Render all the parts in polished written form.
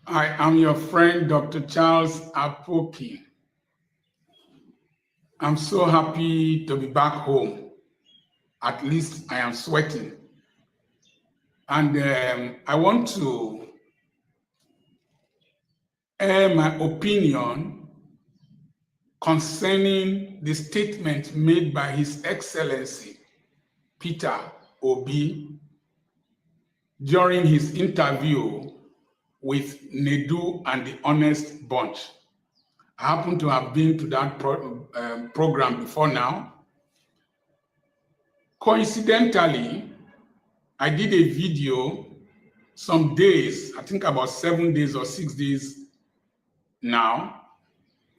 I am your friend, Dr. Charles Apoki. I'm so happy to be back home. At least I am sweating. And I want to air my opinion concerning the statement made by His Excellency Peter Obi during his interview with Nedu and the Honest Bunch. I happen to have been to that program before now. Coincidentally, I did a video some days, I think about 7 days or 6 days now,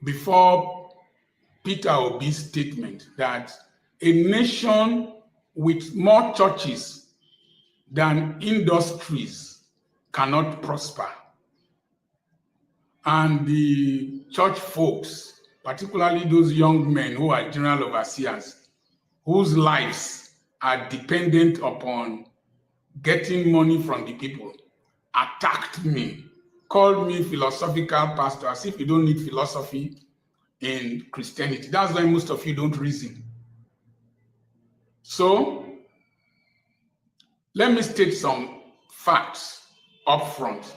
before Peter Obi's statement that a nation with more churches than industries cannot prosper. And the church folks, particularly those young men who are general overseers, whose lives are dependent upon getting money from the people, attacked me, called me philosophical pastor, as if you don't need philosophy in Christianity. That's why most of you don't reason. So, let me state some facts up front.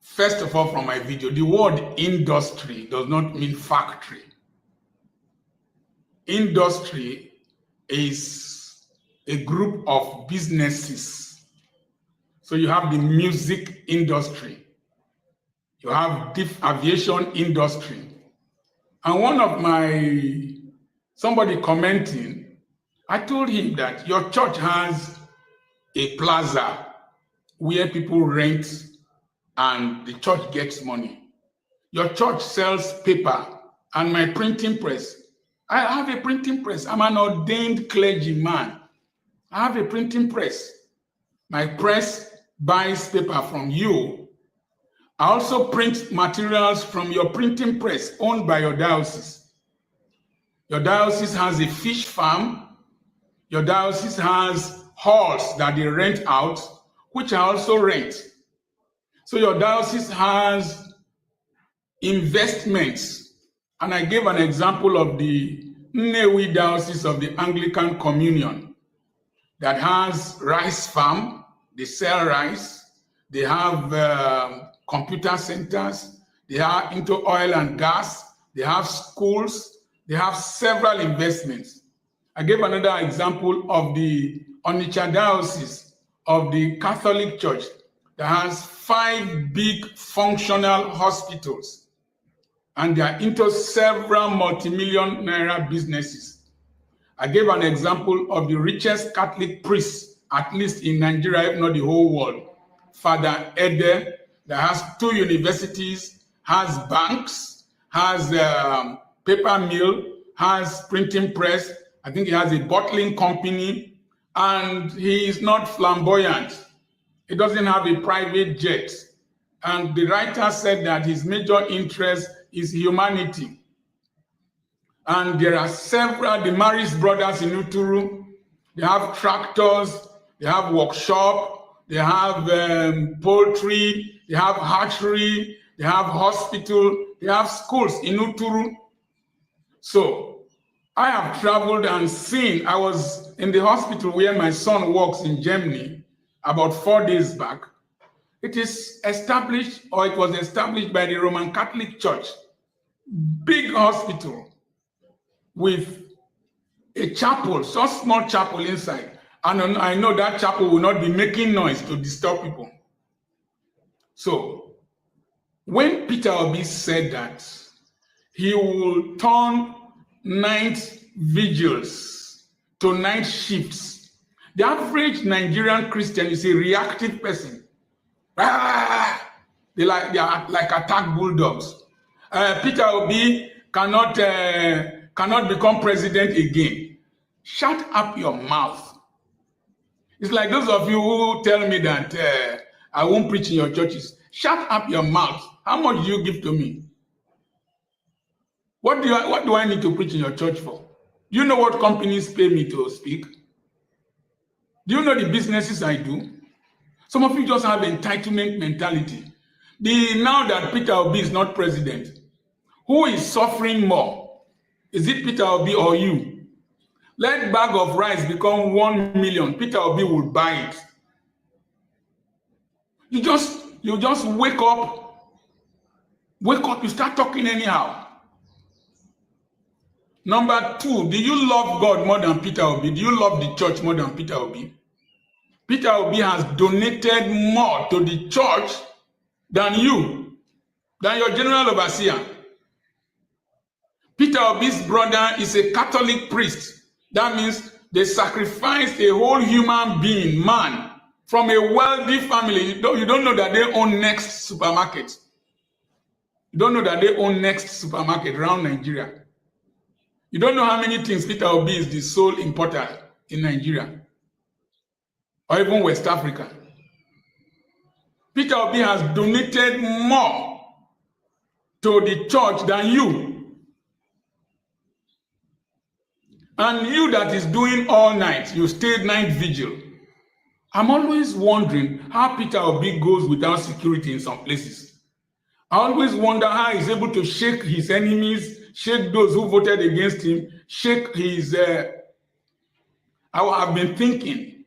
First of all, from my video, the word industry does not mean factory. Industry is a group of businesses. So you have the music industry, you have the aviation industry. And one of somebody commenting, I told him that your church has a plaza where people rent and the church gets money. Your church sells paper and my printing press. I have a printing press. I'm an ordained clergyman. I have a printing press. My press buys paper from you. I also print materials from your printing press owned by your diocese. Your diocese has a fish farm. Your diocese has halls that they rent out, which I also rent. So your diocese has investments. And I gave an example of the Nnewi Diocese of the Anglican Communion that has rice farm. They sell rice. They have computer centers. They are into oil and gas. They have schools. They have several investments. I gave another example of the Onitsha Diocese of the Catholic Church that has 5 big functional hospitals, and they are into several multi-million naira businesses. I gave an example of the richest Catholic priest, at least in Nigeria, if not the whole world, Father Ede, that has 2 universities, has banks, has paper mill, has printing press. I think he has a bottling company, and he is not flamboyant. He doesn't have a private jet. And the writer said that his major interest is humanity. And there are several, the Maris brothers in Uturu, they have tractors, they have workshop, they have poultry, they have hatchery, they have hospital, they have schools in Uturu. So I have traveled and seen, I was in the hospital where my son works in Germany about 4 days back. It is established, or it was established by the Roman Catholic Church. Big hospital with a chapel, so small chapel inside. And I know that chapel will not be making noise to disturb people. So when Peter Obi said that he will turn night vigils to night shifts, the average Nigerian Christian is a reactive person. They are like attack bulldogs. Peter Obi cannot become president again. Shut up your mouth. It's like those of you who tell me that I won't preach in your churches. Shut up your mouth. How much do you give to me? What do I need to preach in your church for? Do you know what companies pay me to speak? Do you know the businesses I do? Some of you just have entitlement mentality. Now that Peter Obi is not president, who is suffering more? Is it Peter Obi or you? Let bag of rice become 1 million. Peter Obi will buy it. You just wake up, you start talking anyhow. Number 2, do you love God more than Peter Obi? Do you love the church more than Peter Obi? Peter Obi has donated more to the church than you, than your general overseer. Peter Obi's brother is a Catholic priest. That means they sacrificed a whole human being, man, from a wealthy family. You don't know that they own Next supermarket. You don't know that they own Next supermarket around Nigeria. You don't know how many things Peter Obi is the sole importer in Nigeria or even West Africa. Peter Obi has donated more to the church than you. And you that is doing all night, you stayed night vigil. I'm always wondering how Peter Obi goes without security in some places. I always wonder how he's able to shake his enemies, shake those who voted against him, shake his... I have been thinking,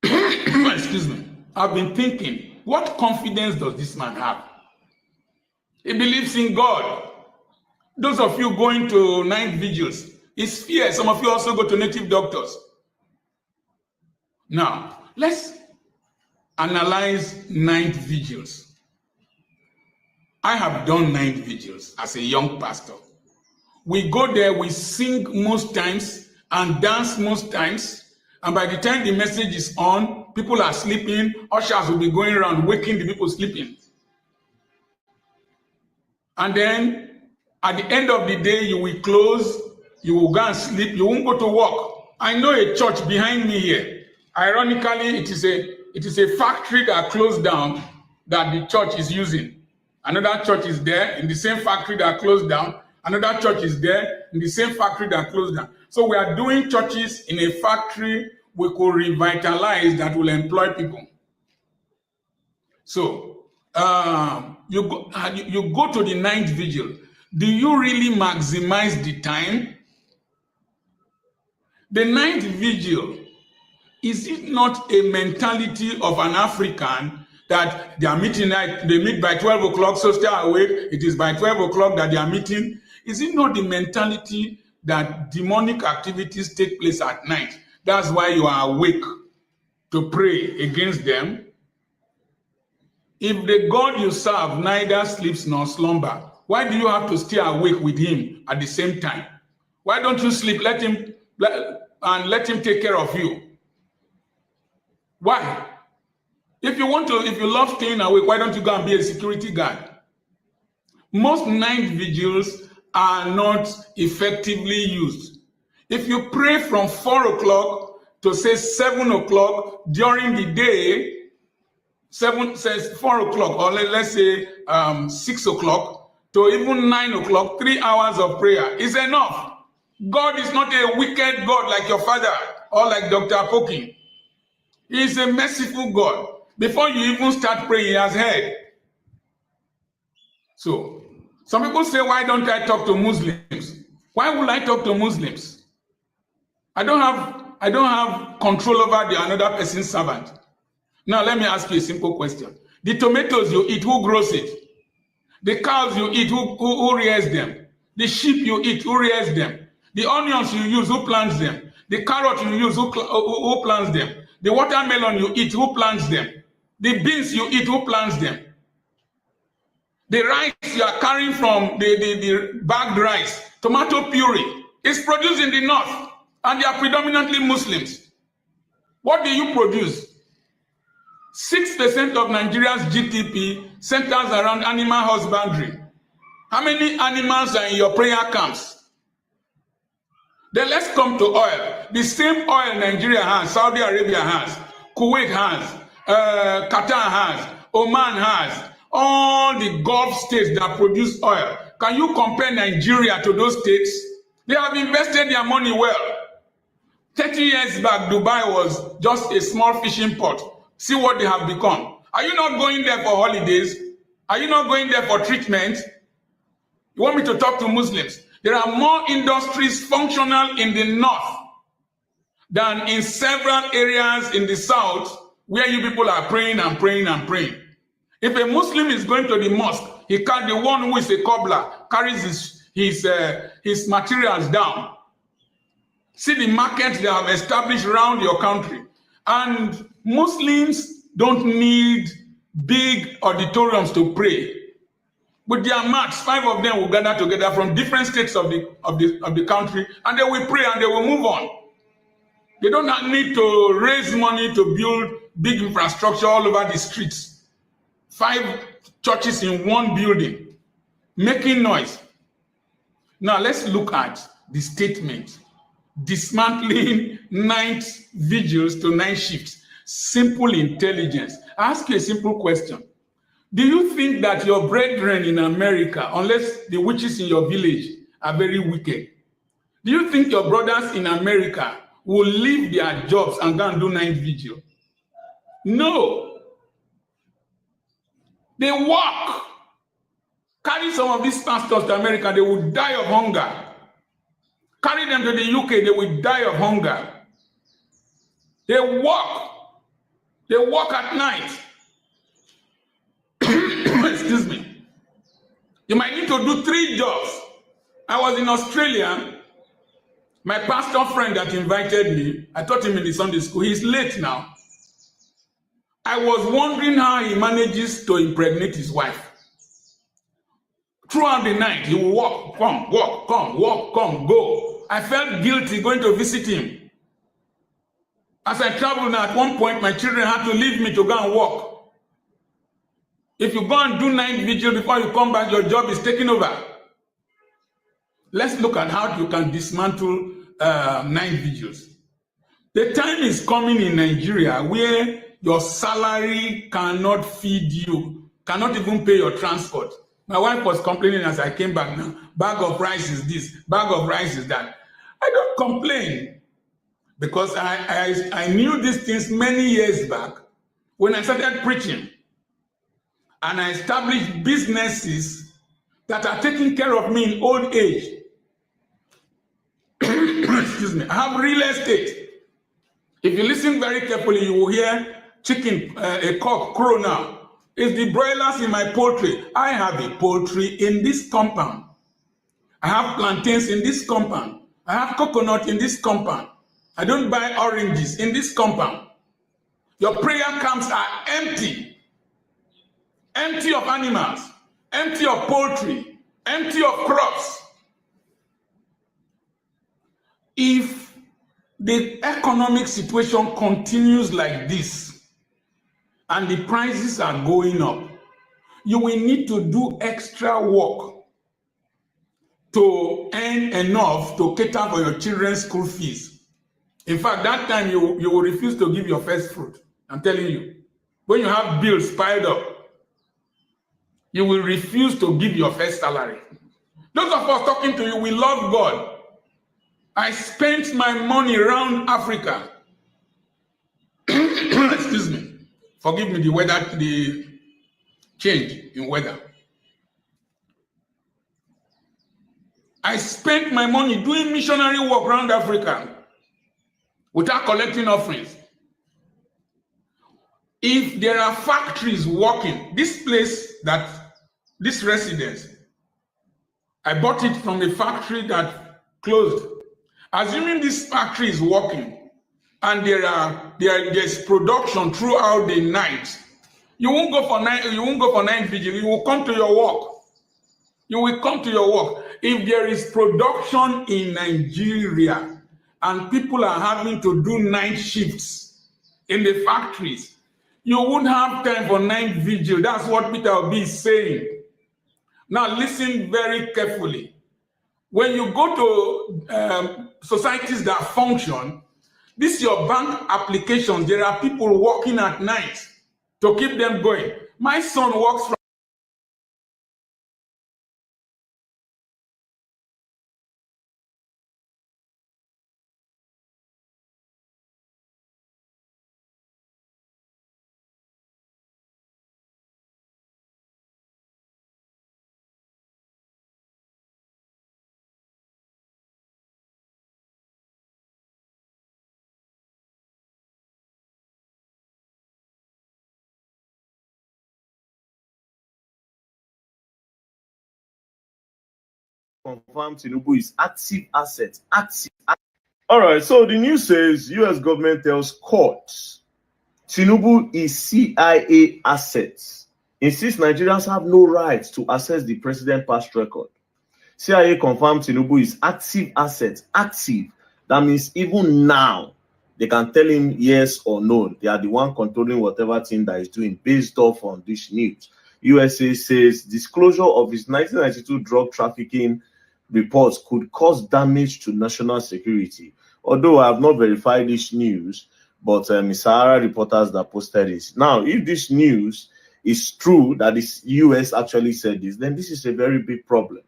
excuse me, I've been thinking, what confidence does this man have? He believes in God. Those of you going to night vigils, it's fear. Some of you also go to native doctors. Now, let's analyze night vigils. I have done night vigils as a young pastor. We go there, we sing most times and dance most times, and by the time the message is on, people are sleeping, ushers will be going around waking the people sleeping. And then at the end of the day, you will close, you will go and sleep, you won't go to work. I know a church behind me here. Ironically, it is a factory that closed down that the church is using. Another church is there in the same factory that closed down. Another church is there in the same factory that closed down. So we are doing churches in a factory we could revitalize that will employ people. So you go to the night vigil. Do you really maximize the time? The night vigil, is it not a mentality of an African that they are meeting they meet by 12 o'clock, so stay awake, it is by 12 o'clock that they are meeting? Is it not the mentality that demonic activities take place at night? That's why you are awake to pray against them. If the God you serve neither sleeps nor slumber, why do you have to stay awake with him at the same time? Why don't you sleep, let him take care of you? Why? If you love staying awake, why don't you go and be a security guard? Most night vigils are not effectively used. If you pray from 4 o'clock to say 7 o'clock during the day, 7 says 4 o'clock, or let's say 6 o'clock to even 9 o'clock, 3 hours of prayer is enough. God is not a wicked God like your father or like Dr. Apokin. He is a merciful God. Before you even start praying, he has heard. So, some people say, why don't I talk to Muslims? Why would I talk to Muslims? I don't have control over another person's servant. Now, let me ask you a simple question. The tomatoes you eat, who grows it? The cows you eat, who rears them? The sheep you eat, who rears them? The onions you use, who plants them? The carrot you use, who plants them? The watermelon you eat, who plants them? The beans you eat, who plants them? The rice you are carrying from the bagged rice, tomato puree, is produced in the north, and they are predominantly Muslims. What do you produce? 6% of Nigeria's GDP centers around animal husbandry. How many animals are in your prayer camps? Then let's come to oil. The same oil Nigeria has, Saudi Arabia has, Kuwait has, Qatar has, Oman has, all the Gulf states that produce oil. Can you compare Nigeria to those states? They have invested their money well. 30 years back, Dubai was just a small fishing port. See what they have become. Are you not going there for holidays? Are you not going there for treatment? You want me to talk to Muslims? There are more industries functional in the north than in several areas in the south where you people are praying and praying and praying. If a Muslim is going to the mosque, he can't, the one who is a cobbler carries his materials down. See the markets they have established around your country. And Muslims don't need big auditoriums to pray. With their mats, 5 of them will gather together from different states of the country, and they will pray and they will move on. They don't need to raise money to build big infrastructure all over the streets. 5 churches in one building, making noise. Now let's look at the statement. Dismantling night vigils to night shifts. Simple intelligence. I ask you a simple question. Do you think that your brethren in America, unless the witches in your village are very wicked, do you think your brothers in America will leave their jobs and go and do night vigil? No. They walk. Carry some of these pastors to America, they will die of hunger. Carry them to the UK, they will die of hunger. They walk. They walk at night. Excuse me. You might need to do 3 jobs. I was in Australia. My pastor friend that invited me, I taught him in the Sunday school. He's late now. I was wondering how he manages to impregnate his wife. Throughout the night, he will walk, come, walk, come, walk, come, go. I felt guilty going to visit him. As I traveled now, at one point, my children had to leave me to go and walk. If you go and do night vigil before you come back, your job is taken over. Let's look at how you can dismantle night vigils. The time is coming in Nigeria where your salary cannot feed you, cannot even pay your transport. My wife was complaining as I came back now, bag of rice is this, bag of rice is that. I don't complain because I knew these things many years back when I started preaching. And I established businesses that are taking care of me in old age. Excuse me. I have real estate. If you listen very carefully, you will hear a cock crow now. It's the broilers in my poultry. I have a poultry in this compound. I have plantains in this compound. I have coconut in this compound. I don't buy oranges in this compound. Your prayer camps are empty. Empty of animals, empty of poultry, empty of crops. If the economic situation continues like this and the prices are going up, you will need to do extra work to earn enough to cater for your children's school fees. In fact, that time you will refuse to give your first fruit. I'm telling you. When you have bills piled up, you will refuse to give your first salary. Those of us talking to you, we love God. I spent my money around Africa. Excuse me. Forgive me the change in weather. I spent my money doing missionary work around Africa without collecting offerings. If there are factories working, this residence, I bought it from a factory that closed. Assuming this factory is working and there's production throughout the night, you won't go for night vigil. You will come to your work. You will come to your work. If there is production in Nigeria and people are having to do night shifts in the factories, you won't have time for night vigil. That's what Peter Obi is saying. Now listen very carefully. When you go to societies that function, this is your bank applications. There are people working at night to keep them going. My son works from confirmed Tinubu is active asset. Active. All right, so the news says US government tells courts Tinubu is CIA assets. Insists Nigerians have no right to access the president's past record. CIA confirmed Tinubu is active asset. Active. That means even now, they can tell him yes or no. They are the one controlling whatever thing that he's doing based off on this news. USA says disclosure of his 1992 drug trafficking reports could cause damage to national security. Although I have not verified this news, but Sahara reporters that posted it. Now, if this news is true that the US actually said this, then this is a very big problem.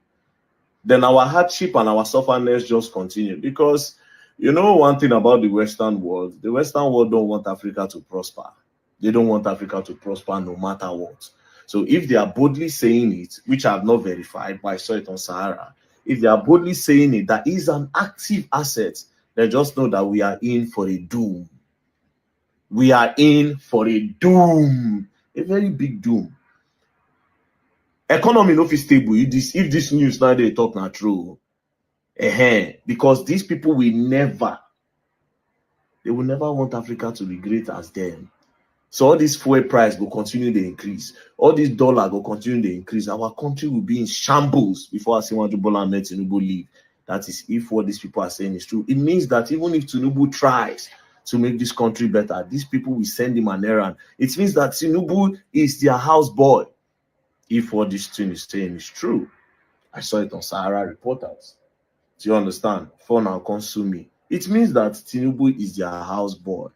Then our hardship and our sufferness just continue, because you know one thing about the Western world don't want Africa to prosper. They don't want Africa to prosper no matter what. So if they are boldly saying it, which I have not verified, but I saw it on Sahara, if they are boldly saying it, that is an active asset, then just know that we are in for a doom. We are in for a doom, a very big doom. Economy no fit stable if this news now they talk na true. Because these people will never want Africa to be great as them. So all this fuel price will continue to increase. All this dollar will continue to increase. Our country will be in shambles before Asiwaju Bola Ahmed Tinubu leave. That is if what these people are saying is true. It means that even if Tinubu tries to make this country better, these people will send him an errand. It means that Tinubu is their house boy. If what this thing is saying is true. I saw it on Sahara Reporters. Do you understand? For now, consume me. It means that Tinubu is their house boy.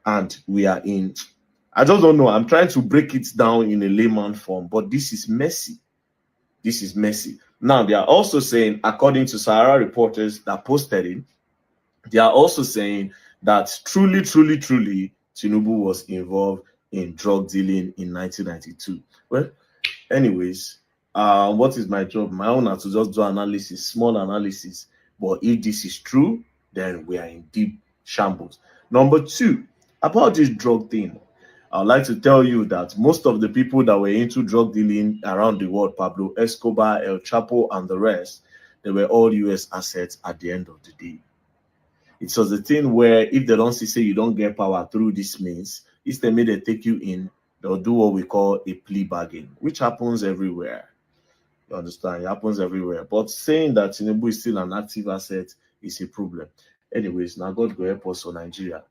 And we are in, I just don't know. I'm trying to break it down in a layman form, but this is messy. This is messy. Now, they are also saying, according to Sahara reporters that posted it, they are also saying that truly, Tinubu was involved in drug dealing in 1992. Well, anyways, what is my job? My own is to just do analysis, small analysis. But if this is true, then we are in deep shambles. Number two, about this drug thing, I'd like to tell you that most of the people that were into drug dealing around the world, Pablo Escobar, El Chapo, and the rest, they were all US assets at the end of the day. It was the thing where if they don't say you don't get power through this means, instead they take you in, they'll do what we call a plea bargain, which happens everywhere. You understand? It happens everywhere. But saying that Tinubu is still an active asset is a problem. Anyways, now God go help us for Nigeria.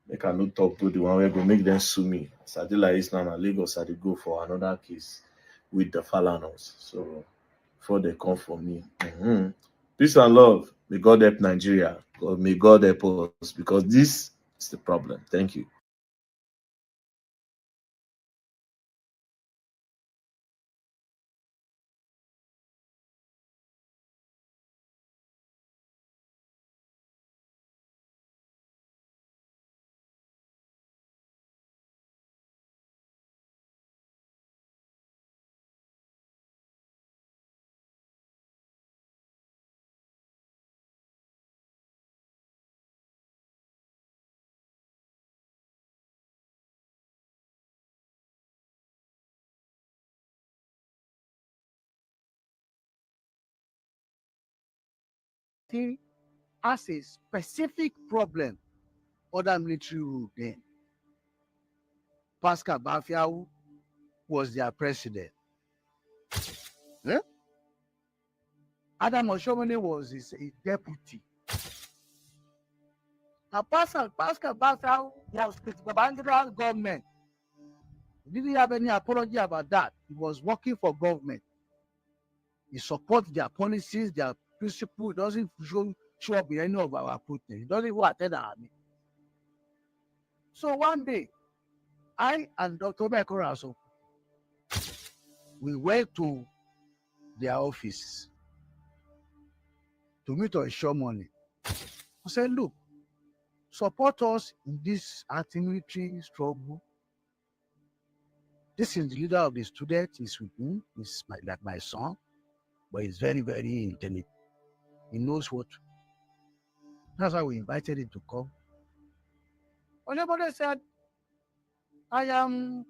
They cannot talk to the one where go make them sue me. Sadila is now in Lagos, I go for another case with the Falanos. So before they come for me. Peace and love. May God help Nigeria. May God help us, because this is the problem. Thank you. Has a specific problem under military rule then. Pascal Bafiawu was their president. Yeah? Adam Oshomole was his deputy. Now Pascal Bafiawu was with the Babangida government. He didn't have any apology about that. He was working for government. He supports their policies, their principles. He doesn't show up in any of our protest. He doesn't even attend our army. So one day, I and Dr. Bekoraso, we went to their office to meet Oshomole. I said, look, support us in this anti-military struggle. This is the leader of the students. He's with me. He's like my son, but he's very, very intelligent. He knows what. That's why we invited him to come. Oshomole said, I am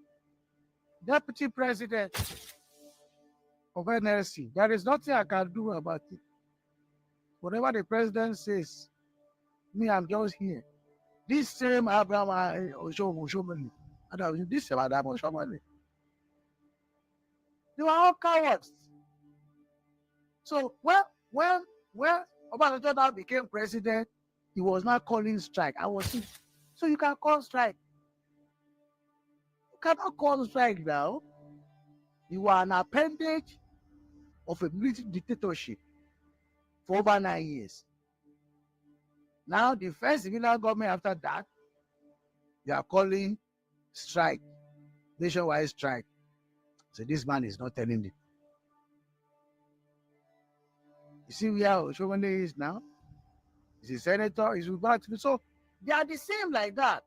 deputy president of NLC. There is nothing I can do about it. Whatever the president says, me, I'm just here. This same Abraham Oshomole, this same Abraham Oshomole, they were all cowards. So when Obasanjo now became president, he was not calling strike. So you can call strike. You cannot call strike now. You are an appendage of a military dictatorship for over 9 years. Now the first civilian government after that, they are calling strike, nationwide strike. So this man is not telling it. You see where Oshomole is now? He's a senator, he's about to be. So they are the same like that.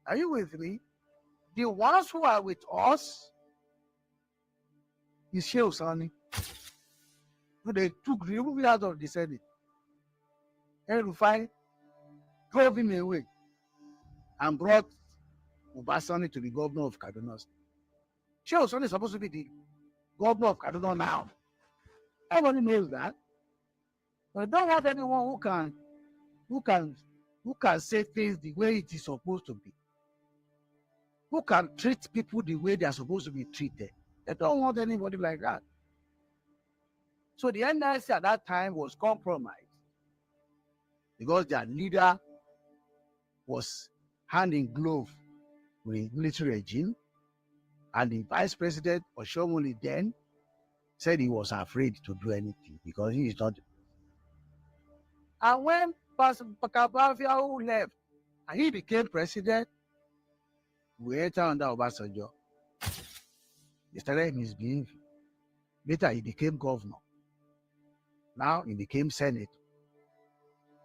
Are you with me? The ones who are with us is Sheikh Sani. So they removed it out of the Senate. El-Rufai drove him away and brought Ubasani to the governor of Kaduna. Sheikh Sani is supposed to be the governor of Kaduna now. Everybody knows that. But don't have anyone who can say things the way it is supposed to be. Who can treat people the way they are supposed to be treated. They don't want anybody like that. So the NLC at that time was compromised because their leader was hand in glove with the military regime, and the vice president, Oshomole, then said he was afraid to do anything because he is not. And when Pastor Bakabafia left and he became president, we entered under Obasanjo. He started misbehaving. Later, he became governor. Now, he became senator.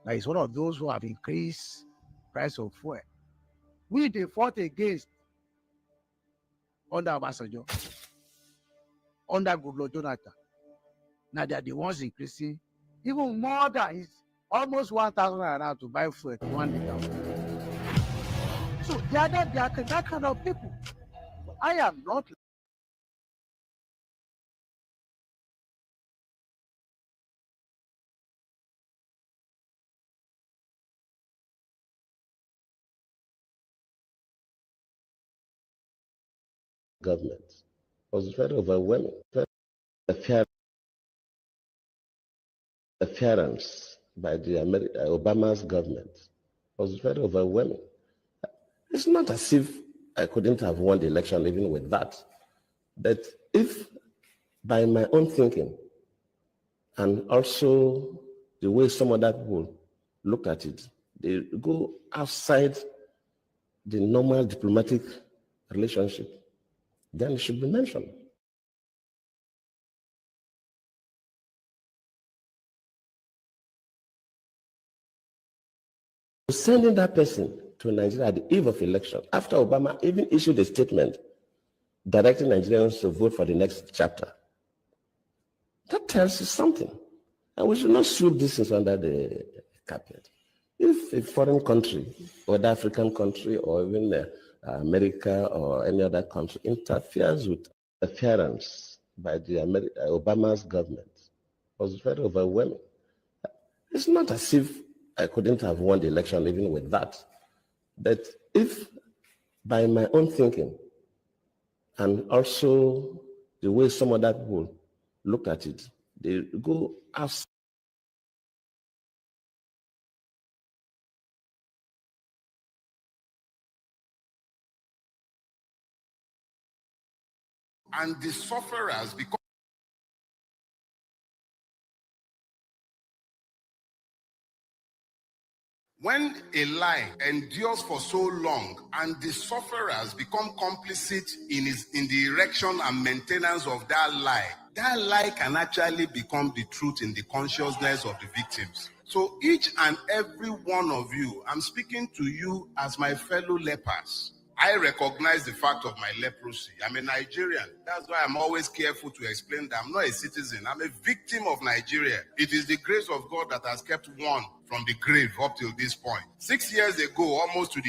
Now, he's one of those who have increased price of fuel. They fought against under Obasanjo, under Goodluck Jonathan. Now, they are the ones increasing even more than his almost 1,000 naira to buy fuel to 1 liter. So, they are that kind of people. I am not. Government was very overwhelming. Interference by the Obama's government was very overwhelming. It's not as if I couldn't have won the election even with that. But if by my own thinking and also the way some other people look at it, they go outside the normal diplomatic relationship, then it should be mentioned. Sending that person to Nigeria at the eve of election, after Obama even issued a statement directing Nigerians to vote for the next chapter, that tells you something. And we should not sweep these things under the carpet. If a foreign country, or the African country, or even America or any other country interferes with interference by the Obama's government, was very overwhelming. It's not as if I couldn't have won the election even with that. But if by my own thinking and also the way some other people look at it, they go outside. And the sufferers become. When a lie endures for so long and the sufferers become complicit in the erection and maintenance of that lie can actually become the truth in the consciousness of the victims. So each and every one of you, I'm speaking to you as my fellow lepers. I recognize the fact of my leprosy. I'm a Nigerian. That's why I'm always careful to explain that I'm not a citizen. I'm a victim of Nigeria. It is the grace of God that has kept one from the grave up till this point. 6 years ago, almost to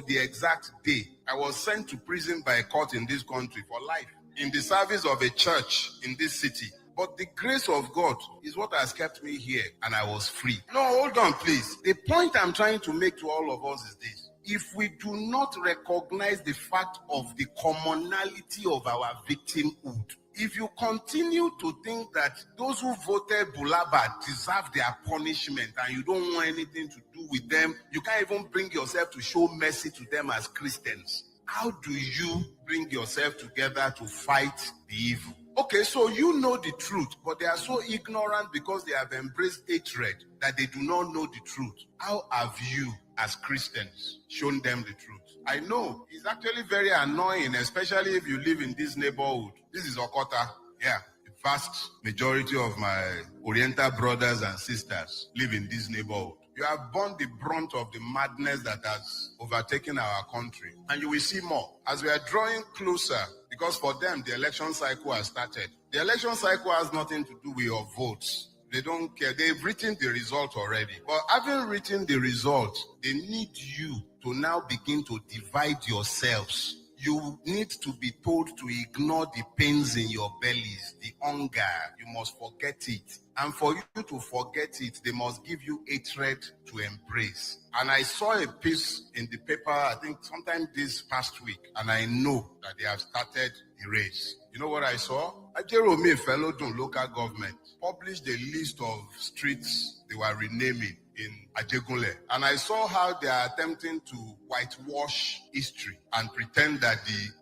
the exact day, I was sent to prison by a court in this country for life. in the service of a church in this city. But the grace of God is what has kept me here, and I was free. No, hold on, please. The point I'm trying to make to all of us is this. If we do not recognize the fact of the commonality of our victimhood, if you continue to think that those who voted Bulaba deserve their punishment and you don't want anything to do with them, you can't even bring yourself to show mercy to them as Christians. How do you bring yourself together to fight the evil? Okay, so you know the truth, but they are so ignorant because they have embraced hatred that they do not know the truth. How have you, as Christians, shown them the truth? I know it's actually very annoying, especially if you live in this neighborhood. This is Okota. Yeah, the vast majority of my Oriental brothers and sisters live in this neighborhood. You have borne the brunt of the madness that has overtaken our country. And you will see more. As we are drawing closer, because for them, the election cycle has started. The election cycle has nothing to do with your votes. They don't care. They've written the result already. But having written the result, they need you to now begin to divide yourselves. You need to be told to ignore the pains in your bellies, the hunger. You must forget it. And for you to forget it, they must give you hatred to embrace. And I saw a piece in the paper, I think sometime this past week, and I know that they have started the race. You know what I saw? Ajerome Felodun local government published a list of streets they were renaming in Ajegunle. And I saw how they are attempting to whitewash history and pretend that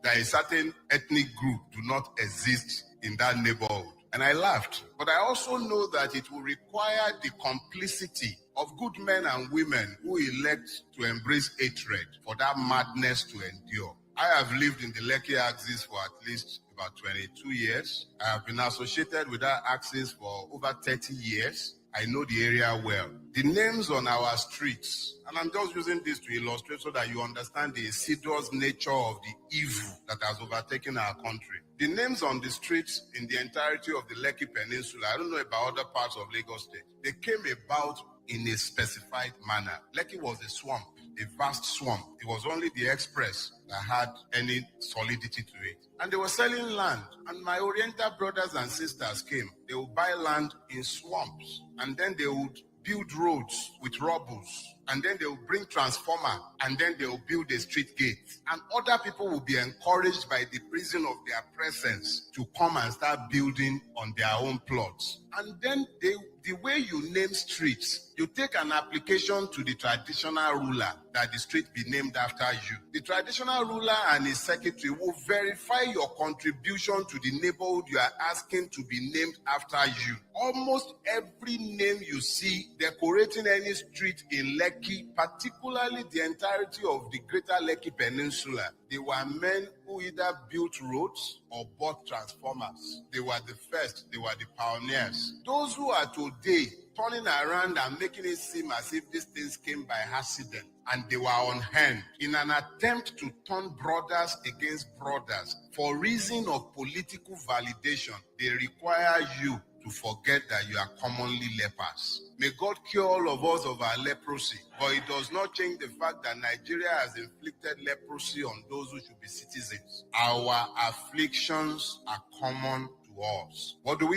a certain ethnic group do not exist in that neighborhood. And I laughed. But I also know that it will require the complicity of good men and women who elect to embrace hatred for that madness to endure. I have lived in the Lekki axis for at least about 22 years. I have been associated with that axis for over 30 years. I know the area well. The names on our streets, and I'm just using this to illustrate so that you understand the insidious nature of the evil that has overtaken our country. The names on the streets in the entirety of the Lekki Peninsula, I don't know about other parts of Lagos State, they came about in a specified manner. Lekki was a swamp, a vast swamp. It was only the express that had any solidity to it. And they were selling land. And my Oriental brothers and sisters came. They would buy land in swamps. And then they would build roads with rubbles. And then they will bring transformer, and then they will build a street gate. And other people will be encouraged by the reason of their presence to come and start building on their own plots. And then the way you name streets, you take an application to the traditional ruler that the street be named after you. The traditional ruler and his secretary will verify your contribution to the neighborhood you are asking to be named after you. Almost every name you see decorating any street in Lekki, particularly the entirety of the greater Lekki Peninsula, they were men who either built roads or bought transformers. They were the first, they were the pioneers. Those who are today turning around and making it seem as if these things came by accident and they were on hand in an attempt to turn brothers against brothers for reason of political validation, they require you to forget that you are commonly lepers. May God cure all of us of our leprosy, but it does not change the fact that Nigeria has inflicted leprosy on those who should be citizens. Our afflictions are common to us. What do?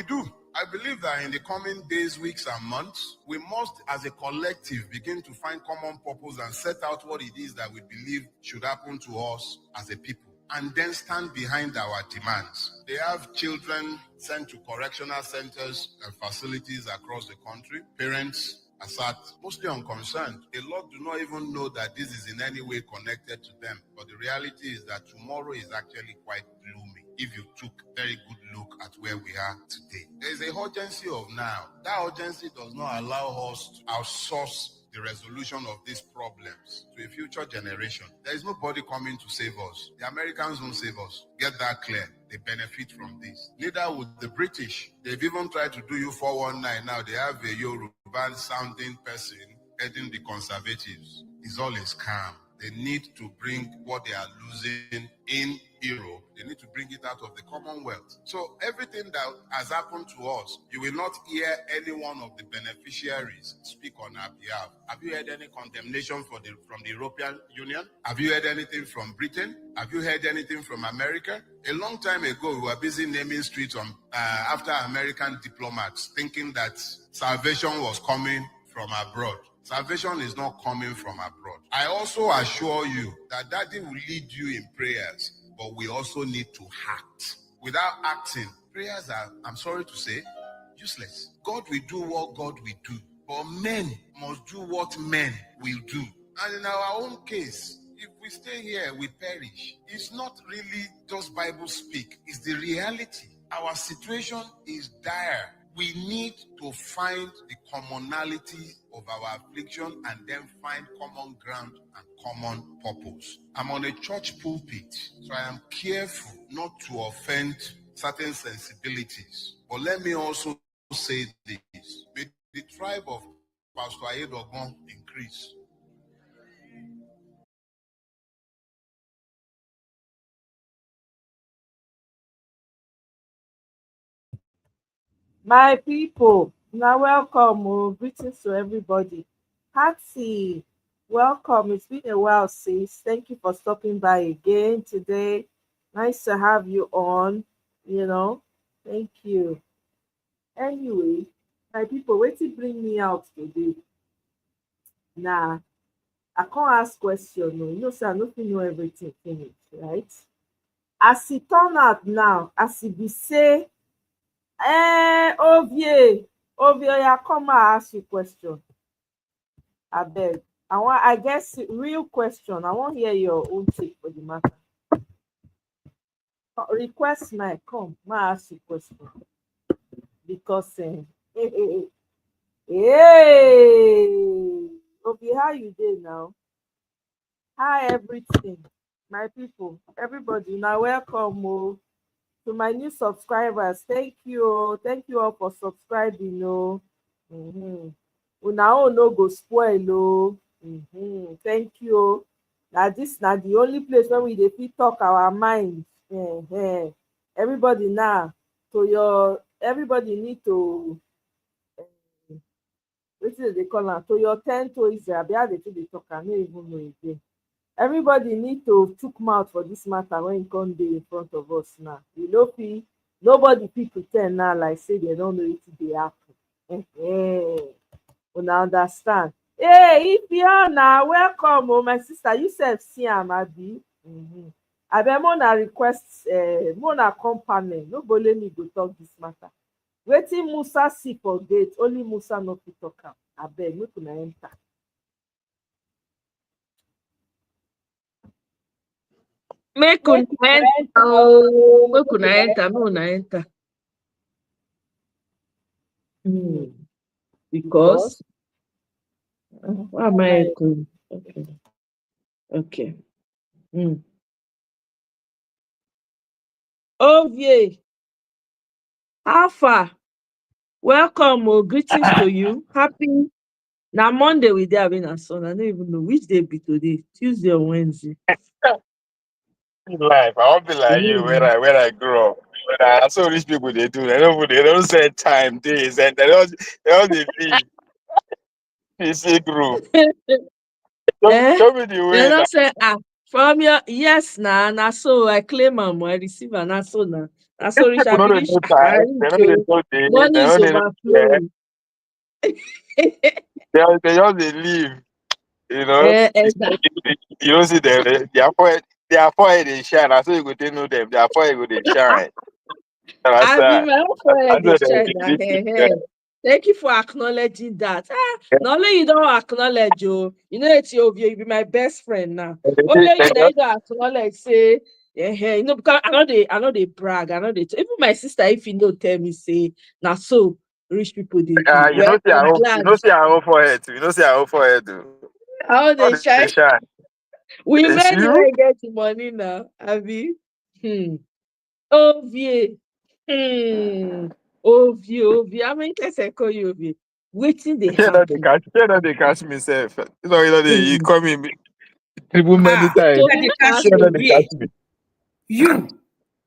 I believe that in the coming days, weeks, and months, we must, as a collective, begin to find common purpose and set out what it is that we believe should happen to us as a people, and then stand behind our demands. They have children sent to correctional centers and facilities across the country. Parents are sat mostly unconcerned. A lot do not even know that this is in any way connected to them. But the reality is that tomorrow is actually quite gloomy if you took a very good look at where we are today. There is a urgency of now. That urgency does not allow us to outsource the resolution of these problems to a future generation. There is nobody coming to save us. The Americans won't save us. Get that clear. They benefit from this. Neither would the British. They've even tried to do you 419 now. They have a Yoruba sounding person heading the conservatives. It's all a scam. They need to bring what they are losing in Europe. They need to bring it out of the Commonwealth. So everything that has happened to us, you will not hear any one of the beneficiaries speak on our behalf. Have you heard any condemnation from the European Union? Have you heard anything from Britain? Have you heard anything from America? A long time ago, we were busy naming streets after American diplomats, thinking that salvation was coming from abroad. Salvation is not coming from abroad. I also assure you that Daddy will lead you in prayers, but we also need to act. Without acting, prayers are, I'm sorry to say, useless. God will do what God will do, but men must do what men will do. And in our own case, if we stay here, we perish. It's not really just Bible speak, it's the reality. Our situation is dire. We need to find the commonality of our affliction and then find common ground and common purpose. I'm on a church pulpit, so I am careful not to offend certain sensibilities. But let me also say this. May the tribe of Pastor Ayedogun increase. My people, now welcome. Greetings to everybody. Hattie, welcome. It's been a while, sis. Thank you for stopping by again today. Nice to have you on. Thank you. Anyway, my people, wait to bring me out today. Nah, I can't ask question. No, sir, I don't know everything finish, right? As it turn out now, as it be say, Ovie, yeah, come and ask you question. I beg. I guess real question. I want to hear your own take for the matter. Request my come, ma ask you question. Because hey, Ovie, how you doing now? Hi everything, my people, everybody. Now welcome to my new subscribers. Thank you all for subscribing. Una own no go spoil. Thank you. Now this na the only place where we dey fit talk our mind. Everybody now everybody need to wetin they call am, to your 10 toes. Abi how dey talk, I no even know again. Everybody need to chook mouth for this matter when e come dey in front of us now. Nobody fit pre ten d now like say they don't know wetin dey happen. Una understand? Hey, Ifeoma, welcome. My sister, you sef see am, abi? Abeg una request, una come panel. No go let me go talk this matter. Wetin Musa see for gate, only Musa no fit talk am. Abeg, make una enter. Make una enter, make una enter. Because why am I echoing? Okay. Ovie, how far? Welcome, greetings to you. Happy. Now Monday we dey having a son. I don't even know which day be today. Tuesday or Wednesday. Life. I won't be like you when I grew up. I saw rich people they do. They don't set time, days, and they don't leave. You see group. Show me the They way. don't say from your yes na so I claim am, I receive an so na. So rich I People don't finish know time. They don't know day. money is overflowing. They just they leave. You know. You don't see them. Their forehead they shine. I saw you go to know them. Their forehead go they shine. I be my own forehead That's dey shine. Thank you for acknowledging that. Not only you don't acknowledge you know it's you be my best friend now. Only you don't acknowledge, say, because I know they brag, I know they even my sister, if you know, tell me, say, now so rich people they do. you know see our own forehead too. You know see our own forehead too. How they shine? We It's made you? when get the money now, Abby. Ovie. Ovie. How many times I call you Ovie? Waiting they happen. They catch me self. You call me triple many times. So they catch me.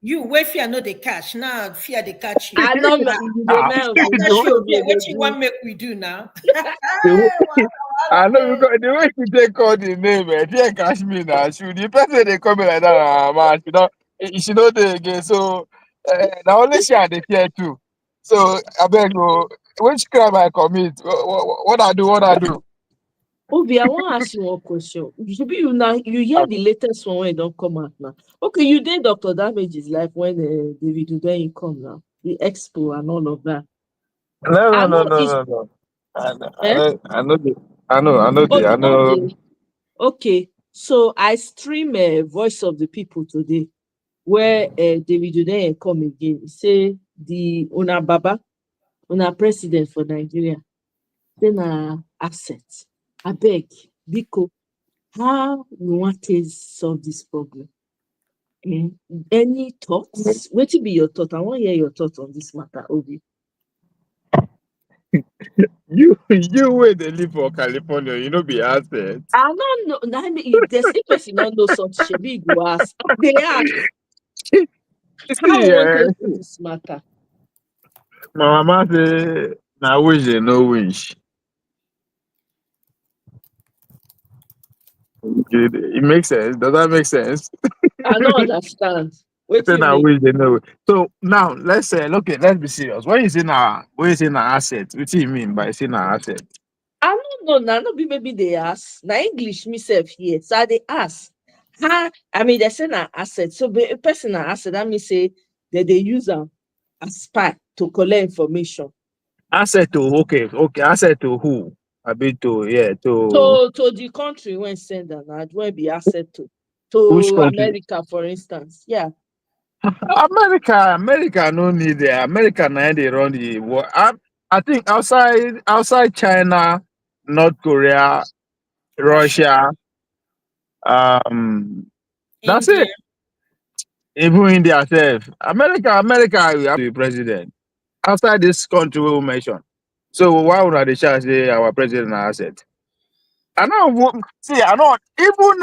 You where fear no dey catch now, fear dey catch you. I know you dey mind Fear me. catch you, Fear what dey you do. want make we do now? I know because the way you take call the name, fear catch me now. Should the person they come like that, man, she know they again. So now only she had the fear too. So I beg you, which crime I commit? What I do? What I do? Obi, I want to ask you one question. You hear the latest one when it don't come out now. Okay, you did Dr. Damage's life when David Udeyin come now, the expo and all of that. No. I know. Okay. So I stream Voice of the People today, where David Udeyin come again. He say the Una Baba, Una president for Nigeria, then asset. I beg, Biko, how we want to solve this problem? Any thoughts? What will be your thought? I want to hear your thoughts on this matter, Obi. You where they live for California, you know be asset. I don't know. Now, if there's a person don't know something, she be go ask. They ask. How we want to do this matter? My mama say, "Na wish they no wish." It makes sense. Does that make sense? I don't understand. What Say you na mean? wish they know. So now let's say, okay, let's be serious. When you say asset, what do you mean by saying asset? I don't know. Now, not be maybe they ask. Now English myself here, so they ask. I mean, they say na asset. So a person na asset. That means say that they use them as spy to collect information. Asset to asset to who? A bit to To the country when send them, when be asset which to country? America, for instance. Yeah. America no need it. America now they run the war. I think outside China, North Korea, Russia, that's India. it. Even India self. America we have the president. Outside this country we will mention. So why would they say our president asset? I know. See, I know. Even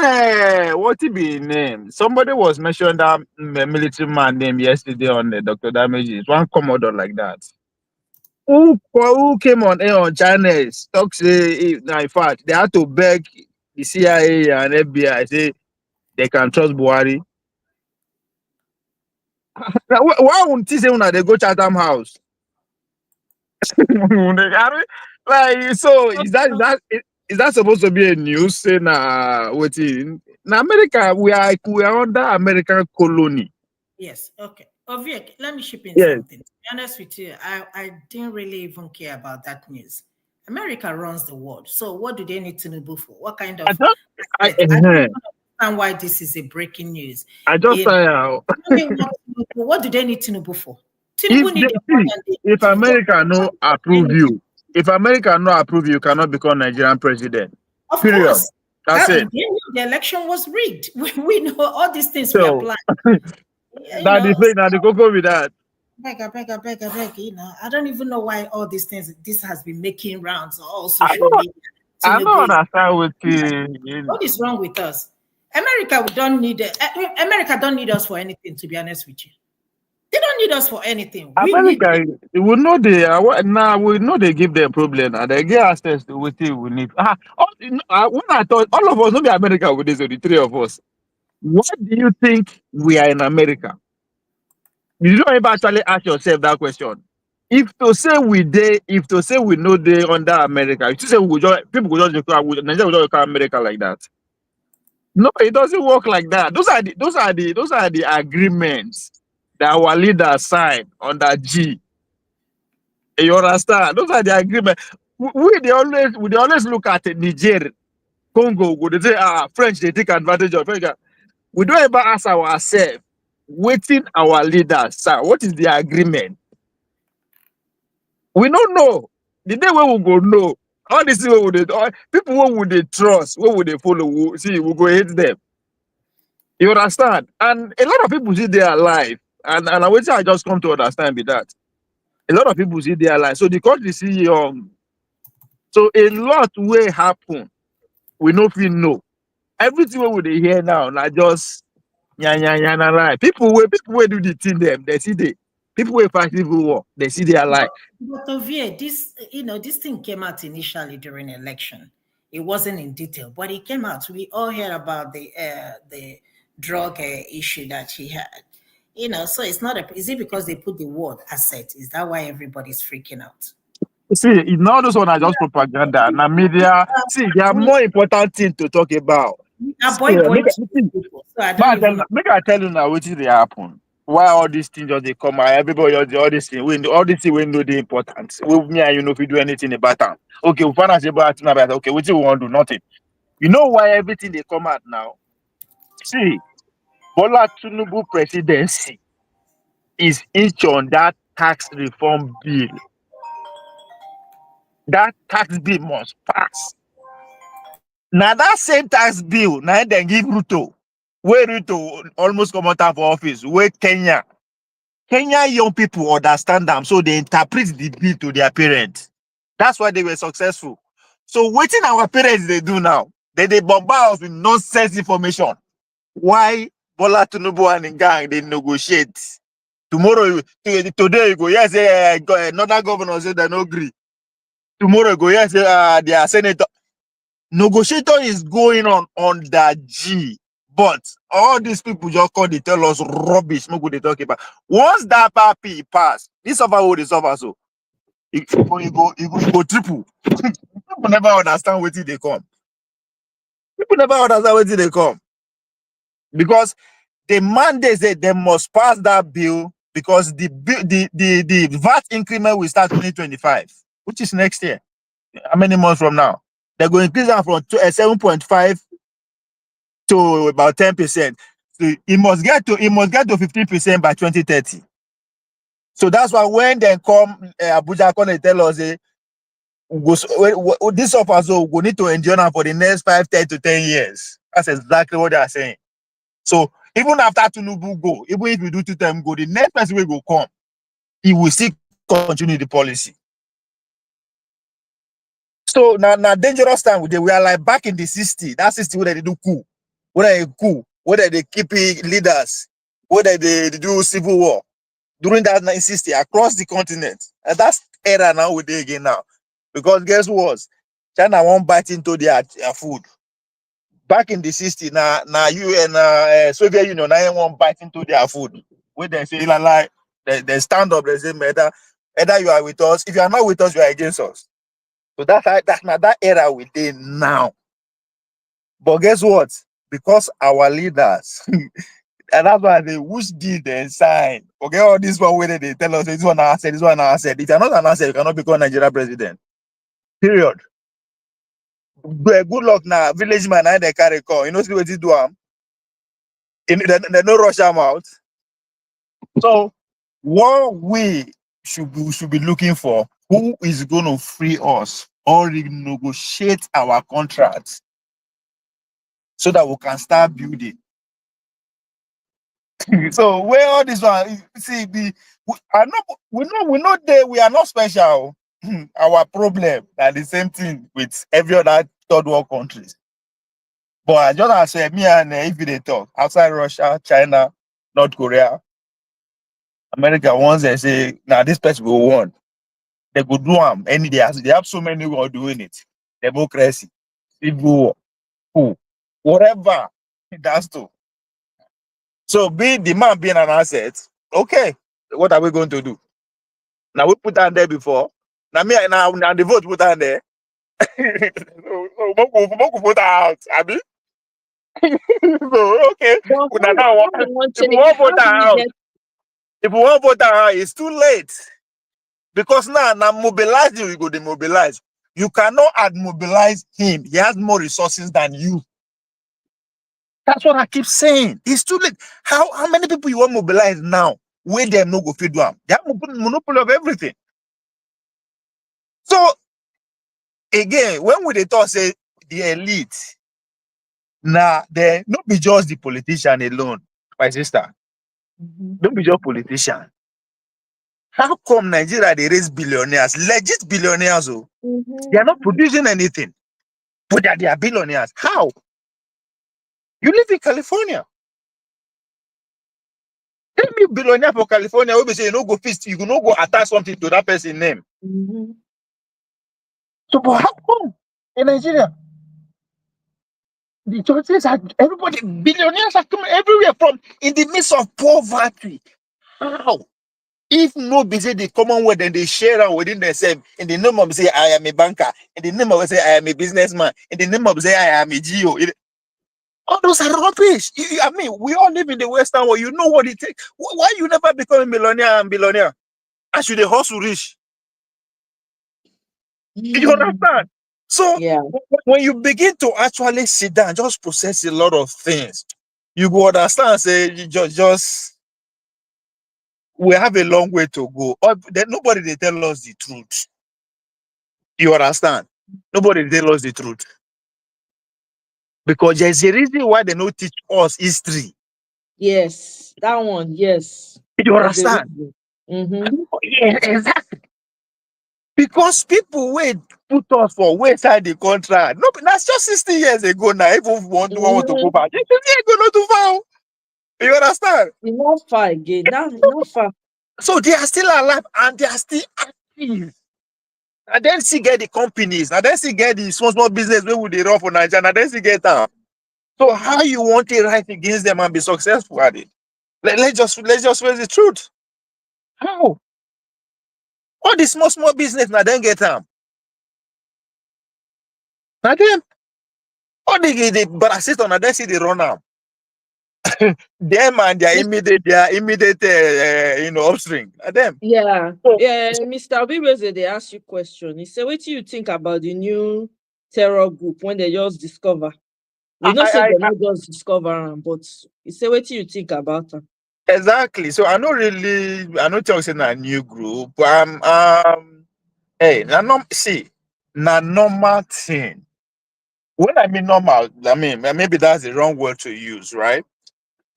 what he be named? Somebody was mentioned that military man name yesterday on Dr. Damages. One commodore like that. Who came on air on channels? Talk say, now in fact, they had to beg the CIA and FBI say they can trust Buhari. Now, why wouldn't he say when they go Chatham House? Like, so is that supposed to be a news saying waiting? Now America, we are under American colony. Yes, okay. Oviek, let me chip in Yes. something. To be honest with you, I didn't really even care about that news. America runs the world. So what do they need Tinubu for? What kind of I I don't understand why this is a breaking news. just What do they need Tinubu for? Tinubu need if America no approve you, you cannot become Nigerian president. Of Period. course. That's it. The election was rigged. We know all these things we So, apply. Now the cocoa with that. I beg. I don't even know why all these things this has been making rounds on all social media. I don't understand what is wrong with us. America don't need us for anything, to be honest with you. They don't need us for anything. America, we know they give them problem and they get access to what we need. When I thought all of us not be America with this, or the three of us. Why do you think we are in America? You don't ever actually ask yourself that question. If to say we know they under America, if to say people will just Nigeria will just call America like that. No, it doesn't work like that. Those are the agreements that our leaders signed under G. You understand? Those are the agreements. They always look at Niger, Congo. They say French, they take advantage of French. We don't ever ask ourselves, waiting our leaders, sir, what is the agreement? We don't know. The day we will go know. All these people would they trust, what would they follow? We go hate them. You understand? And a lot of people see their life. And I wish I just come to understand with that. A lot of people see their life. So the country see young. So a lot will happen. We know. Everything we would hear now, not just Na lie. People will do the thing them. They see the people will fight civil war. They see their lie. But Ovie, this thing came out initially during election. It wasn't in detail, but it came out. We all heard about the drug issue that he had. So it's not a. Is it because they put the word asset? Is that why everybody's freaking out? See, it's not those one are just propaganda. Now media, see, there are We more important things to talk about. See, avoid going to those people, so I don't even. make I tell you now what is they happen. Why all these things just they come out? Everybody just all this thing. All this thing we know the importance. We me and you know if we do anything about them. Okay, we find out about it about okay, what we want to do? Nothing. You know why everything they come out now? See, Bola Tinubu presidency is each on that tax reform bill. That tax bill must pass. Now that same tax bill, now they give Ruto, where Ruto almost come out of office, where Kenya young people understand them, so they interpret the bill to their parents. That's why they were successful. So waiting our parents they do now, they bombard us with nonsense information. Why Bola Tinubu and the gang they negotiate? Tomorrow, today you go, yes, another governor said they no agree. Tomorrow you go, yes, their senator. Negotiator is going on the G, but all these people just call they tell us rubbish. What they talk about? Once that papi pass, this suffer will they suffer so. You go triple. People never understand what they come. People never understand what they come because the mandate said they must pass that bill because the VAT increment will start 2025, which is next year. How many months from now? They're going to increase that from 7.5 to about 10%. So it must get to 15% by 2030. So that's why when they come Abuja come and tell us this offers we need to endure now for the next 5, 10 to 10 years. That's exactly what they are saying. So even after Tinubu go, even if we do 2 times go, the next person will go come, he will still continue the policy. So now dangerous time we are like back in the 60s. That 60 where they do coup, whether they keep leaders, whether they do civil war during that 1960 across the continent. And that's era now we do again now. Because guess what? China won't bite into their food. Back in the 60s, now you and Soviet Union now won't bite into their food. When they say like they stand up, they say either you are with us. If you are not with us, you are against us. So that's now that era we did now. But guess what? Because our leaders, and that's why they which did they sign. Forget all this one where they tell us this one I said, this one I said. If you're not an asset, you cannot become Nigeria president. Period. Good luck now. Village man, I they carry call. You know, see what they do. They no rush them out. So what we should be looking for, who is going to free us or renegotiate our contracts so that we can start building. So where all this one see we know that we are not special. Our problem are the same thing with every other third world countries. But I just as say me and if they talk outside Russia, China, North Korea, America, once they say now this person will won, they could do them any day. They have so many who are doing it. Democracy, civil war, whatever. That's too. So being the man being an asset, okay, what are we going to do? Now we put down there before. Now the vote put down there. Moku put out. Abi? So okay. But Now if we want vote out, it's too late. Because now mobilize you go demobilize. You cannot mobilize him. He has more resources than you. That's what I keep saying. It's too late. How many people you want to mobilize now? Where them no go feed them? They have monopoly of everything. So again, when we talk say the elite, they not be just the politician alone, my sister. Don't be just politician. How come Nigeria they raise billionaires, legit billionaires? Oh, they are not producing anything, but they are billionaires. How? You live in California. Tell me billionaire for California will be say you no go fist, you no go attach something to that person's name. So, but how come in Nigeria? The churches are everybody, billionaires are coming everywhere from in the midst of poverty. How? If no be say the Commonwealth and they share out within themselves in the name of say I am a banker, in the name of say I am a businessman, in the name of say I am a GO. All those are rubbish. I mean, we all live in the Western world. You know what it takes. Why you never become a millionaire and billionaire? I should the hustle rich. You understand? So Yeah. when you begin to actually sit down, just process a lot of things, you go understand. Say you just we have a long way to go. Or then nobody they tell us the truth. You understand? Nobody tell us the truth because there's a reason why they don't teach us history. Yes, that one. Yes, You there's a understand? reason. Mm-hmm. Yeah, exactly. Because people wait put us for wayside the contract. No, that's just 60 years ago now. Even want to go back. 60 years ago, not too far. You understand? It's not far again. Not far. So they are still alive and they are still active. And then see get the companies. And then see get the small business where would they run for Nigeria. And then see get them. So how you want to write against them and be successful at it? Let's just face the truth. How? All the small business now then get them. Now them. All the but assist on then see they run now. Them and their immediate upstream. Them. Yeah. So Yeah, Mr. Bibese, they ask you question. He said, what do you think about the new terror group when they just discover? We know say they not just discover them, but he said, what do you think about them? exactly. So I not talking a new group. Hey, na normal thing. When I mean normal, I mean maybe that's the wrong word to use, right?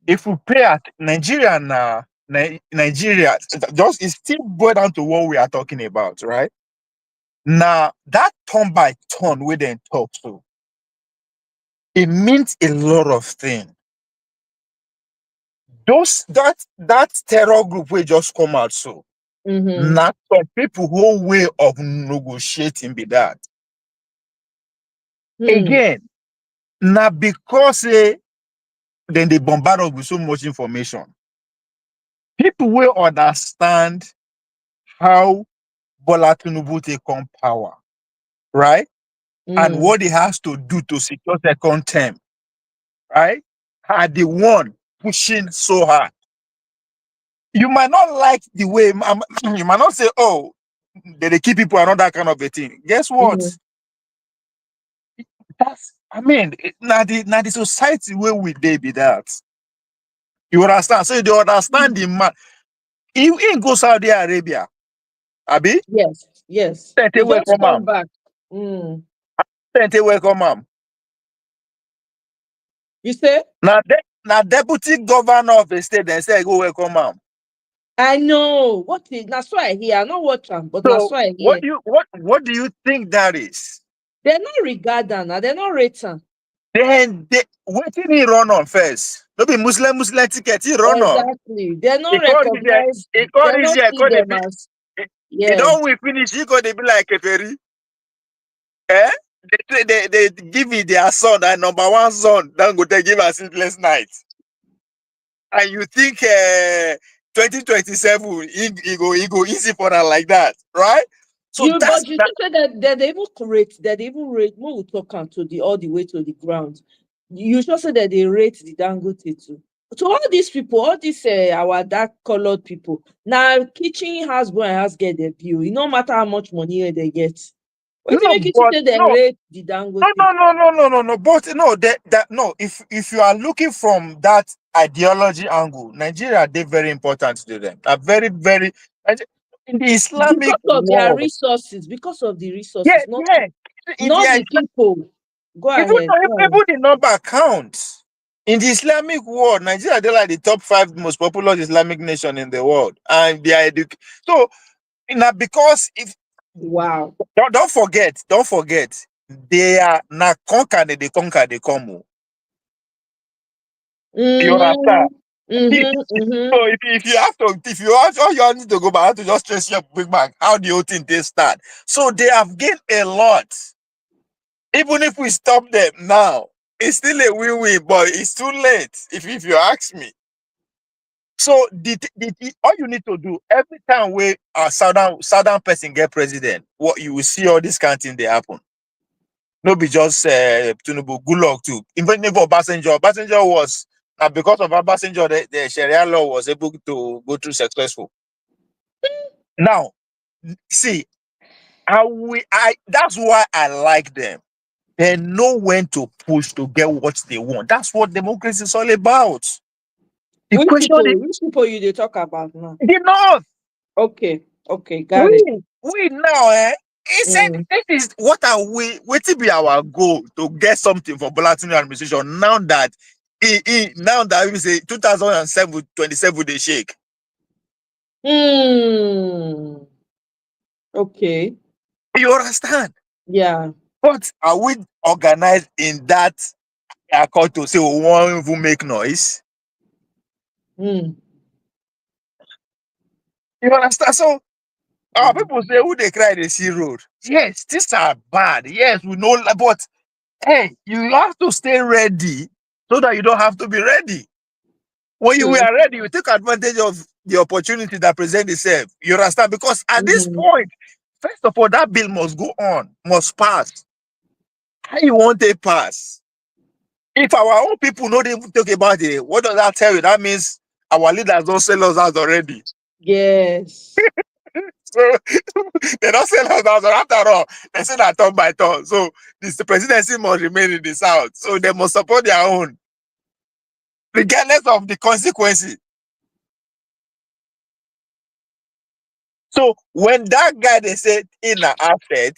If we pay at Nigeria now, Nigeria, just it's still boiled down to what we are talking about, right? Now that turn by turn we then talk to, it means a lot of things. That terror group will just come out so. Not some people whole way of negotiating be that. Again, not because then they bombard us with so much information. People will understand how Bola Tinubu take on power, right? And what he has to do to secure second term, right? Are the one pushing so hard. You might not like the way, you might not say, oh, they keep people and all that kind of a thing. Guess what? Now the society where we they be that. You understand? So they understand the man. He ain't go Saudi Arabia. Abi? Yes. Tente He just welcome come ma'am. back. Tente welcome ma'am. You say? Now deputy governor of the state, they say go welcome ma'am. I know. That's why I hear. I know what but that's So why I hear. what do you think that is? They're not regard them, they're not rate them. Then what did he run on first? No be Muslim ticket, he run on. Exactly. They're not He called it there. recognized. He called They're it not here. see them as He don't we finish, he go they be like a fairy. Eh? They give it their son, that number one son, then go they give us sleepless night. And you think 2027 he go easy for that like that, right? So but you just said that they even rate when we talk to the all the way to the ground. You just said that they rate the Dangote too. To all these people, all these our dark colored people, now kitchen house boy and house get their bill. It no matter how much money they get. What do you make it say they rate the Dangote? No. But no, if you are looking from that ideology angle, Nigeria, they're very important to them. Are very, very in the Islamic because of their world. resources, not Yeah. the people. Go Even ahead. the number counts. In the Islamic world, Nigeria, they're like the top 5 most populous Islamic nation in the world. And they are so because if wow. Don't forget, they are not conquer, they conquer, they come. You understand? Mm-hmm. So if you have to, if you want, all you need to go back, have to just trace your big bag. How the whole thing they start. So they have gained a lot. Even if we stop them now, it's still a win-win, but it's too late. If you ask me. So all you need to do every time we a southern person get president, what you will see all this kind of thing they happen. No be just Tinubu, good luck too. Even if Obasanjo was because of Obasanjo, the Sharia law was able to go through successful. Now, see, that's why I like them. They know when to push to get what they want. That's what democracy is all about. The question is, Which people you they talk about now? the North. Okay, got it. We now, he said, Mm. this is what are we, what will be our goal to get something for Bola Tinubu administration now that now that we say 2007, 27 they shake. Mm. Okay. You understand? Yeah. But are we organized in that accord to say we won't even make noise? Mm. You understand? So people say who they cry they see road. Yes, these are bad. Yes, we know, but hey, you have to stay ready so that you don't have to be ready. When you are ready, you take advantage of the opportunity that present itself. You understand? Because at this point, first of all, that bill must go on, must pass. How you want a pass? If our own people don't even talk about it, what does that tell you? That means our leaders don't sell us out already. Yes. So they don't sell us out. After all, they say that turn by turn. So the presidency must remain in the South. So they must support their own, regardless of the consequences. So when that guy they said in an asset,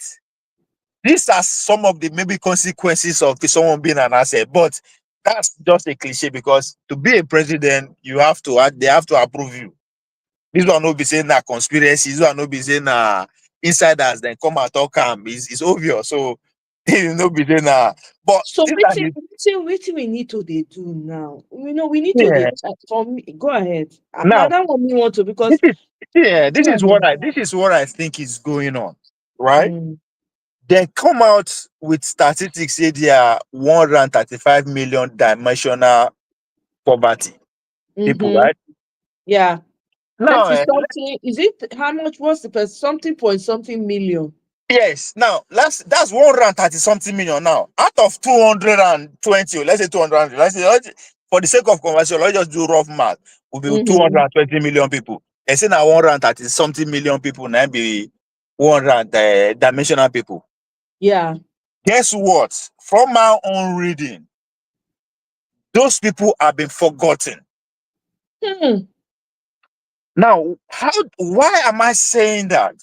these are some of the maybe consequences of someone being an asset. But that's just a cliche because to be a president, they have to approve you. This one no be saying that conspiracy, this one no be saying insiders then come and talk it's obvious. So no be saying but So these are the, waiting we need to they do now. We need to yeah. for me. Go ahead. Now Now that one me want to this because is this go is ahead. what I think is going on, right? Mm. They come out with statistics say there are 135 million dimensional poverty people, Mm-hmm. right? Yeah. Now, 30 something. Is it how much was the something point something million? yes, now that's 130 something million now. Out of 220, let's say 200, for the sake of conversion, let's just do rough math, will be Mm-hmm. 220 million people. They say now 130 something million people now be 100 dimensional people. Yeah. Guess what? From my own reading, those people have been forgotten. Hmm. Now, why am I saying that?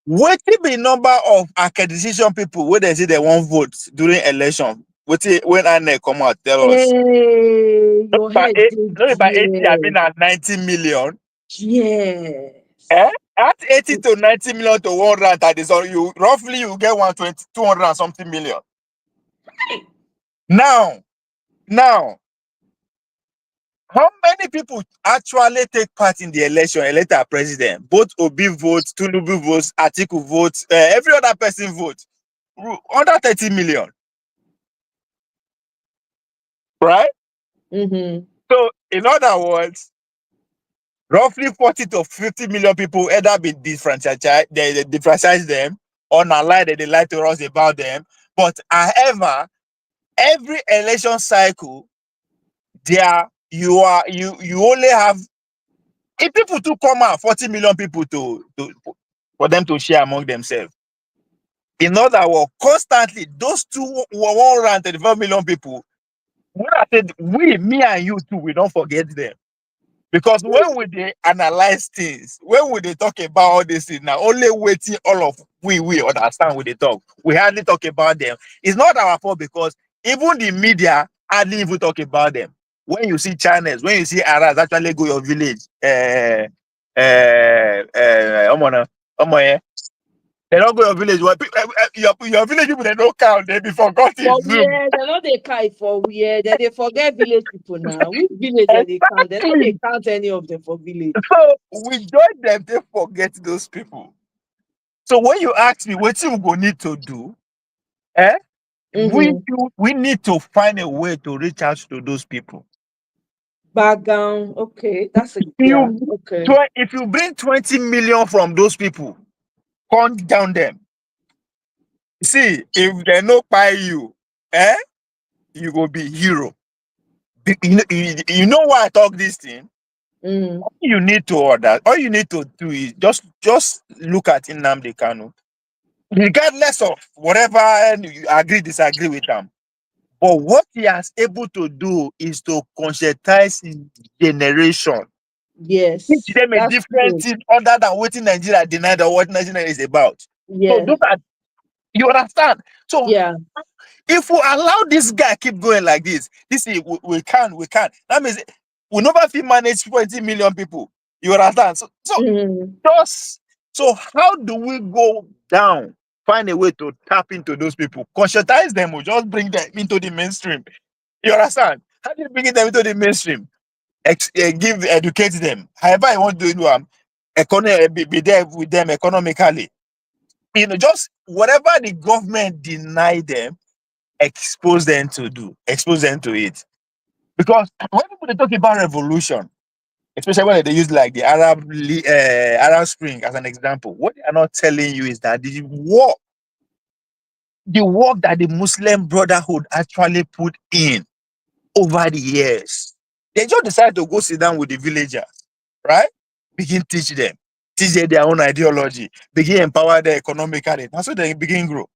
What be number of accreditation people where they say they won't vote during election? When I come out tell us. Hey, your head did Not by 80, I there. mean at 90 million. Yes. Eh? At 80 to 90 million to 130, so you get 120, 200 and something million. Now, how many people actually take part in the election, elect our president? Both Obi votes, Tinubu votes, Atiku votes, every other person votes. Under 30 million, right? Mm-hmm. So, in other words, roughly 40 to 50 million people either be disfranchised, they disfranchise them, or not lie that they lie to us about them. But however, every election cycle, you only have, if people to come out, 40 million people for them to share among themselves. In other words, constantly, those 135 million people, when I said me and you too, we don't forget them. Because when we they analyze things, when we they talk about all these things, now only waiting all of we understand when they talk. We hardly talk about them. It's not our fault because even the media hardly even talk about them. When you see channels, when you see Arabs actually go your village, They don't go to your village. Your village people, they don't count. They be forgotten. For where they know they count for where they forget village people now. Which village they count? They know they count any of them for village. So we join them, they forget those people. So when you ask me what you go need to do, we need to find a way to reach out to those people. Background, okay, that's a okay. If you bring 20 million from those people, count down them. See, if they no buy you, you go be hero. You know why I talk this thing? All you need to do is just look at Nnamdi Kanu. Regardless of whatever you agree, disagree with them. But what he has able to do is to conscientize his generation. Yes. Teach them a different thing other than what Nigeria denied or what Nigeria is about. Yeah. So you understand? So yeah. If we allow this guy keep going like this we can't. That means we never feel manage 20 million people. You understand? So how do we go down? Find a way to tap into those people, conscientize them, or just bring them into the mainstream. You understand? How do you bring them into the mainstream? Educate them. However, I want to do be there with them economically. Just whatever the government deny them, expose them to it. Because when people talk about revolution, especially when they use like the Arab Spring as an example, what they are not telling you is that the work that the Muslim Brotherhood actually put in over the years, they just decided to go sit down with the villagers, right? Begin teach them their own ideology, begin empower them economically. That's how they begin grow.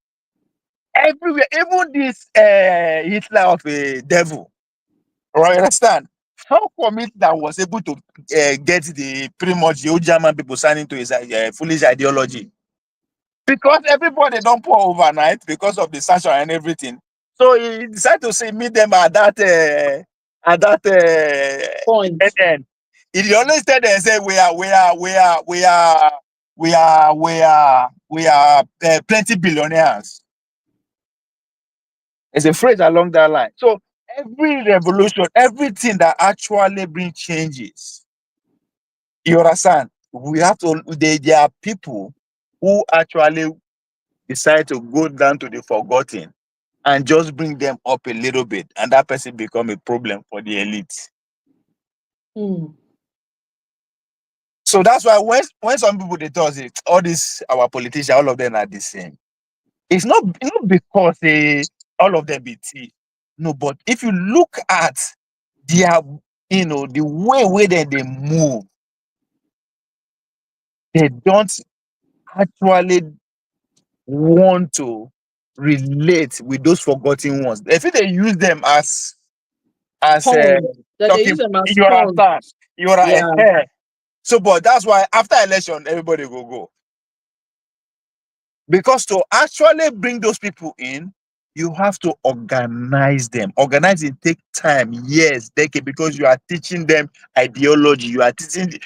Everywhere, even this Hitler of a devil, right? Understand? How come Hitler was able to get pretty much the old German people signing to his foolish ideology? Because everybody don't pour overnight because of the sanction and everything. So he decided to meet them at that point. end. He always tell them, say we are plenty billionaires. It's a phrase along that line. So every revolution, everything that actually brings changes, you understand? We have to. There are people who actually decide to go down to the forgotten and just bring them up a little bit, and that person become a problem for the elite. So that's why when some people they tell us all these our politicians, all of them are the same. It's not because all of them be tea. No, but if you look at their the way that they move, they don't actually want to relate with those forgotten ones. If they use them as that they use them as So, but that's why after election, everybody will go. Because to actually bring those people in, you have to organize them. Organizing take time, years, decades, because you are teaching them ideology. You are teaching.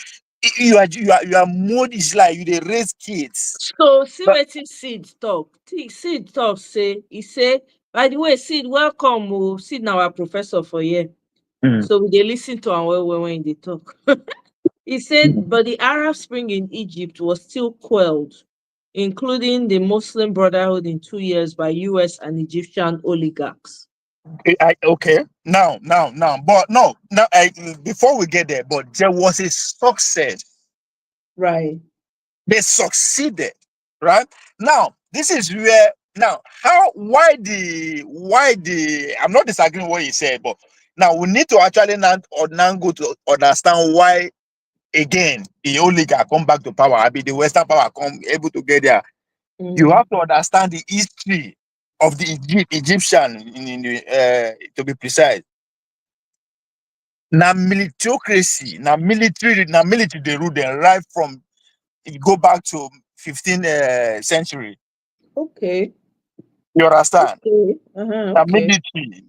You are mold is like you they raise kids. So see what Seed talk. Seed talk say he say. By the way, Seed, welcome. Seed now our professor for here. So they listen to him when they talk. He said, but the Arab Spring in Egypt was still quelled, including the Muslim Brotherhood in 2 years by US and Egyptian oligarchs. Okay, now, but no, before we get there, but there was a success. Right. They succeeded, right? Now, this is where why the I'm not disagreeing with what he said, but now we need to actually now go to understand why again the oligarch come back to power. I mean the Western power come able to get there. You have to understand the history of the Egyptian to be precise. Now militocracy, now military they rule them right from go back to 15th century. Okay. You understand? Okay. Military.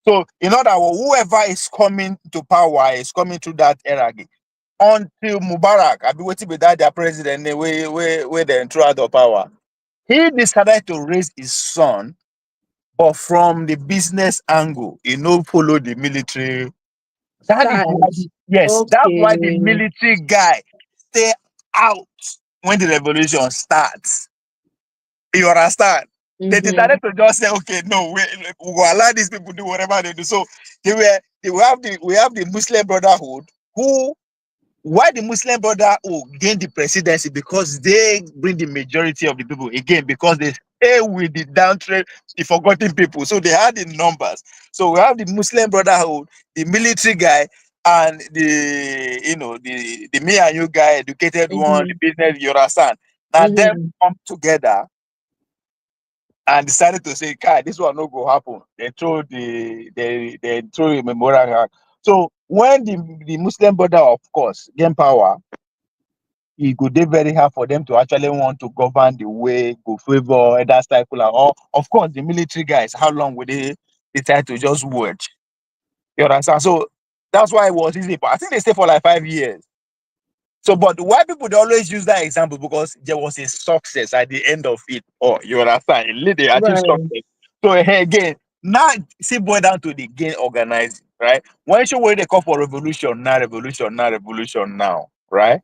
So in other words, whoever is coming to power is coming through that era. until Mubarak, I be waiting with that their president, where they throw out of power. He decided to raise his son, but from the business angle, he no follow the military. That is why, Side. yes, that's why the Okay. military guy stay out when the revolution starts. You understand? They Mm-hmm. decided to just say, okay, no, we will allow these people do whatever they do. So we have the Muslim Brotherhood who, why the Muslim Brotherhood gain the presidency, because they bring the majority of the people again, because they stay with the downtrodden, the forgotten people. So they had the numbers. So we have the Muslim Brotherhood, the military guy, and the me and you guy, educated one, Mm-hmm. the business, you understand. Now them Mm-hmm. come together and decided to say, "God, this one no go happen." They throw a memorial. So when the Muslim brother, of course, gain power, it could be very hard for them to actually want to govern the way, go favor that cycle. Or of course, the military guys, how long would they decide to just watch? You understand? So that's why it was easy. But I think they stay for like 5 years. So, but why people they always use that example, because there was a success at the end of it. Oh, you understand? They achieve Right. success. So again, now see boil down to the gain organizing, right? When you where they call for revolution now, revolution now, right?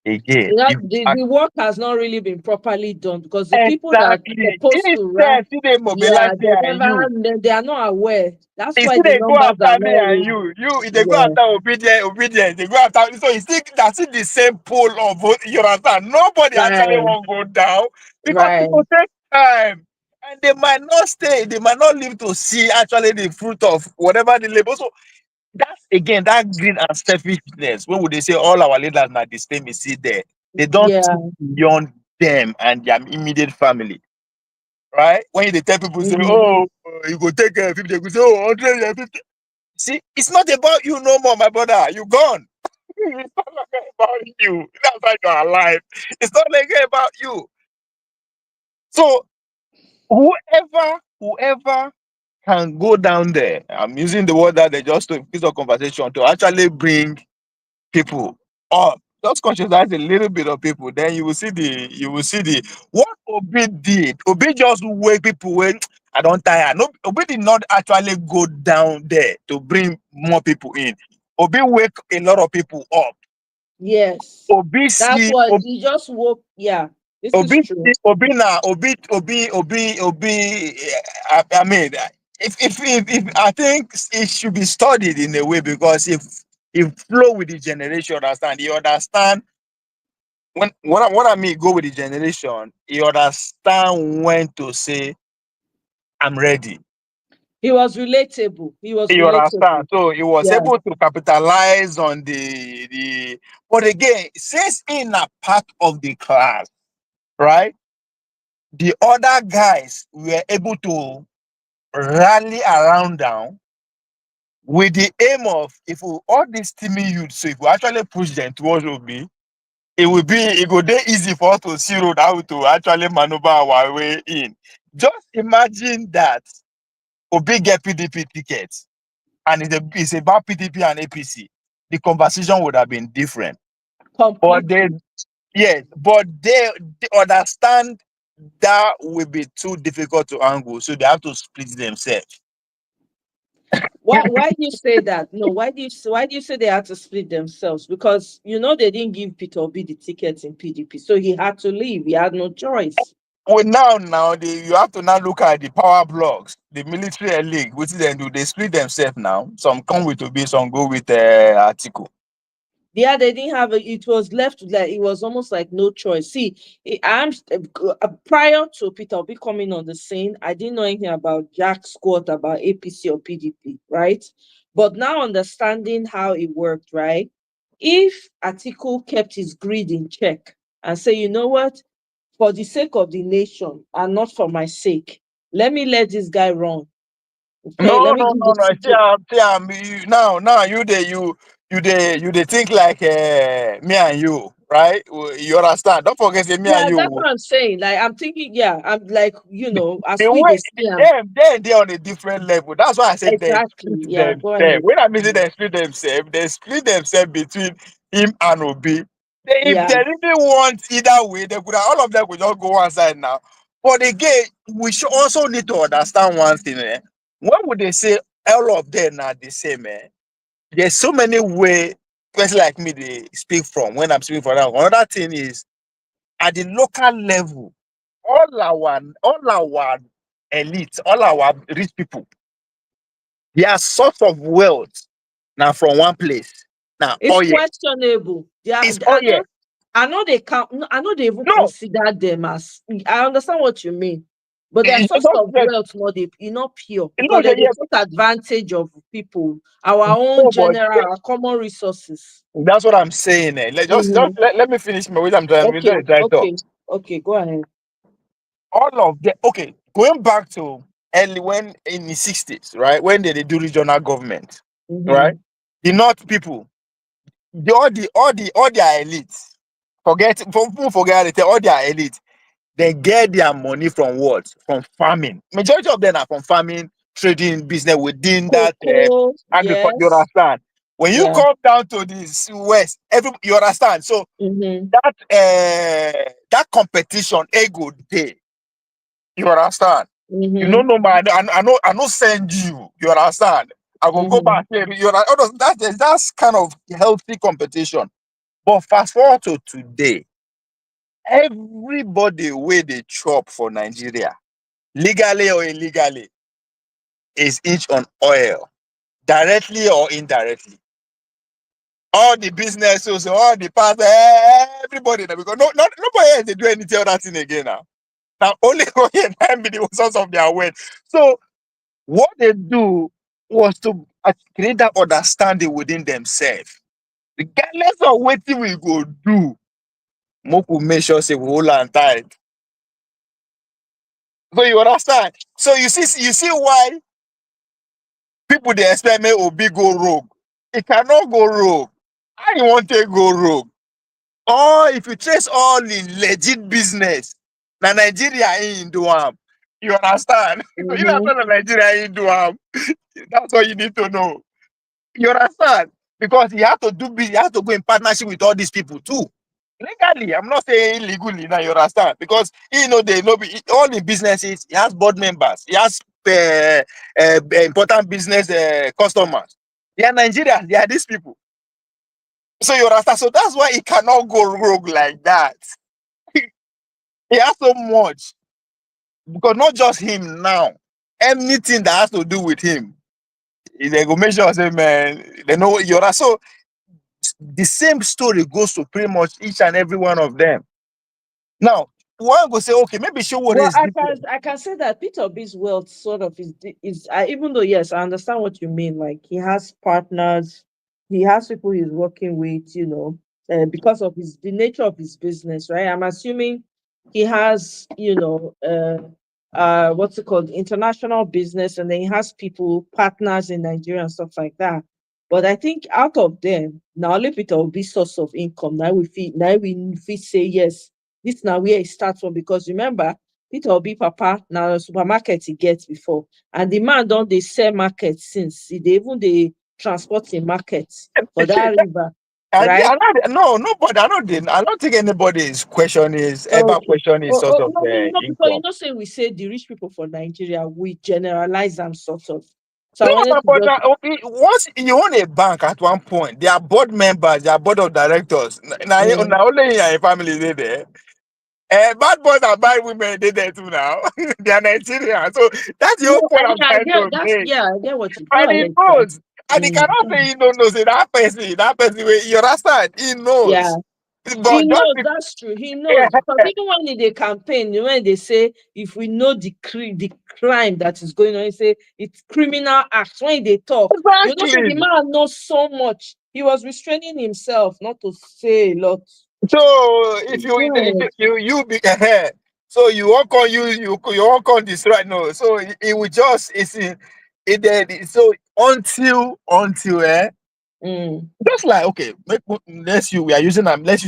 Again, That if the work has not really been properly done, because the people that exactly are supposed to run, instead, see they mobilize yeah, me and you. they are not aware. That's You why see, the they go numbers after are me not and really. you they go Yeah. after obedient, they go after. So you see, that's it, the same pool of vote. You understand? Nobody actually Right. won't go down, because Right. people take time, and they might not stay, they might not live to see actually the fruit of whatever the labor. So that's again that greed and selfishness. When would they say all our leaders now the same is see there? They don't Yeah. think beyond them and their immediate family. Right? When they tell people say, Mm-hmm. oh, you go take 50, they go say, oh, 100, see, it's not about you no more, my brother. You gone. It's not like about you. That's why you're alive. It's not like about you. So whoever can go down there, I'm using the word that they just to piece of conversation to actually bring people up. Just conscientize a little bit of people, then you will see the what Obi did. Obi just wake people when I don't tire. No, Obi did not actually go down there to bring more people in. Obi wake a lot of people up. Yes. Obi That's see what he just woke. Yeah. This is Obi true. Obi na Obi. I mean, if I think it should be studied in a way, because if flow with the generation, understand, you understand when I mean go with the generation, you understand when to say I'm ready. He was relatable. He was You understand? relatable. So he was Yeah. able to capitalize on the. But again, since in a part of the class, right? The other guys were able to rally around down with the aim of, if we all these teaming youth, so if we actually push them towards OB, it would be easy for us to see road how to actually maneuver our way in. Just imagine that OB get PDP tickets and it's about PDP and APC. The conversation would have been different. But Completely. they understand that will be too difficult to angle, so they have to split themselves. Why do you say that? No, why do you say they had to split themselves? Because they didn't give Peter Obi the tickets in PDP, so he had to leave. He had no choice. Well, you have to now look at the power blocks, the military league. What they do? They split themselves now. Some come with Obi, some go with Article. Yeah, they didn't have it was left like it was almost like no choice. See, I'm prior to Peter Obi coming on the scene, I didn't know anything about Jack Squat, about APC or PDP, right? But now understanding how it worked, right? If Atiku kept his greed in check and say, you know what, for the sake of the nation and not for my sake, let this guy run. Okay, No, let me no, give no, the no. ticket. Now you they think like me and you, right? You understand? Don't forget say me and Yeah, that's you. what I'm saying. Like I'm thinking, yeah, I'm like, as The we way they see him. they're on a different level. That's why I said they Exactly. split Yeah, go themselves. ahead. When I mean say they split themselves between him and Obi. If Yeah. they really want either way, they could have, all of them could just go one side now. But again, we should also need to understand one thing. When would they say all of them are the same? There's so many ways person like me they speak from when I'm speaking for them. Another thing is at the local level, all our elites, all our rich people, their source of wealth now from one place. Now, It's oh yeah, questionable. Yeah, it's oh yeah. I know they can't. I know they even No, consider them as. I understand what you mean, but their you source don't of get, wealth, not they, not pure, no, because they yeah, take advantage of people, our own no, but general, our common resources. that's what I'm saying. Just Mhm. let me finish my way. I'm trying. We're Okay, trying to talk. okay, okay. Go ahead. All of them. Okay, going back to early when in the 60s, right? When they do regional government, right? Mhm. The North people, all their elites. Forget it. All their elites. They get their money from what? From farming. Majority of them are from farming, trading, business within that Cocoa, agriculture. You yes, understand? When you yeah. come down to this west, you understand. So Mhm. that competition, ego day. You understand? You know, Mhm. no man. I know send you. You understand? I will go Mhm. back here. You understand? That's kind of healthy competition. But fast forward to today, everybody where they chop for Nigeria, legally or illegally, is each on oil, directly or indirectly. All the businesses, all the parts, everybody, because nobody else they do anything other thing again now. Now only oil can be the source of their wealth. So what they do was to create that understanding within themselves. Regardless of what we go do, Moku make sure say we hold on tight. So you understand? So you see why people they expect me Obi go rogue. It cannot go rogue. How you want to go rogue? Or if you trace all in legit business, na Nigeria in do am. You understand? So you Mhm. understand Nigeria in do am. That's what you need to know. You understand? Because you have to you have to go in partnership with all these people too. Legally, I'm not saying illegally now, you understand? Because they know all the businesses, he has board members, he has important business customers. They are Nigerians, they are these people. So you understand? So that's why he cannot go rogue like that. He has so much. Because not just him now, anything that has to do with him, they go make sure say, man, they know what you're. So the same story goes to pretty much each and every one of them. Now, one will say, okay, maybe show what Well, is different. I can say that Peter B's wealth sort of is even though yes, I understand what you mean. Like he has partners, he has people he's working with, because of the nature of his business, right? I'm assuming he has, what's it called, international business, and then he has people partners in Nigeria and stuff like that. But I think out of them, now only Peter will be source of income. Now we say yes. This now where it starts from, because remember Peter Obi papa now supermarket he gets before, and the man don't they sell market since they even they transport in market for that river, right? No, nobody. I don't think anybody is ever Okay. questioning his Oh, source of no, because income. say we say the rich people for Nigeria, we generalize them sort of. So I No, wanted no, to but just once you own a bank at one point, they are board members, they are board of directors. Now, mm, only in your family they there. Bad boys are bad women, they there too now. They are Nigerian. So that's the no, whole point I'm yeah, I trying get to that's make. yeah, I get what you go And he ahead, sir. knows. And he cannot say he don't know. Say that person, you understand? He Yeah. knows. He But just knows that's true. He yeah, knows because even when in the campaign, when they say if we know the crime that is going on, they say it's criminal acts. When they talk, say the exactly. man knows so much. He was restraining himself not to say a lot. So if you Go if ahead. you be ahead, so you won't on you won't on this right now. So it will just it's in it then so until Just like, okay, let's use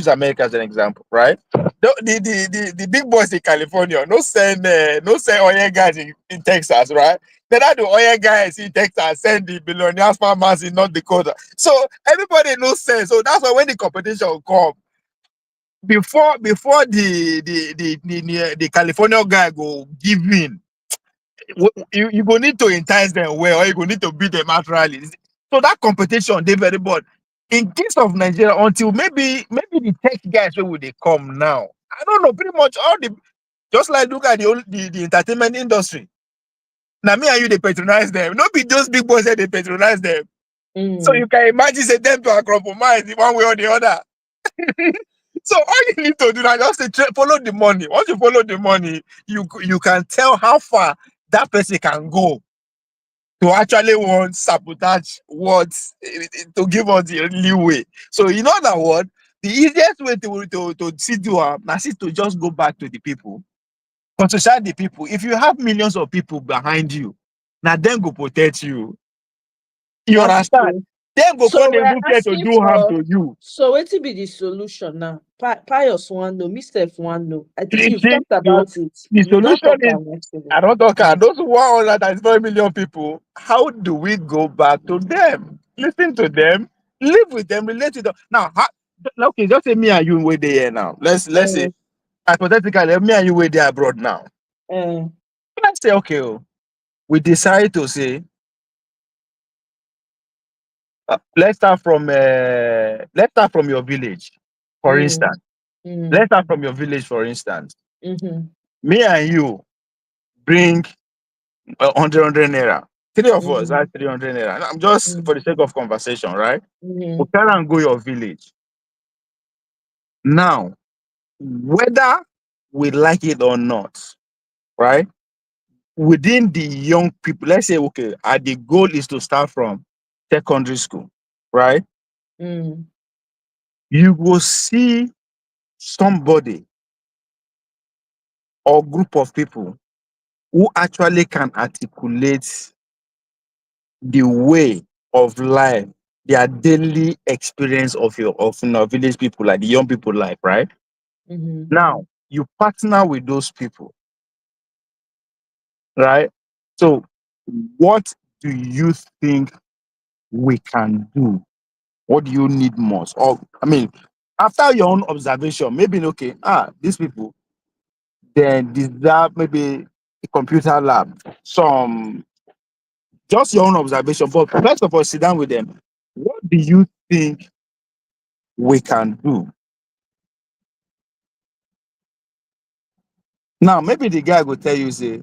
America as an example, right? The big boys in California no send oil guys in Texas, right? Then the oil guys in Texas send the billionaires farmers in North Dakota. So everybody knows sense. So that's why when the competition come, before the California guy go give in, you go need to entice them well, or you go need to beat them out rallies. So that competition, they very bad. In case of Nigeria, until maybe the tech guys where would they come now? I don't know. Pretty much all the just like look at the entertainment industry. Now me and you they patronize them. Not be those big boys that they patronize them. So you can imagine say them to compromise in one way or the other. So all you need to do now just follow the money. Once you follow the money, you can tell how far that person can go to actually want sabotage words to give us the leeway. So in other words, the easiest way to see do to just go back to the people, consult the people. If you have millions of people behind you, now them go protect you. You That's understand? true. Them go So come we're even care to asking do harm for. to you. So what will be the solution now? Pius one no, Mr. One no. I think you've The, talked about it. the You don't solution talk is, about yesterday. I don't talk about those 135 million people. How do we go back to them? Listen to them, live with them, relate to them. Now, okay, just say me and you were there now. Let's say hypothetically, me and you were there abroad now. Uh, Let's say, okay, we decide to say, let's start from your village, for mm, instance. mm, Let's start from your village, for instance. mm-hmm, Me and you bring 100 naira. Three of us, mm, that's 300 naira. I'm just mm, for the sake of conversation, right? mm, We can go your village. Now, whether we like it or not, right? Within the young people, let's say, okay, the goal is to start from secondary school, right? mm, You will see somebody or group of people who actually can articulate the way of life, their daily experience of village people, like the young people life, right? mm-hmm. Now you partner with those people, right? So what do you think we can do? What do you need most? Or I mean, after your own observation, maybe okay, these people then deserve maybe a computer lab, some just your own observation. But first of all, sit down with them. What do you think we can do? Now, maybe the guy will tell you, say,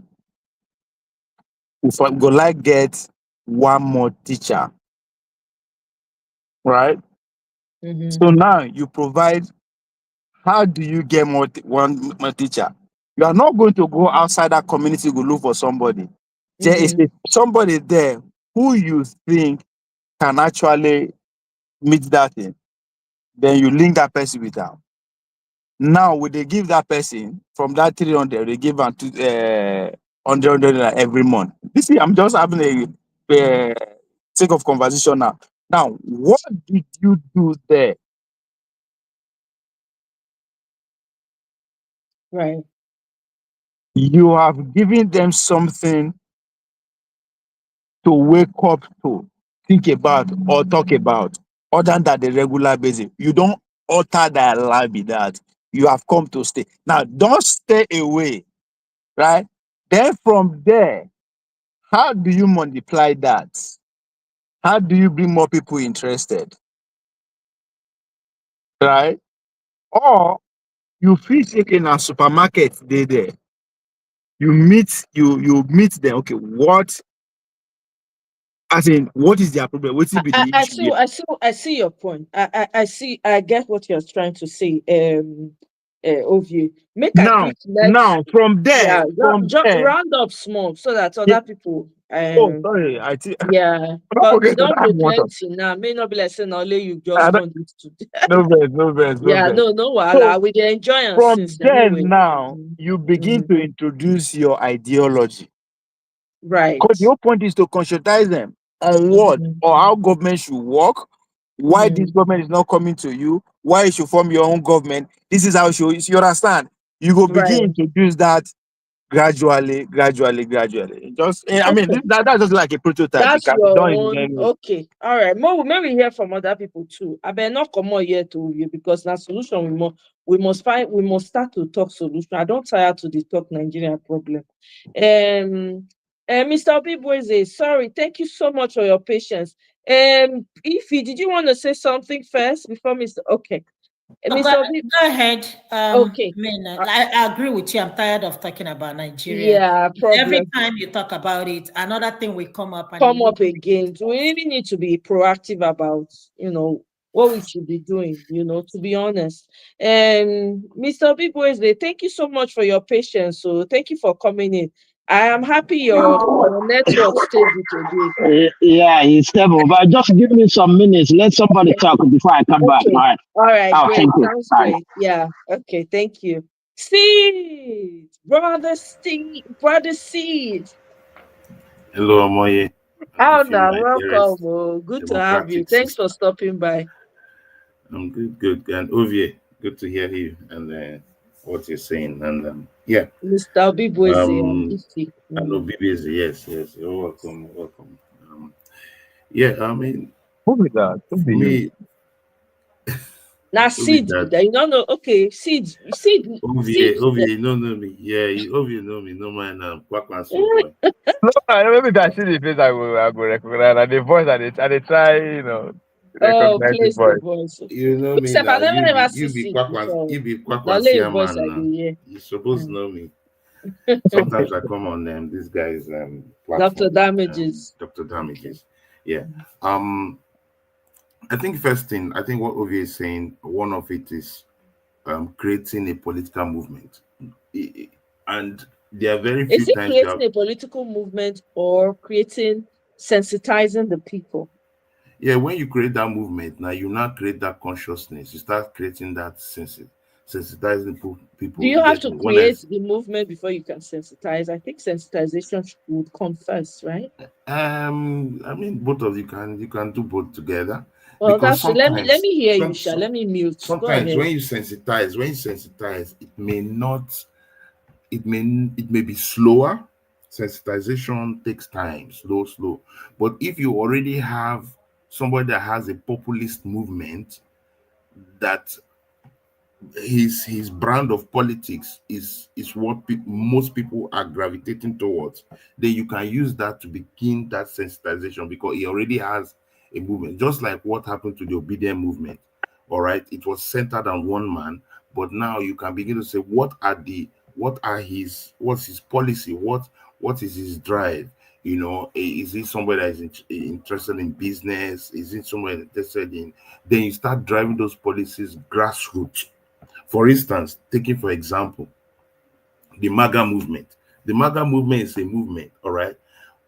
if I go like get one more teacher, right? Mm-hmm. So now you provide, how do you get one more teacher? You are not going to go outside that community to look for somebody. There is Mm-hmm. somebody there who you think can actually meet that thing. Then you link that person with her. Now, would they give that person from that 300, they give them 100 every month? You see, I'm just having a sake of conversation now. Now, what did you do there? Right. You have given them something to wake up to, think about, or talk about, other than the regular basis. You don't alter their life with that. You have come to stay. Now, don't stay away, right? Then from there, how do you multiply that? How do you bring more people interested? Right? Or you feel sick in a supermarket they there. You meet them. Okay, what as in what is their problem? What will be the I issue see here? I see your point. I see I get what you're trying to say. Ovie. Make I Now, quick let from yeah, there, round up small so that yeah, other people oh sorry, I think yeah, don't because we forget that don't I have do water. plenty now. May not be like saying only you just come this to No verse, no verse, no yeah, verse. no So wahala. We dey enjoy am from since there anyway. now, you begin Mhm. to introduce your ideology. Right. Because the whole point is to conscientize them on what Mhm. or how government should work, why this government is not coming to you, why you should form your own government. This is how you understand. You go begin to introduce that gradually. Just, I mean, Okay. that's just like a prototype. It That's can be your done in own. any. Okay. All right. Maybe hear from other people too. I better not come out here to you because now solution we must start to talk solution. I don't tire to the talk Nigerian problem. Mr. Obibweze, sorry, thank you so much for your patience. Ify, did you want to say something first before Mr. Okay. Mr. Obi, Go ahead. okay. I mean, I agree with you. I'm tired of talking about Nigeria. Yeah, Every problem. time you talk about it, another thing will come up and Come it will up again. We really need to be proactive about, what we should be doing, to be honest. Mr. Bigweze, thank you so much for your patience. So thank you for coming in. I am happy your network stable today. Yeah, it's stable. But just give me some minutes. Let somebody talk before I come back. All Okay. right. All right, Oh, great. thank you. Sounds Bye. great. Yeah. Okay, thank you. Seed, brother Seed. Hello, Omoye. Oh, If you now Nigeria's welcome. Oh, good to have you. democratic Thanks sister. for stopping by. I'm good. And Ovie, good to hear you and what you're saying. And yeah, Mr. Bibweze and um, Ify. I know BBC. Yes, you're welcome. Yeah, I mean, Who be that? Who for be you? me, Now who be seed, that? you don't know. Okay, seed. Ovie, no know me. Yeah, Ovie know me. No man, quack and so boy. No, maybe I see the face, I go recognize, and the voice, and they try, Oh, recognize the place the voice. voice. You know me Except I now. never ever see You be seed before. you be quack Now and lay voice man I now. do here. You supposed to Mm. know me. Sometimes I come on this guy's Dr. platform, Damages. Dr. Okay. Damages. Yeah. Um I think first thing, I think what Ovi is saying, one of it is creating a political movement. And there are very few Is it times you have, creating a political movement or sensitizing the people? yeah, when you create that movement, now you now create that consciousness. You start creating that sensitizing Do people. you You have get to me? When I create the movement before you can sensitize? I think sensitization would come first, right? I mean, both of you can do both together, Well, because that's let sometimes me hear you, Sha. Let me mute. Go sometimes ahead. when you sensitize, it may be slower. Sensitization takes time, slow. But if you already have somebody that has a populist movement, that his brand of politics is what most people are gravitating towards, then you can use that to begin that sensitization, because he already has a movement, just like what happened to the obedient movement. All right, it was centered on one man, but now you can begin to say, what's his policy, what is his drive. Is he somebody that is interested in business? Is it somebody interested in? Then you start driving those policies grassroots. For instance, taking for example, the MAGA movement. The MAGA movement is a movement, all right,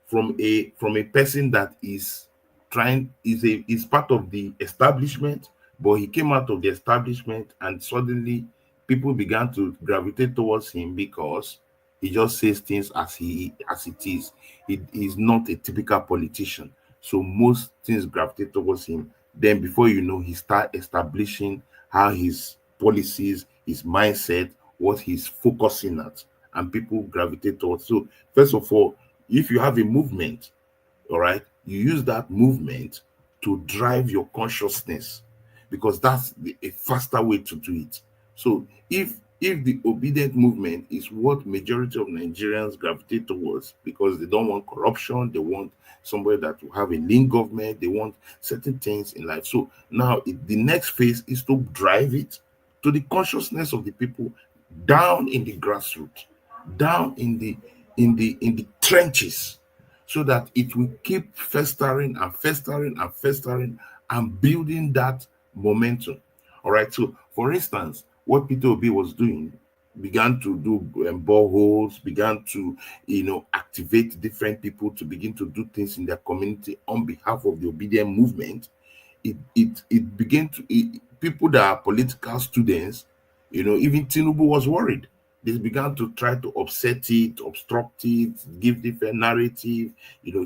from a person that is part of the establishment, but he came out of the establishment and suddenly people began to gravitate towards him because he just says things as it is. He's not a typical politician, so most things gravitate towards him. Then before you know, he start establishing how his policies, his mindset, what he's focusing at, and people gravitate towards. So first of all, if you have a movement, all right, you use that movement to drive your consciousness, because that's a faster way to do it. So if the obedient movement is what majority of Nigerians gravitate towards, because they don't want corruption, they want somebody that will have a lean government, they want certain things in life. So now the next phase is to drive it to the consciousness of the people, down in the grassroots, down in the trenches, so that it will keep festering and festering and festering and building that momentum. All right. So, for instance, what Peter Obi was doing, began to do boreholes, began to, activate different people to begin to do things in their community on behalf of the obedient movement. It began to, people that are political students, even Tinubu was worried. they began to try to upset it, obstruct it, give different narrative,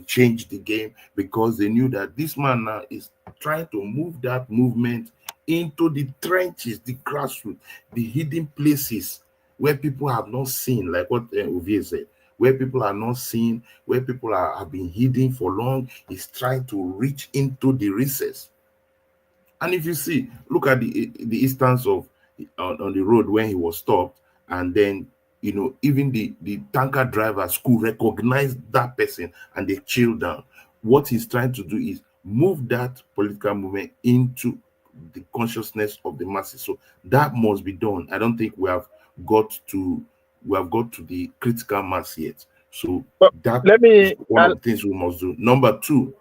change the game, because they knew that this man now is trying to move that movement into the trenches, the grassroots, the hidden places where people have not seen, like what Ovie said, where people are not seen, where people have been hidden for long. He's trying to reach into the recess. And if you see, look at the instance of on the road when he was stopped, and then even the tanker drivers could recognize that person and they chill down. What he's trying to do is move that political movement into the consciousness of the masses. So that must be done. I don't think we have got to the critical mass yet. So But that let is me, one of the things we must do. Number two,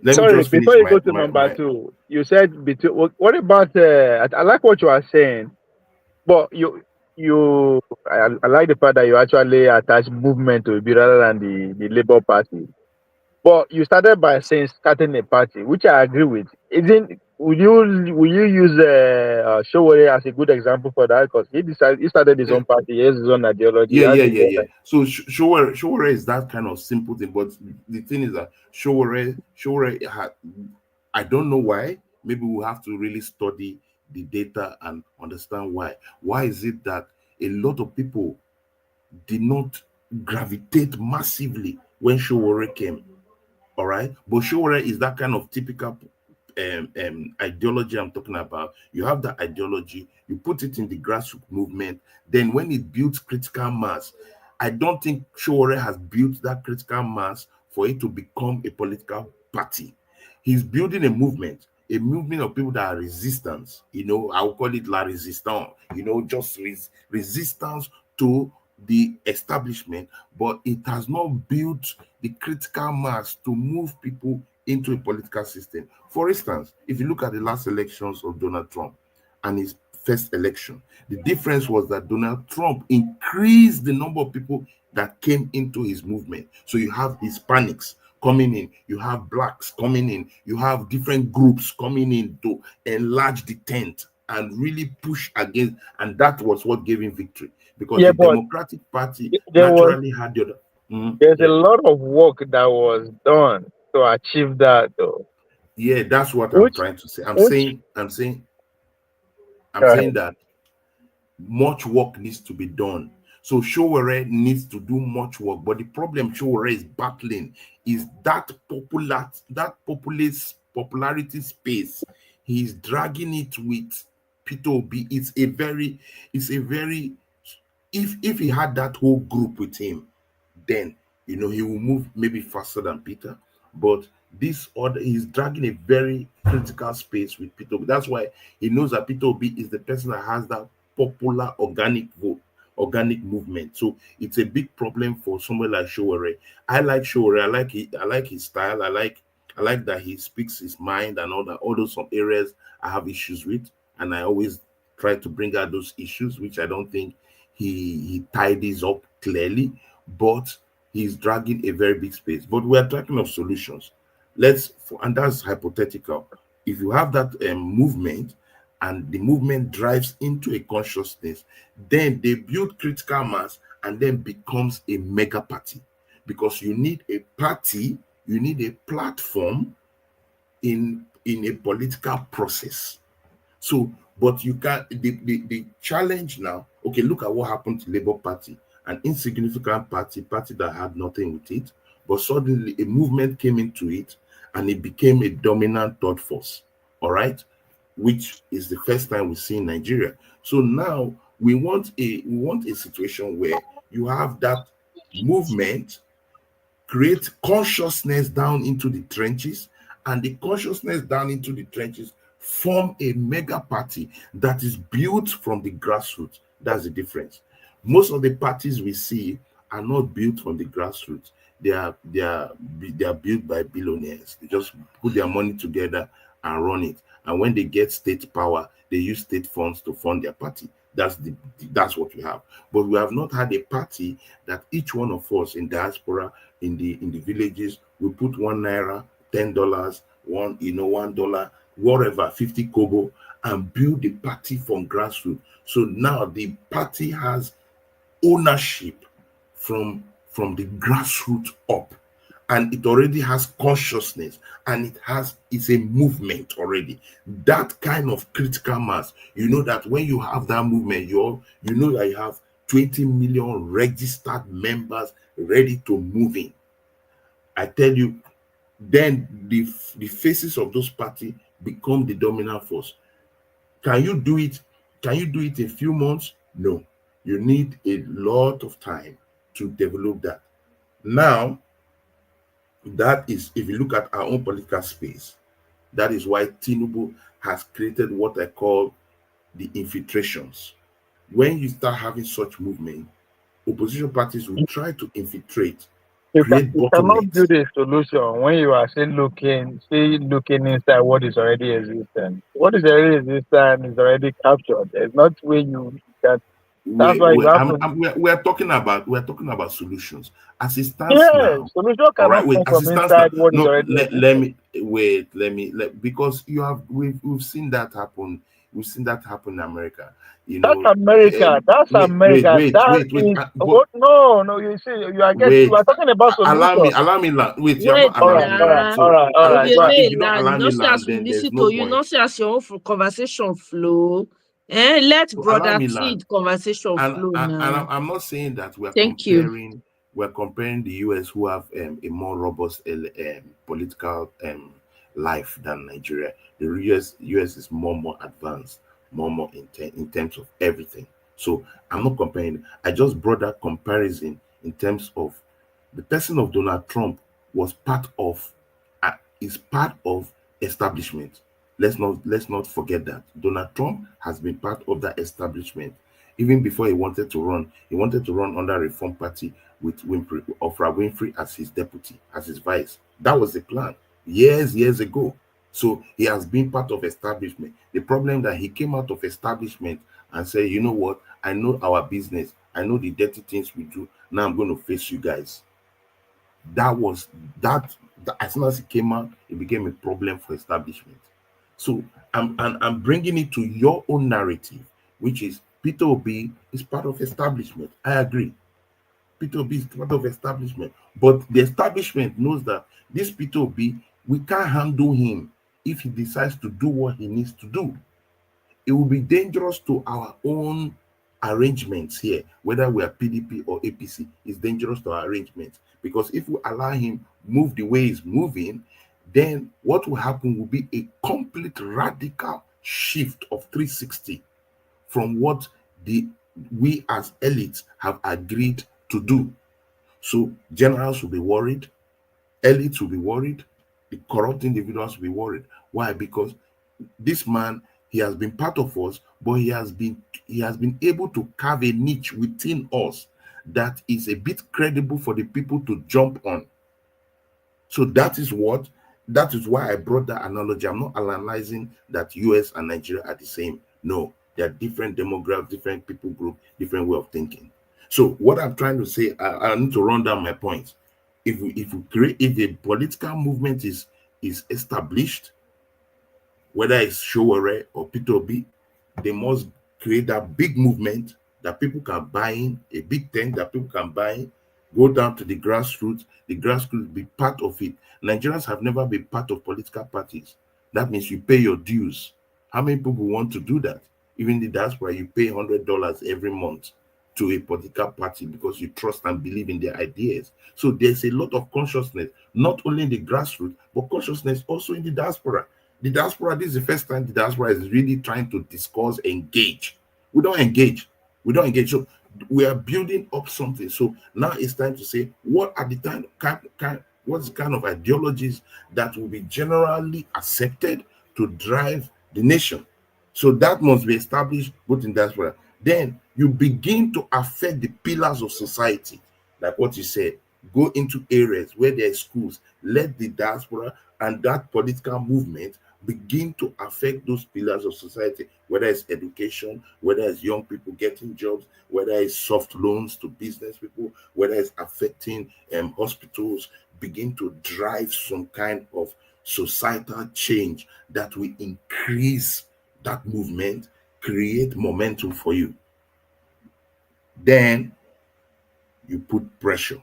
let me sorry, just finish before you my go to my, number my two, you said between, what about, I like what you are saying, but I like the fact that you actually attach movement to it rather than the Labour Party. But you started by saying starting a party, which I agree with. Will you use Showore as a good example for that? Because he started his own party, he has his own ideology. Yeah. So Showore is that kind of simple thing, but the thing is that Showore had, I don't know why. Maybe we'll have to really study the data and understand why. Why is it that a lot of people did not gravitate massively when Showore came? All right, but Showore is that kind of typical ideology I'm talking about. You have that ideology, you put it in the grassroots movement, then when it builds critical mass, I don't think Showore has built that critical mass for it to become a political party. He's building a movement of people that are resistance. I'll call it la resistance, just resistance to the establishment, but it has not built the critical mass to move people into a political system. For instance, if you look at the last elections of Donald Trump and his first election, the difference was that Donald Trump increased the number of people that came into his movement. So you have Hispanics coming in, you have blacks coming in, you have different groups coming in to enlarge the tent and really push against, and that was what gave him victory, because Yeah, the but Democratic Party there was naturally had the other. there's a Yeah. lot of work that was done to achieve that, though. Yeah, that's what I'm Which trying to say. which I'm saying that much work needs to be done. So Showore needs to do much work, but the problem Showore is battling is that popularity space. He's dragging it with Peter Obi. It's a very if he had that whole group with him, then he will move maybe faster than Peter. But this other, he's dragging a very critical space with Peter Obi. That's why he knows that Peter Obi is the person that has that popular organic vote, organic movement. So it's a big problem for someone like Showore. I like Showore. I like his style. I like that he speaks his mind and all that. Although some areas I have issues with, and I always try to bring out those issues, which I don't think he tidies up clearly, but he's dragging a very big space. But we're talking of solutions. And that's hypothetical. If you have that movement and the movement drives into a consciousness, then they build critical mass and then becomes a mega party, because you need a party, you need a platform in a political process. So, but you can't, the challenge now, okay, look at what happened to Labour Party, an insignificant party that had nothing with it, but suddenly a movement came into it and it became a dominant third force, all right, which is the first time we see in Nigeria. So now we want a situation where you have that movement create consciousness down into the trenches, and the consciousness down into the trenches form a mega party that is built from the grassroots. That's the difference. Most of the parties we see are not built from the grassroots. They are built by billionaires. They just put their money together and run it. And when they get state power, they use state funds to fund their party. That's what we have. But we have not had a party that each one of us in diaspora, in the villages, we put $1, $10, $1, whatever, 50 kobo, and build the party from grassroots. So now the party has ownership from the grassroots up, and it already has consciousness, and it's a movement already. That kind of critical mass, you know that when you have that movement, you know that you have 20 million registered members ready to move in. I tell you, then the faces of those parties become the dominant force. Can you do it? Can you do it in a few months? No. You need a lot of time to develop that. Now, that is, if you look at our own political space, that is why Tinubu has created what I call the infiltrations. When you start having such movement, opposition parties will try to infiltrate, create You cannot bottlenecks. build a solution when you are still looking inside what is already existent. What is already existent is already captured. There's not way you can. That's why you have to. We're talking about solutions as it stands Yeah, now. solution All right, cannot wait. come As from it stands now, inside what is no. already Let existent. me wait. Because we've seen that happen. We've seen that happen in America. You That's know. America. That's Wait, America. That wait. is what? No. You see, you are Wait. talking about Allow solution. me. Wait, you have Wait not All allowed right, me all right, land. now. all So, right, all right. Obey Go ahead. if may you don't land. You allow me not see as land, we then there's listen no to you, point. not see as your own conversation flow. Let So allow brother me land. Seed conversation And, flow now. I'm not saying that Thank you. we're comparing the US, who have a more robust political life than Nigeria. The US is more advanced, more in terms of everything. So I'm not comparing. I just brought that comparison in terms of the person of Donald Trump was is part of establishment. Let's not forget that Donald Trump has been part of that establishment. Even before he wanted to run under Reform Party with Oprah Winfrey as his deputy, as his vice. That was the plan years ago. So he has been part of establishment. The problem that he came out of establishment and said, you know what, I know our business, I know the dirty things we do. Now I'm going to face you guys. That was that. As soon as it came out, it became a problem for establishment. So I'm bringing it to your own narrative, which is Peter Obi is part of establishment. I agree. Peter Obi is part of establishment, but the establishment knows that this Peter Obi, we can't handle him if he decides to do what he needs to do. It will be dangerous to our own arrangements here, whether we are PDP or APC. It's dangerous to our arrangements, because if we allow him move the way he's moving, then what will happen will be a complete radical shift of 360 from what we as elites have agreed to do. So generals will be worried, elites will be worried, the corrupt individuals will be worried. Why? Because this man, he has been part of us, but he has been able to carve a niche within us that is a bit credible for the people to jump on. So that is why I brought that analogy. I'm not analyzing that US and Nigeria are the same. No, they are different demographics, different people group, different way of thinking. So what I'm trying to say, I need to run down my points. If a political movement is established, whether it's Showore or Peter Obi, they must create that big movement that people can buy in, a big tent that people can buy in, go down to the grassroots be part of it. Nigerians have never been part of political parties. That means you pay your dues. How many people want to do that? Even the diaspora, you pay $100 every month to a political party because you trust and believe in their ideas. So there's a lot of consciousness, not only in the grassroots, but consciousness also in the diaspora. The diaspora, this is the first time the diaspora is really trying to discuss, engage. We don't engage. So we are building up something. So now it's time to say, what are the what's the kind of ideologies that will be generally accepted to drive the nation? So that must be established both in diaspora. Then you begin to affect the pillars of society, like what you said. Go into areas where there are schools. Let the diaspora and that political movement begin to affect those pillars of society, whether it's education, whether it's young people getting jobs, whether it's soft loans to business people, whether it's affecting hospitals. Begin to drive some kind of societal change that will increase that movement, create momentum for you. Then you put pressure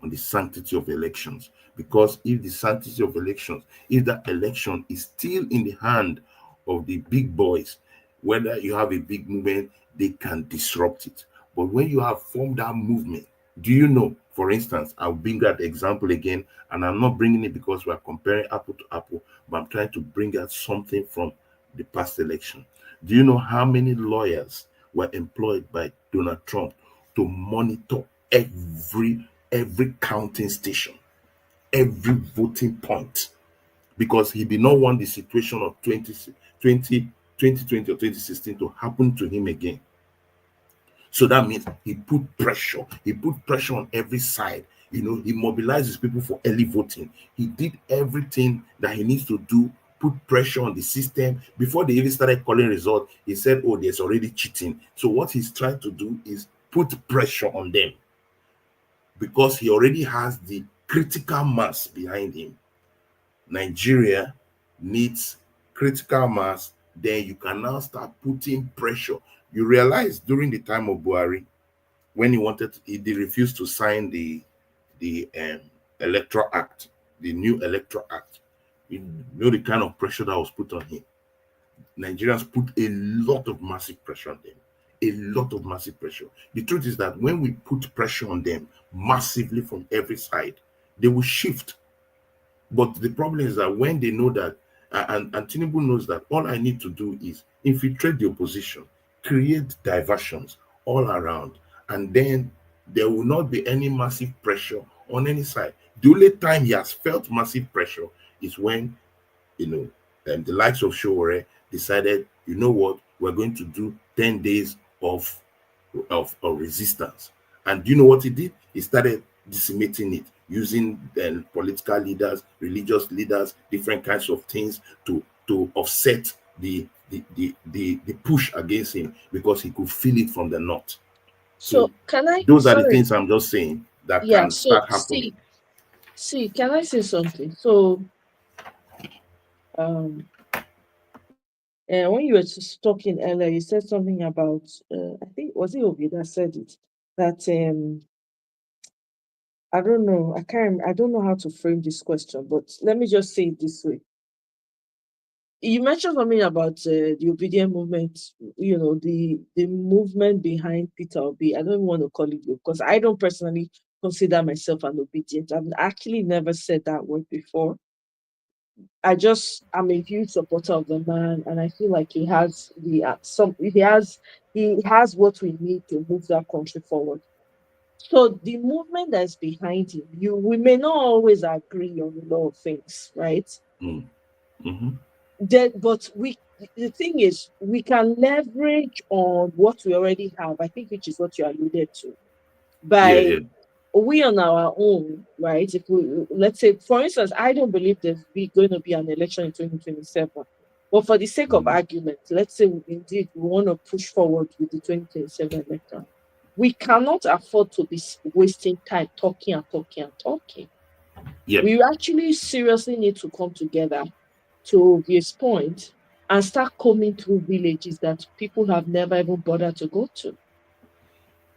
on the sanctity of elections. Because if the sanctity of elections, if that election is still in the hand of the big boys, whether you have a big movement, they can disrupt it. But when you have formed that movement, do you know, for instance, I'll bring that example again, and I'm not bringing it because we're comparing apple to apple, but I'm trying to bring out something from the past election. Do you know how many lawyers were employed by Donald Trump to monitor every counting station, every voting point, because he did not want the situation of 2020 or 2016 to happen to him again? So that means he put pressure on every side. He mobilizes people for early voting. He did everything that he needs to do, put pressure on the system. Before they even started calling results, he said, oh, there's already cheating. So what he's trying to do is put pressure on them, because he already has the critical mass behind him. Nigeria needs critical mass. Then you can now start putting pressure. You realize during the time of Buhari, when they refused to sign the Electoral Act, the new Electoral Act. You know the kind of pressure that was put on him. Nigerians put a lot of massive pressure on them. A lot of massive pressure. The truth is that when we put pressure on them massively from every side, they will shift. But the problem is that when they know that, and Tinubu knows that all I need to do is infiltrate the opposition, create diversions all around, and then there will not be any massive pressure on any side. The only time he has felt massive pressure is when, the likes of Showore decided, you know what, we're going to do 10 days of resistance. And do you know what he did? He started decimating it, using political leaders, religious leaders, different kinds of things to offset the push against him, because he could feel it from the north. So can I? Those are the Sorry. things I'm just saying that Yeah. can So start happening. see, can I say something? So, when you were just talking earlier, you said something about I think was it Obi that said it, that I don't know, I don't know how to frame this question, but let me just say it this way. You mentioned something about the obedient movement, the movement behind Peter Obi. I don't even want to call it because I don't personally consider myself an obedient. I've actually never said that word before. I'm a huge supporter of the man, and I feel like he has he has what we need to move that country forward. So the movement that's behind him, we may not always agree on a lot of things, right? Mm-hmm. But the thing is, we can leverage on what we already have. I think, which is what you alluded to, by we on our own, right? If we, let's say, for instance, I don't believe there's going to be an election in 2027. But for the sake of argument, let's say indeed we want to push forward with the 2027 election. We cannot afford to be wasting time talking and talking and talking. Yep. We actually seriously need to come together to this point and start combing through villages that people have never even bothered to go to.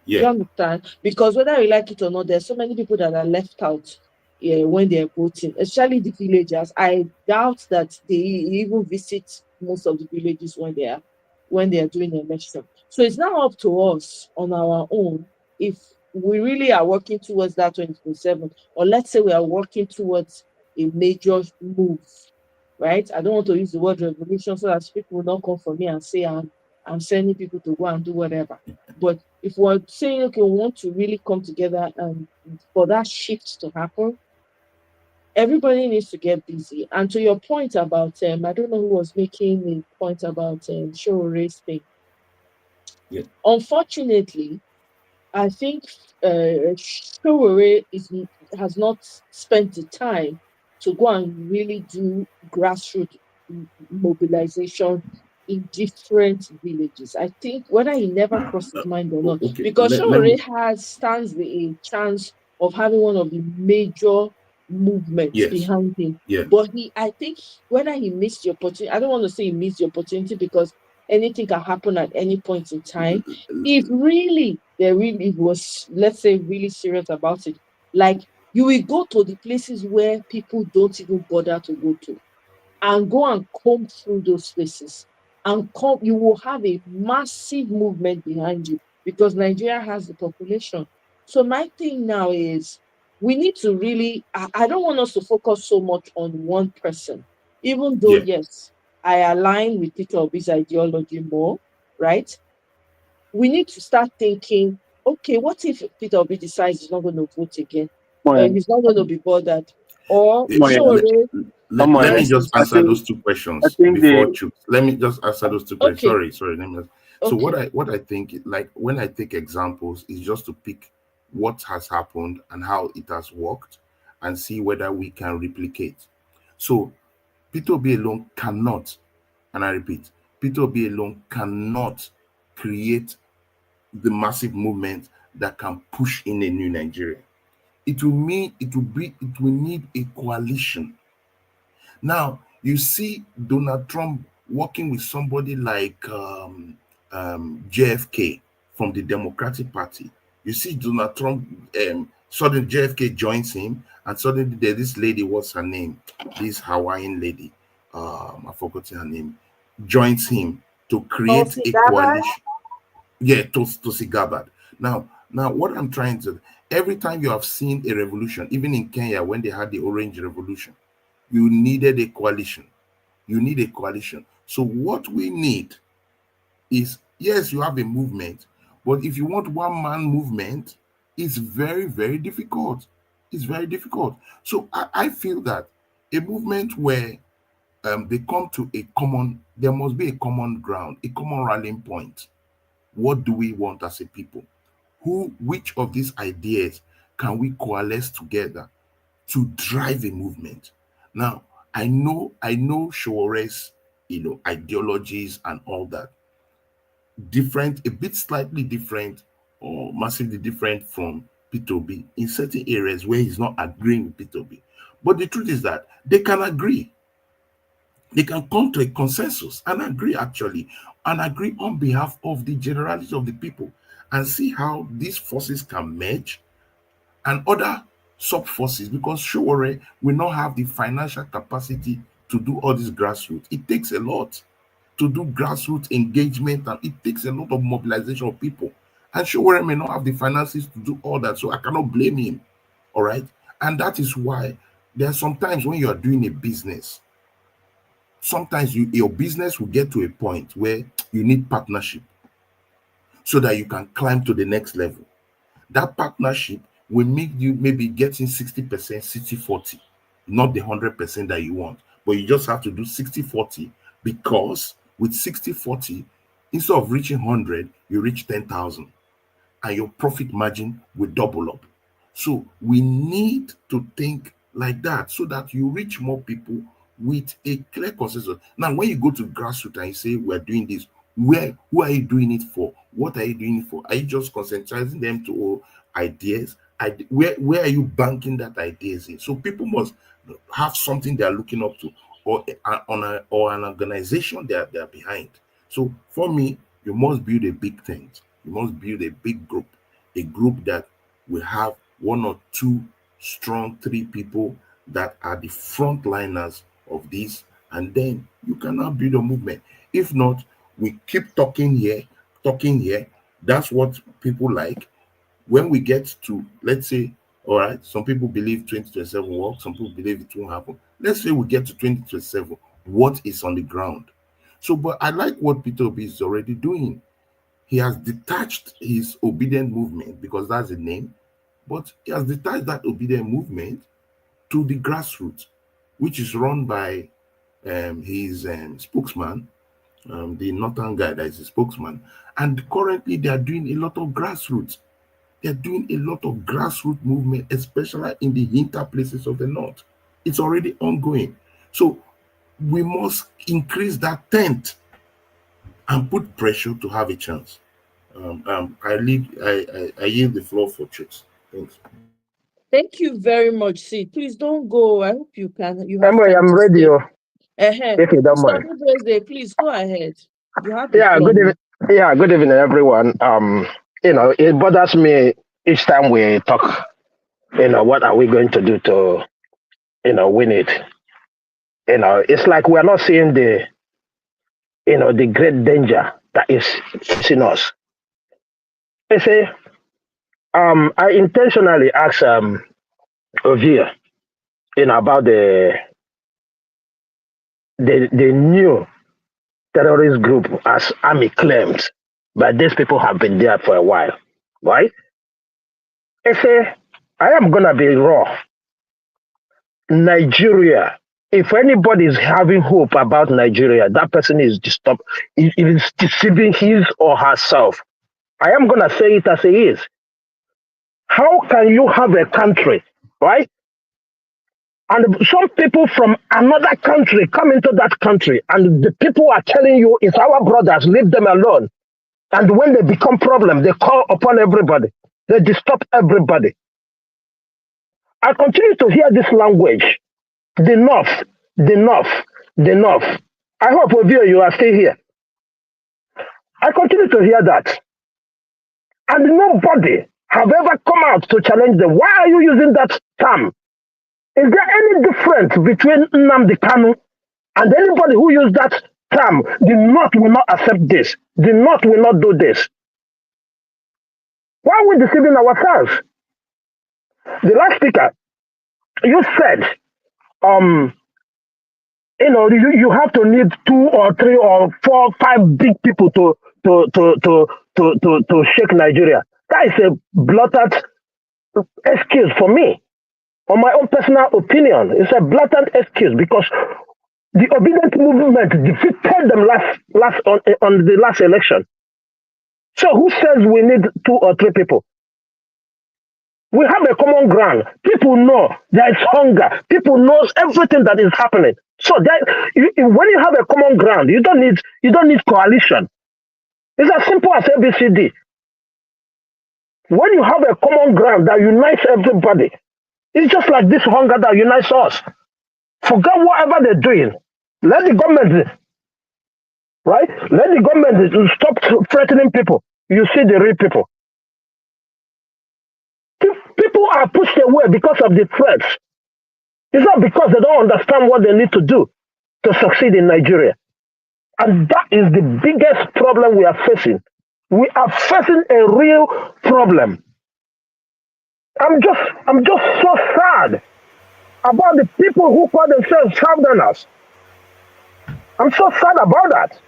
Yeah. You understand? Because whether you like it or not, there's so many people that are left out when they're voting, especially the villagers. I doubt that they even visit most of the villages when they are doing the election. So it's now up to us on our own if we really are working towards that 2027, or let's say we are working towards a major move, right? I don't want to use the word revolution so that people will not come for me and say I'm sending people to go and do whatever. But if we're saying, okay, we want to really come together and for that shift to happen, everybody needs to get busy. And to your point about, I don't know who was making a point about show race thing. Yeah. Unfortunately, I think Showore has not spent the time to go and really do grassroots mobilization in different villages. I think whether he never crossed his mind or not, Okay. because Let me. Showore stands a chance of having one of the major movements behind him. Yeah. But I think whether he missed the opportunity, I don't want to say he missed the opportunity because anything can happen at any point in time. If really they really was, let's say, really serious about it. Like, you will go to the places where people don't even bother to go to, and go and comb through those places, and come, you will have a massive movement behind you, because Nigeria has the population. So my thing now is, we need to really, I don't want us to focus so much on one person, even though, Yeah. yes, I align with Peter Obi's ideology more, right? We need to start thinking, okay, what if Peter Obi decides he's not going to vote again? He's not going to be bothered. Or Let, sure, let me just versus. answer those two questions before Chuks. Let me just answer those two questions. Okay, Sorry. Let me. So okay. what I think, like when I take examples, is just to pick what has happened and how it has worked, and see whether we can replicate. So Peter Obi alone cannot, and I repeat, Peter Obi alone cannot create the massive movement that can push in a new Nigeria. It will need a coalition. Now, you see Donald Trump working with somebody like JFK from the Democratic Party. You see Donald Trump, suddenly JFK joins him, and suddenly there's this lady, what's her name? This Hawaiian lady, I forgot her name, joins him to create Tulsi a Gabbard. coalition. Yeah, to see Gabbard. Now, what I'm trying to, every time you have seen a revolution, even in Kenya when they had the Orange Revolution, you needed a coalition. You need a coalition. So what we need is, yes, you have a movement, but if you want one man movement, it's very, very difficult. It's very difficult. So I feel that a movement where they come to a common, there must be a common ground, a common rallying point. What do we want as a people? Which of these ideas can we coalesce together to drive a movement? Now, I know Shore's, ideologies and all that, different, a bit slightly different or massively different from Peter Obi in certain areas where he's not agreeing with Peter Obi. But the truth is that they can agree. They can come to a consensus and agree, actually, and agree on behalf of the generality of the people, and see how these forces can merge, and other sub forces, because Showore will not have the financial capacity to do all this grassroots. It takes a lot to do grassroots engagement, and it takes a lot of mobilization of people. And Showore may not have the finances to do all that, so I cannot blame him. All right. And that is why there are sometimes when you are doing a business, sometimes your business will get to a point where you need partnership so that you can climb to the next level. That partnership will make you maybe getting 60%, 60-40, not the 100% that you want, but you just have to do 60-40, because with 60-40, instead of reaching 100, you reach 10,000, and your profit margin will double up. So we need to think like that so that you reach more people with a clear consensus. Now, when you go to grassroots and you say, we're doing this, who are you doing it for? What are you doing it for? Are you just concentrating them to ideas? Where are you banking that ideas in? So people must have something they are looking up to, or an organization they are behind. So for me, you must build a big tent. You must build a big group, a group that will have one or two strong, three people that are the frontliners of this, and then you cannot build a movement. If not, we keep talking here. That's what people like. When we get to, let's say, all right, some people believe 2027 will work, some people believe it won't happen. Let's say we get to 2027, what is on the ground? So, but I like what Peter Obi is already doing. He has detached his obedient movement, because that's the name, but he has detached that obedient movement to the grassroots, which is run by his spokesman, the northern guy that is a spokesman. And currently they are doing a lot of grassroots. They're doing a lot of grassroots movement, especially in the hinter places of the north. It's already ongoing. So we must increase that tent and put pressure to have a chance. I yield the floor for Chooks. Thanks. Thank you very much. See, please don't go. I hope you have Anyway, time I'm to ready. stay. Uh-huh. If you don't Mr. mind. Budweze, please go ahead. You have the Yeah, floor good now. evening. Yeah, good evening, everyone. it bothers me each time we talk. What are we going to do to, win it? It's like we're not seeing the great danger that is facing us. I say, I intentionally asked Ovia, about the new terrorist group as army claims, but these people have been there for a while, right? I say, I am gonna be raw. Nigeria. If anybody is having hope about Nigeria, that person is is deceiving his or herself. I am gonna say it as it is. How can you have a country, right? And some people from another country come into that country, and the people are telling you it's our brothers, leave them alone. And when they become problem, they call upon everybody. They disturb everybody. I continue to hear this language. The North, the North, the North. I hope, Ovio, you are still here. I continue to hear that. And nobody have ever come out to challenge them. Why are you using that term? Is there any difference between Nnamdi Kanu and anybody who used that term? The North will not accept this. The North will not do this. Why are we deceiving ourselves? The last speaker, you said, you have to need 2 or 3 or 4, 5 big people to shake Nigeria. That is a blatant excuse for me. On my own personal opinion, it's a blatant excuse because the obedient movement defeated them on the last election. So who says we need 2 or 3 people? We have a common ground. People know there is hunger. People know everything that is happening. So when you have a common ground, you don't need coalition. It's as simple as ABCD. When you have a common ground that unites everybody, it's just like this hunger that unites us. Forget whatever they're doing. Let the government, right? Let the government stop threatening people. You see the real people. People are pushed away because of the threats. It's not because they don't understand what they need to do to succeed in Nigeria. And that is the biggest problem we are facing. We are facing a real problem. I'm just so sad about the people who call themselves Southerners. I'm so sad about that.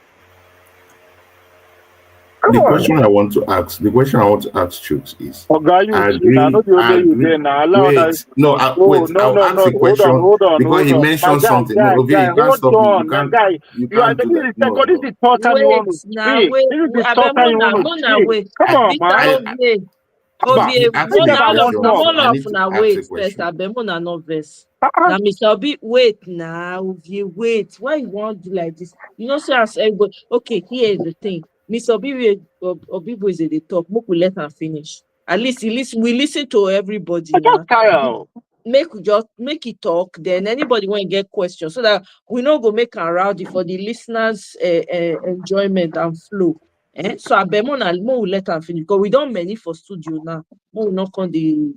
The question I want to ask Chooks is, I'll ask a question because he mentioned something. No, okay, you can't stop me. You can't do that. No. This is the third time you want to speak. This is the third time you want to speak. Come on, man. Obie, wait first. Abemona no verse. Now, Mr. Obi, wait now. Ovie, wait. Why you want to do like this? You know, so as everybody. Okay, here is the thing. Mr. Obi, Obibo is at the top. We let her finish. At least we listen to everybody. Make it talk. Then anybody want to get questions so that we not go make a rowdy for the listeners' enjoyment and flow. So Abemona will let her finish because we don't many for studio now. We will not on the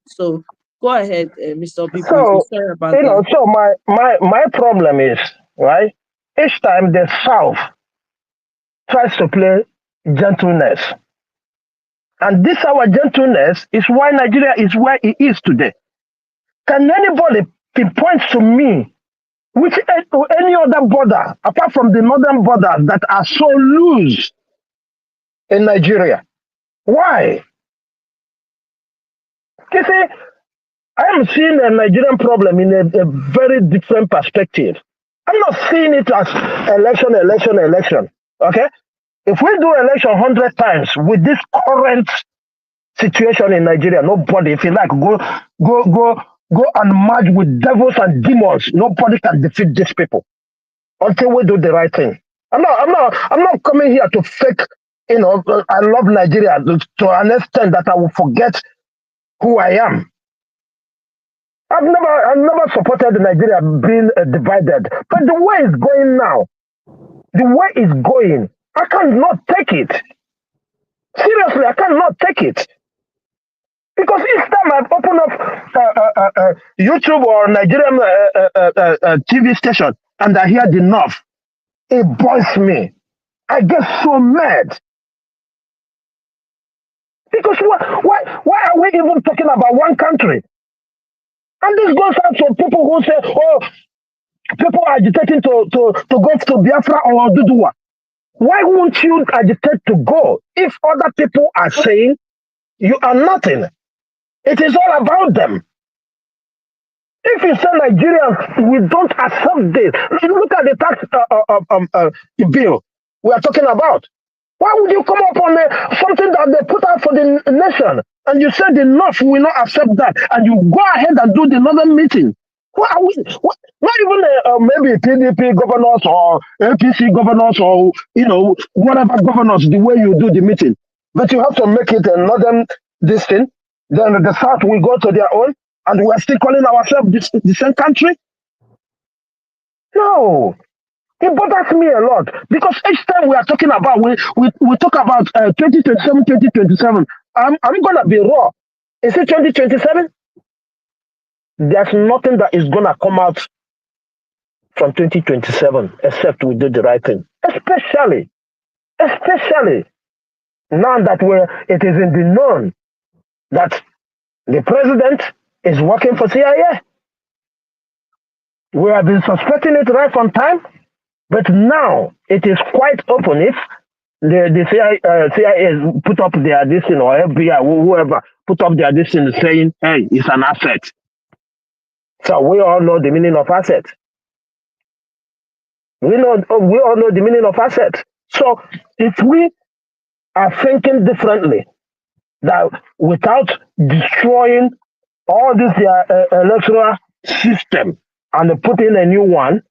So go ahead, Mr. Obibo. So sorry about that. So my problem is right. Each time the South tries to play gentleness, and this our gentleness is why Nigeria is where it is today. Can anybody pinpoint to me which any other border apart from the northern borders that are so loose in Nigeria? Why? You see, I am seeing a Nigerian problem in a very different perspective. I'm not seeing it as election. Okay? If we do election 100 times with this current situation in Nigeria, nobody, if you like, go and merge with devils and demons. Nobody can defeat these people until we do the right thing. I'm not coming here to fake. I love Nigeria to an extent that I will forget who I am. I've never supported Nigeria being divided, but the way it's going now, I cannot take it. Seriously, I cannot take it. Because each time I open up YouTube or Nigerian TV station and I hear the North, it boils me. I get so mad. Because why are we even talking about one country? And this goes out to people who say, oh, people are agitating to go to Biafra or Duduwa. Why won't you agitate to go if other people are saying you are nothing? It is all about them. If you say Nigerians, we don't accept this. Look at the tax bill we are talking about. Why would you come up on something that they put out for the nation and you said the North will not accept that and you go ahead and do the Northern meeting? What are we? Not even maybe PDP governors or APC governors or whatever governors the way you do the meeting, but you have to make it a Northern this thing. Then the South will go to their own, and we are still calling ourselves the same country. No. It bothers me a lot because each time we are talking about we talk about 2027, 2027. I'm gonna be raw. Is it 2027? There's nothing that is gonna come out from 2027 except we do the right thing. Especially now that it is in the known that the president is working for CIA. We have been suspecting it right from time. But now it is quite open. If the CIA put up their addition or FBI, whoever put up their addition saying, hey, it's an asset. So we all know the meaning of asset. We all know the meaning of asset. So if we are thinking differently, that without destroying all this electoral system and putting a new one,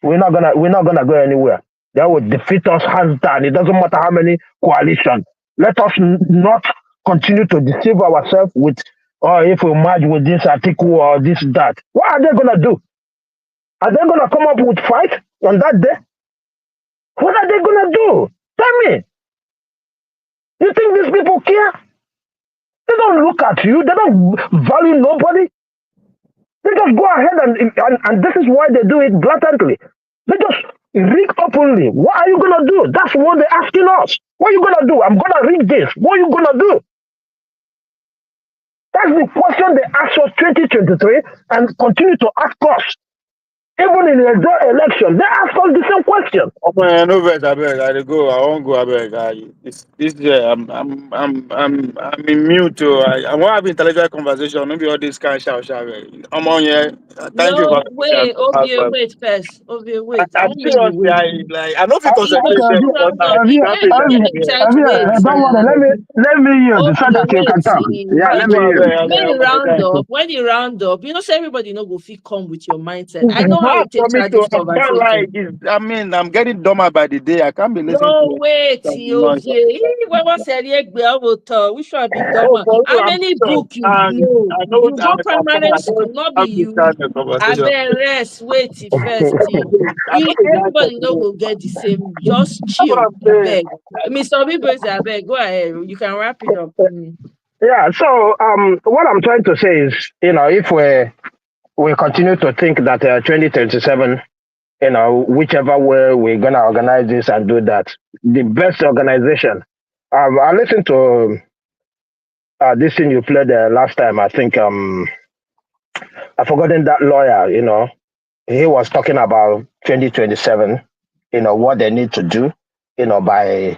we're not gonna go anywhere. They will defeat us hands down. It doesn't matter how many coalitions. Let us not continue to deceive ourselves with, if we merge with this article or this that. What are they gonna do? Are they gonna come up with fight on that day? What are they gonna do? Tell me. You think these people care? They don't look at you. They don't value nobody. They just go ahead and this is why they do it blatantly. They just rig openly. What are you gonna do? That's what they're asking us. What are you gonna do? I'm gonna rig this. What are you gonna do? That's the question they asked us 2023 and continue to ask us. Even in the election, they ask us the same question. Oh man, no vex, I beg. I dey go. I won't go. I beg. This year, I'm in mute. Too. I want to have intellectual conversation. Maybe all this kind of shout. I'm on here. Thank you for No, wait, Ovie, wait first. Ovie, wait. I I'm want make you seriously. wait. I don't feel You concentrate there. don't round up. Don't worry. Let me use so that you can talk. Yeah, let me use. When you round up, say everybody go fit come with your mindset. I know how it takes this conversation. I mean, I'm getting dumber by the day. I can't be listening No, to wait, Ovie. Which one be dumber? How many books you know? You go primary school, not be you. I better rest, wait first. Everybody will get the same. Just chill. Beg. Mr. Bibers, I beg. Go ahead. You can wrap it up. Yeah, so what I'm trying to say is, if we continue to think that 2027, whichever way we're gonna organize this and do that, the best organization. I listened to this thing you played last time. I think I've forgotten that lawyer. He was talking about 2027. What they need to do. By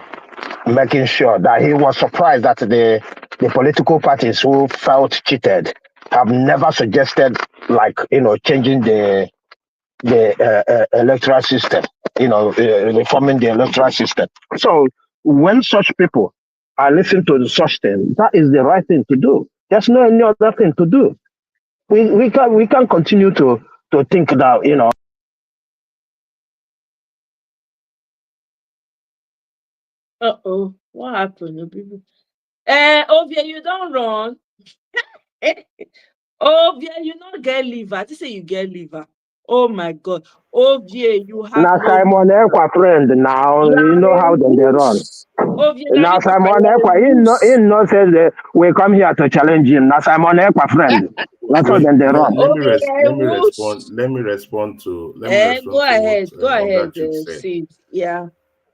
making sure that he was surprised that the political parties who felt cheated have never suggested changing the electoral system, reforming the electoral system. So when such people are listening to such thing, that is the right thing to do. There's no any other thing to do. We can't continue to think that What happened, people? Ovie, you don't run. Ovie, you not get liver. This say you get liver. Oh my God. Ovie, you have now no Simon Ekwa friend now, you know how they run. Now Simon Ekpa, he no says we come here to challenge him. Now Simon Ekpa friend. That's all Wait, then they run. let me respond. Let me respond to Go ahead, what Ogachuk said. Sid. Yeah.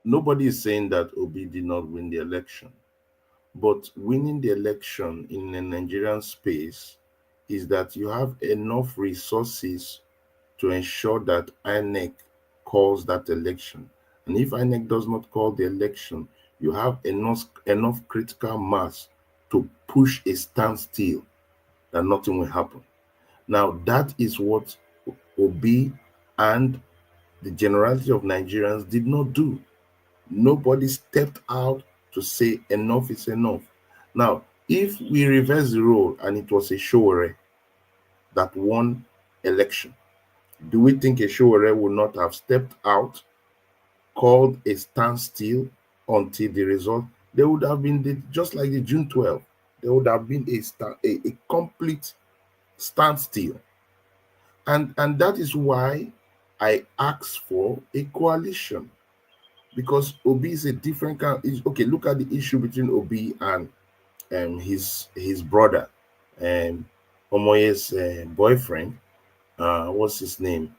Nobody is saying that Obi did not win the election, but winning the election in the Nigerian space is that you have enough resources to ensure that INEC calls that election. And if INEC does not call the election, you have enough critical mass to push a standstill that nothing will happen. Now, that is what Obi and the generality of Nigerians did not do. Nobody stepped out to say enough is enough. Now, if we reverse the role and it was a Showore that won election, do we think a Showore would not have stepped out, called a standstill until the result? There would have been, just like the June 12th, there would have been a complete standstill. And that is why I asked for a coalition, because Obi is a different kind. Okay, look at the issue between Obi and his brother, Omoye's boyfriend. What's his name?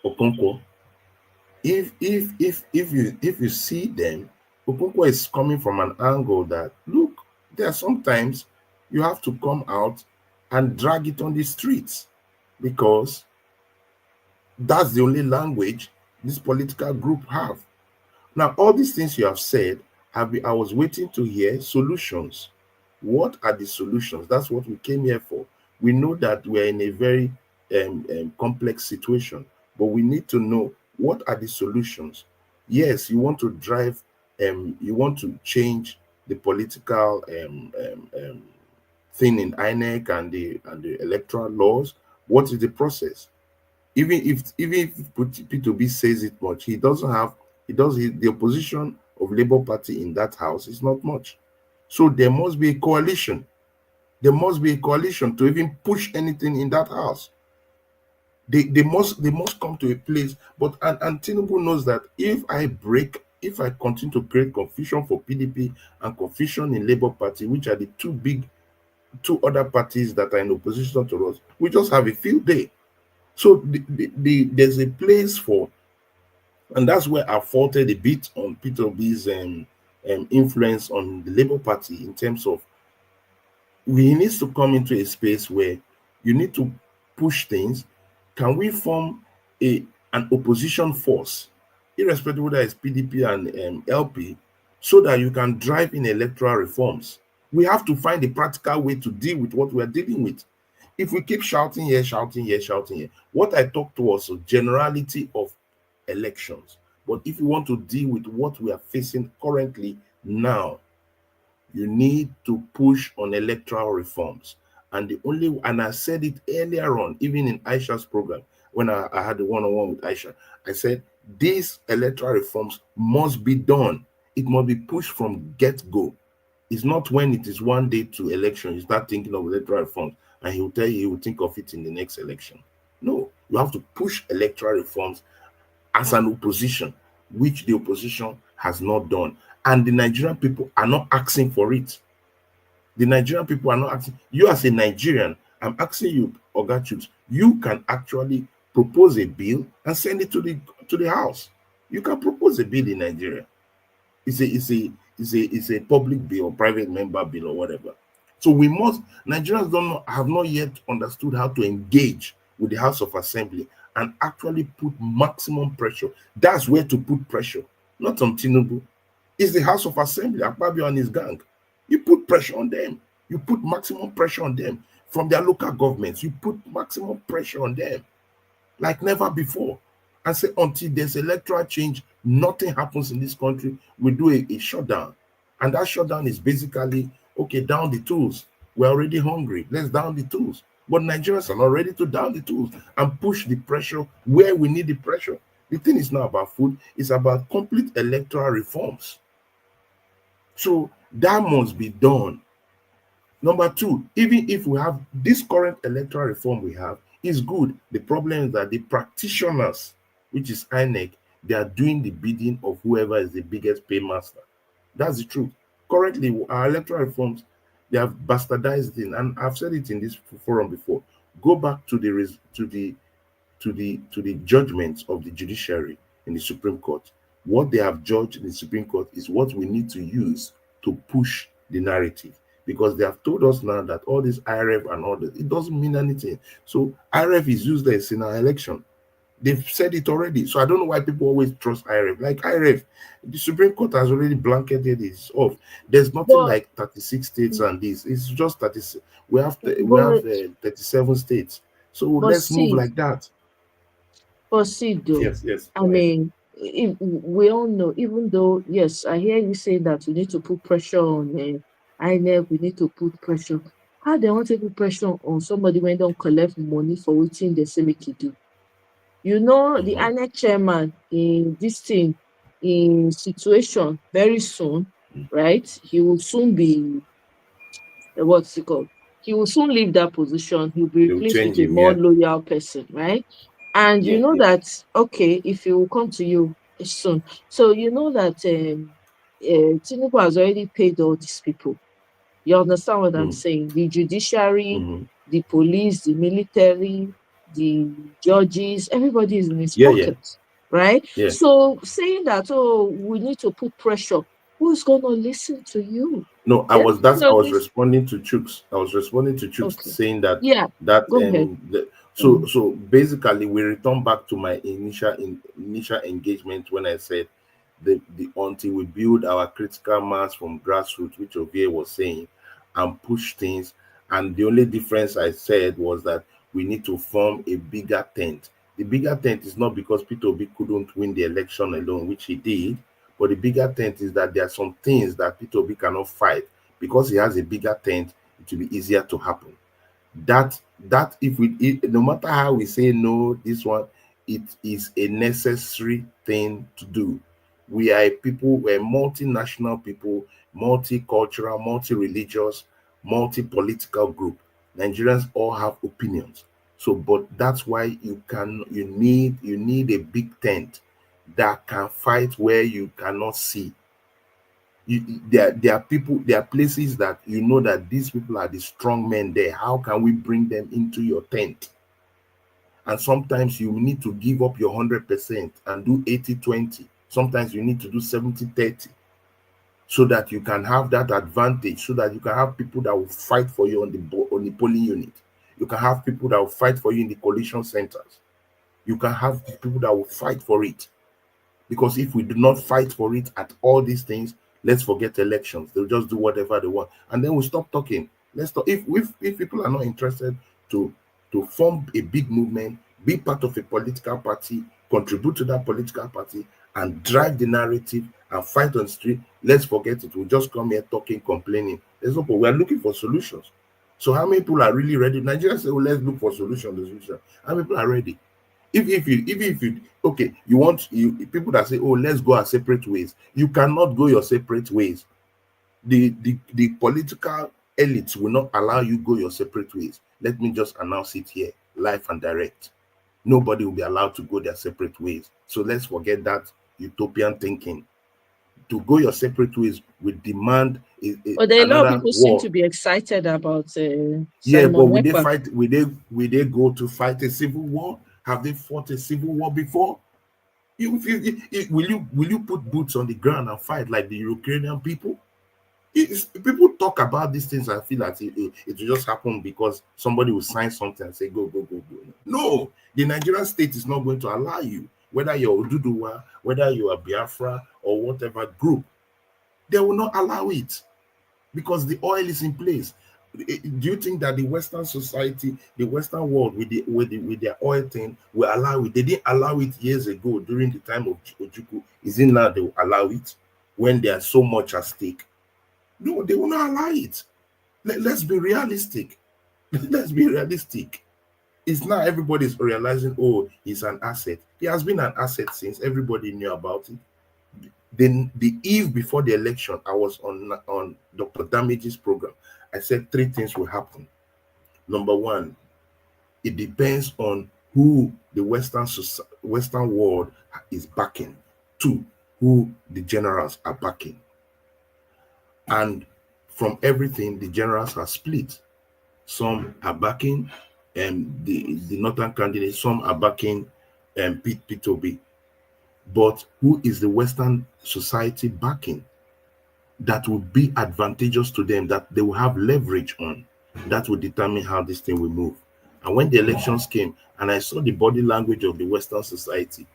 Okonkwo. If you see them, Okonkwo is coming from an angle that, look, there are sometimes you have to come out and drag it on the streets, because that's the only language this political group have. Now, all these things you have said, I was waiting to hear solutions. What are the solutions? That's what we came here for. We know that we're in a very complex situation, but we need to know what are the solutions. Yes, you want to drive, you want to change the political thing in INEC and the electoral laws. What is the process? Even if P2B says it much, the opposition of Labour Party in that house is not much. So there must be a coalition. There must be a coalition to even push anything in that house. They must come to a place. But and Tinubu knows that if I continue to create confusion for PDP and confusion in Labour Party, which are the two other parties that are in opposition to us, we just have a field day. So there's a place for, and that's where I faulted a bit on P2B's influence on the Labour Party, in terms of, we need to come into a space where you need to push things. Can we form an opposition force, irrespective whether it's PDP and LP, so that you can drive in electoral reforms? We have to find a practical way to deal with what we're dealing with. If we keep shouting here, shouting here, shouting here, what I talked to was a generality of elections. But if you want to deal with what we are facing currently now, you need to push on electoral reforms. And I said it earlier on, even in Aisha's program, when I had the one-on-one with Aisha, I said, these electoral reforms must be done. It must be pushed from get-go. It's not when it is one day to election, you start thinking of electoral reforms, and he will tell you he will think of it in the next election. No, you have to push electoral reforms as an opposition, which the opposition has not done. And the Nigerian people are not asking for it. The Nigerian people are not asking. You as a Nigerian, I'm asking you, Ogachuk, you can actually propose a bill and send it to the House. You can propose a bill in Nigeria. It's a public bill or private member bill or whatever. So Nigerians have not yet understood how to engage with the House of Assembly and actually put maximum pressure. That's where to put pressure, not on Tinubu. It's the House of Assembly, Akpabio and his gang. You put pressure on them. You put maximum pressure on them. From their local governments, you put maximum pressure on them like never before. And say, until there's electoral change, nothing happens in this country. We do a shutdown. And that shutdown is basically, okay, down the tools. We're already hungry. Let's down the tools. But Nigerians are not ready to down the tools and push the pressure where we need the pressure. The thing is not about food. It's about complete electoral reforms. So that must be done. Number two, even if we have this current electoral reform we have, is good. The problem is that the practitioners, which is INEC, They are doing the bidding of whoever is the biggest paymaster. That's the truth. Currently, our electoral reforms, they have bastardized it, and I've said it in this forum before. Go back to the judgments of the judiciary in the Supreme Court. What they have judged in the Supreme Court is what we need to use to push the narrative, because they have told us now that all this IRF and all this, it doesn't mean anything. So IRF is useless in our election. They've said it already. So I don't know why people always trust IRF. Like IRF, the Supreme Court has already blanketed it off. There's nothing But like 36 states and this. It's just 36. We have but 37 states. So but let's move see, like that. though, Yes. I Go ahead. mean, we all know, even though, yes, I hear you say that we need to put pressure on INEC, we need to put pressure. How they want to put pressure on somebody when they don't collect money for what they say make you do? You know, the INEC chairman in this thing, in situation very soon, right? He will soon be, what's it called? He will soon leave that position. He'll be They'll replaced with change a him. more Yeah. loyal person, right? And you Yeah. know that, okay, if he will come to you soon. So you know that Tinubu has already paid all these people. You understand what I'm saying? The judiciary, the police, the military, the judges, everybody is in his Yeah. pocket, right? Yeah. So saying that, oh, we need to put pressure, who's going to listen to you? No, I They're was not that's I gonna was listen. responding to Chooks. I was responding to Chooks Okay. saying that Yeah, go ahead. so basically we return back to my initial engagement when I said the until we build our critical mass from grassroots, which Ovie was saying, and push things. And the only difference I said was that we need to form a bigger tent. The bigger tent is not because Peter Obi couldn't win the election alone, which he did, but the bigger tent is that there are some things that Peter Obi cannot fight. Because he has a bigger tent, it will be easier to happen. That if no matter how we say no, this one, it is a necessary thing to do. We are a people, we're multinational people, multicultural, multi-religious, multi-political group. Nigerians all have opinions. So, but that's why you need a big tent that can fight where you cannot see. There are people, there are places that you know that these people are the strong men there. How can we bring them into your tent? And sometimes you need to give up your 100% and do 80-20. Sometimes you need to do 70-30, so that you can have that advantage, so that you can have people that will fight for you on the polling unit. You can have people that will fight for you in the coalition centers. You can have people that will fight for it. Because if we do not fight for it at all these things, let's forget elections. They'll just do whatever they want, and then we stop talking. Let's talk. If people are not interested to form a big movement, be part of a political party, contribute to that political party, and drive the narrative and fight on the street, let's forget it. We'll just come here talking, complaining. There's no point. We are looking for solutions. So how many people are really ready? Nigerians say, "Oh, let's look for solutions." How many people are ready? If you okay, people that say, "Oh, let's go our separate ways," you cannot go your separate ways. The political elites will not allow you go your separate ways. Let me just announce it here, live and direct. Nobody will be allowed to go their separate ways. So let's forget that utopian thinking. To go your separate ways will demand But there are a lot of another people seem war. to be excited about Yeah, but Simon will they Ekpa. fight? Will they go to fight a civil war? Have they fought a civil war before? Will you put boots on the ground and fight like the Ukrainian people? People talk about these things and feel like it will just happen because somebody will sign something and say go. No, the Nigerian state is not going to allow you, whether you're Oduduwa, whether you are Biafra or whatever group, they will not allow it because the oil is in place. Do you think that the Western society, the Western world with their oil thing will allow it? They didn't allow it years ago during the time of Ojukwu. Is it now they will allow it when there's so much at stake? No, they will not allow it. Let's be realistic. Let's be realistic. It's now everybody's realizing, oh, he's an asset. He has been an asset since everybody knew about it. Then the eve before the election, I was on Dr. Damage's program. I said 3 things will happen. Number one, it depends on who the Western world is backing. 2, who the generals are backing. And from everything, the generals are split. Some are backing the northern candidate, some are backing Pete Obi. But who is the Western society backing that will be advantageous to them, that they will have leverage on? That will determine how this thing will move. And when the elections came and I saw the body language of the Western society,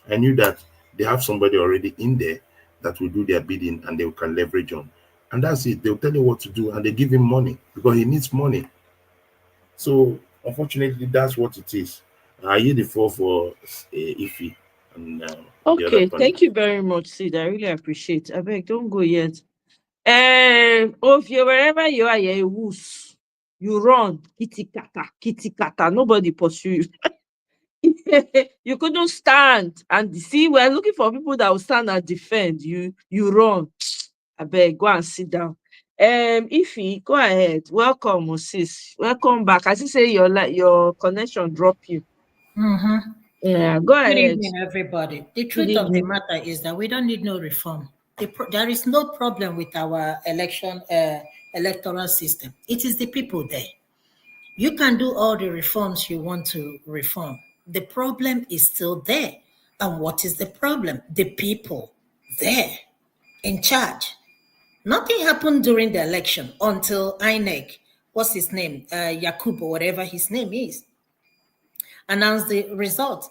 I knew that they have somebody already in there that will do their bidding and they can leverage on. And that's it. They'll tell you what to do and they give him money because he needs money. So unfortunately, that's what it is. I hear the floor for Ify. And, okay, thank you very much, Sid. I really appreciate it. I beg, don't go yet. If you wherever you are, you're a woos. You run, kitty kata, nobody pursue you. You couldn't stand and see. We're looking for people that will stand and defend you. You run. I beg, go and sit down. Ify, go ahead. Welcome, sis. Welcome back. As you say, your connection drop you. Mm-hmm. Yeah, go Good ahead. evening, everybody. The truth of the matter is that we don't need no reform. There is no problem with our electoral system. It is the people there. You can do all the reforms you want to reform. The problem is still there. And what is the problem? The people there in charge. Nothing happened during the election until INEC, what's his name, Yakub or whatever his name is, announced the result.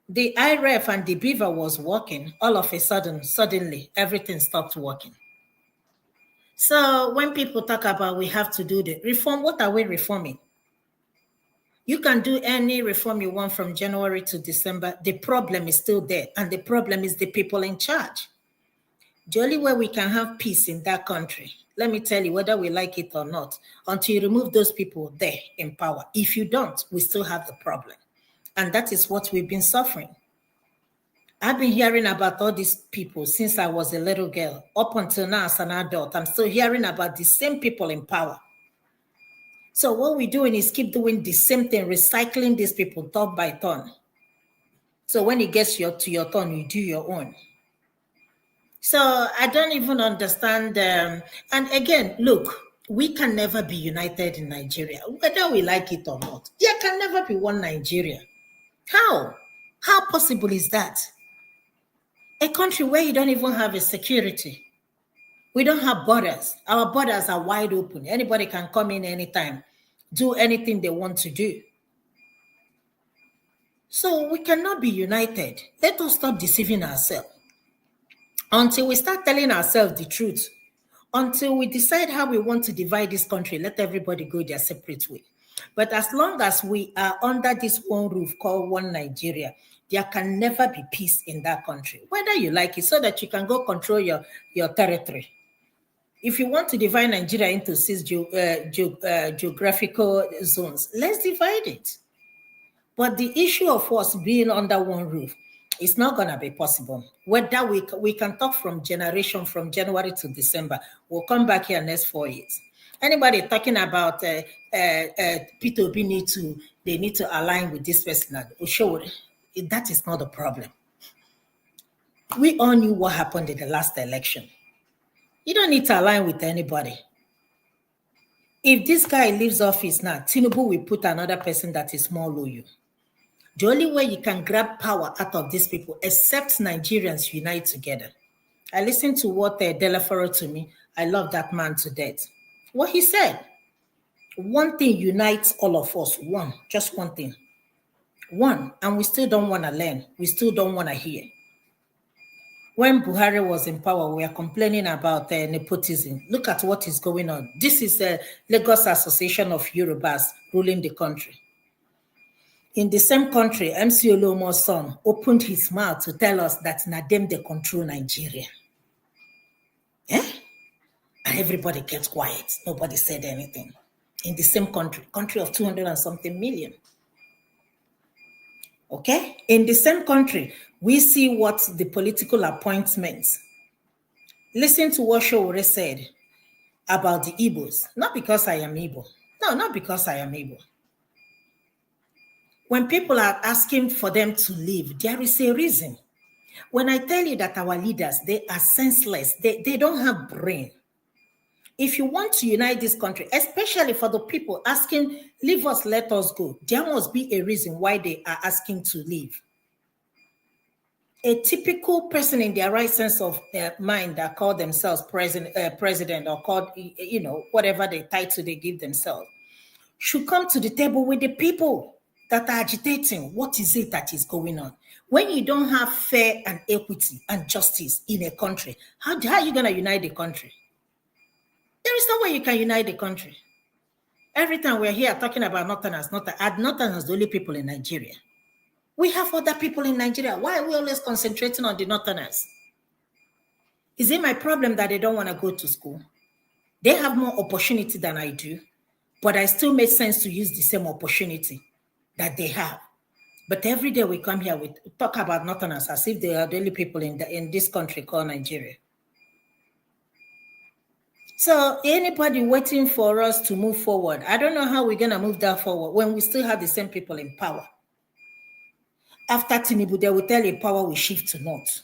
The IREF and the Beaver was working. All of a sudden, suddenly, everything stopped working. So when people talk about we have to do the reform, what are we reforming? You can do any reform you want from January to December. The problem is still there. And the problem is the people in charge. The only way we can have peace in that country, let me tell you, whether we like it or not, until you remove those people there in power. If you don't, we still have the problem. And that is what we've been suffering. I've been hearing about all these people since I was a little girl. Up until now as an adult, I'm still hearing about the same people in power. So what we're doing is keep doing the same thing, recycling these people turn by turn. So when it gets to your turn, you do your own. So I don't even understand. And again, look, we can never be united in Nigeria, whether we like it or not. There can never be one Nigeria. How? How possible is that? A country where you don't even have a security. We don't have borders. Our borders are wide open. Anybody can come in anytime, do anything they want to do. So we cannot be united. Let us stop deceiving ourselves. Until we start telling ourselves the truth, until we decide how we want to divide this country, let everybody go their separate way. But as long as we are under this one roof called one Nigeria, there can never be peace in that country, whether you like it, so that you can go control your territory. If you want to divide Nigeria into 6 geographical zones, let's divide it. But the issue of us being under one roof is not going to be possible. Whether we can talk from January to December, we'll come back here next 4 years. Anybody talking about Peter Obi need to align with this person, that is not the problem. We all knew what happened in the last election. You don't need to align with anybody. If this guy leaves office now, Tinubu will put another person that is more loyal. The only way you can grab power out of these people, except Nigerians unite together. I listened to what Delaforo to me. I love that man to death. What he said, one thing unites all of us. One, just one thing. One, and we still don't want to learn. We still don't want to hear. When Buhari was in power, we are complaining about nepotism. Look at what is going on. This is the Lagos Association of Yorubas ruling the country. In the same country, MC Olomo's son opened his mouth to tell us that na them they control Nigeria. And everybody kept quiet. Nobody said anything. In the same country of 200 and something million. Okay? In the same country, we see what the political appointments. Listen to what Showore said about the Igbos. Not because I am Igbo. No, not because I am Igbo. When people are asking for them to leave, there is a reason. When I tell you that our leaders, they are senseless, they don't have brain. If you want to unite this country, especially for the people asking, leave us, let us go, there must be a reason why they are asking to leave. A typical person in their right sense of their mind that call themselves president or called, whatever the title they give themselves, should come to the table with the people that are agitating. What is it that is going on? When you don't have fair and equity and justice in a country, how are you going to unite the country? There is no way you can unite the country. Every time we're here talking about Northerners, Northerners the only people in Nigeria. We have other people in Nigeria. Why are we always concentrating on the Northerners? Is it my problem that they don't want to go to school? They have more opportunity than I do, but I still make sense to use the same opportunity that they have. But every day we come here, we talk about Northerners as if they are the only people in this country called Nigeria. So anybody waiting for us to move forward, I don't know how we're going to move that forward when we still have the same people in power. After Tinubu, they will tell you power will shift to North.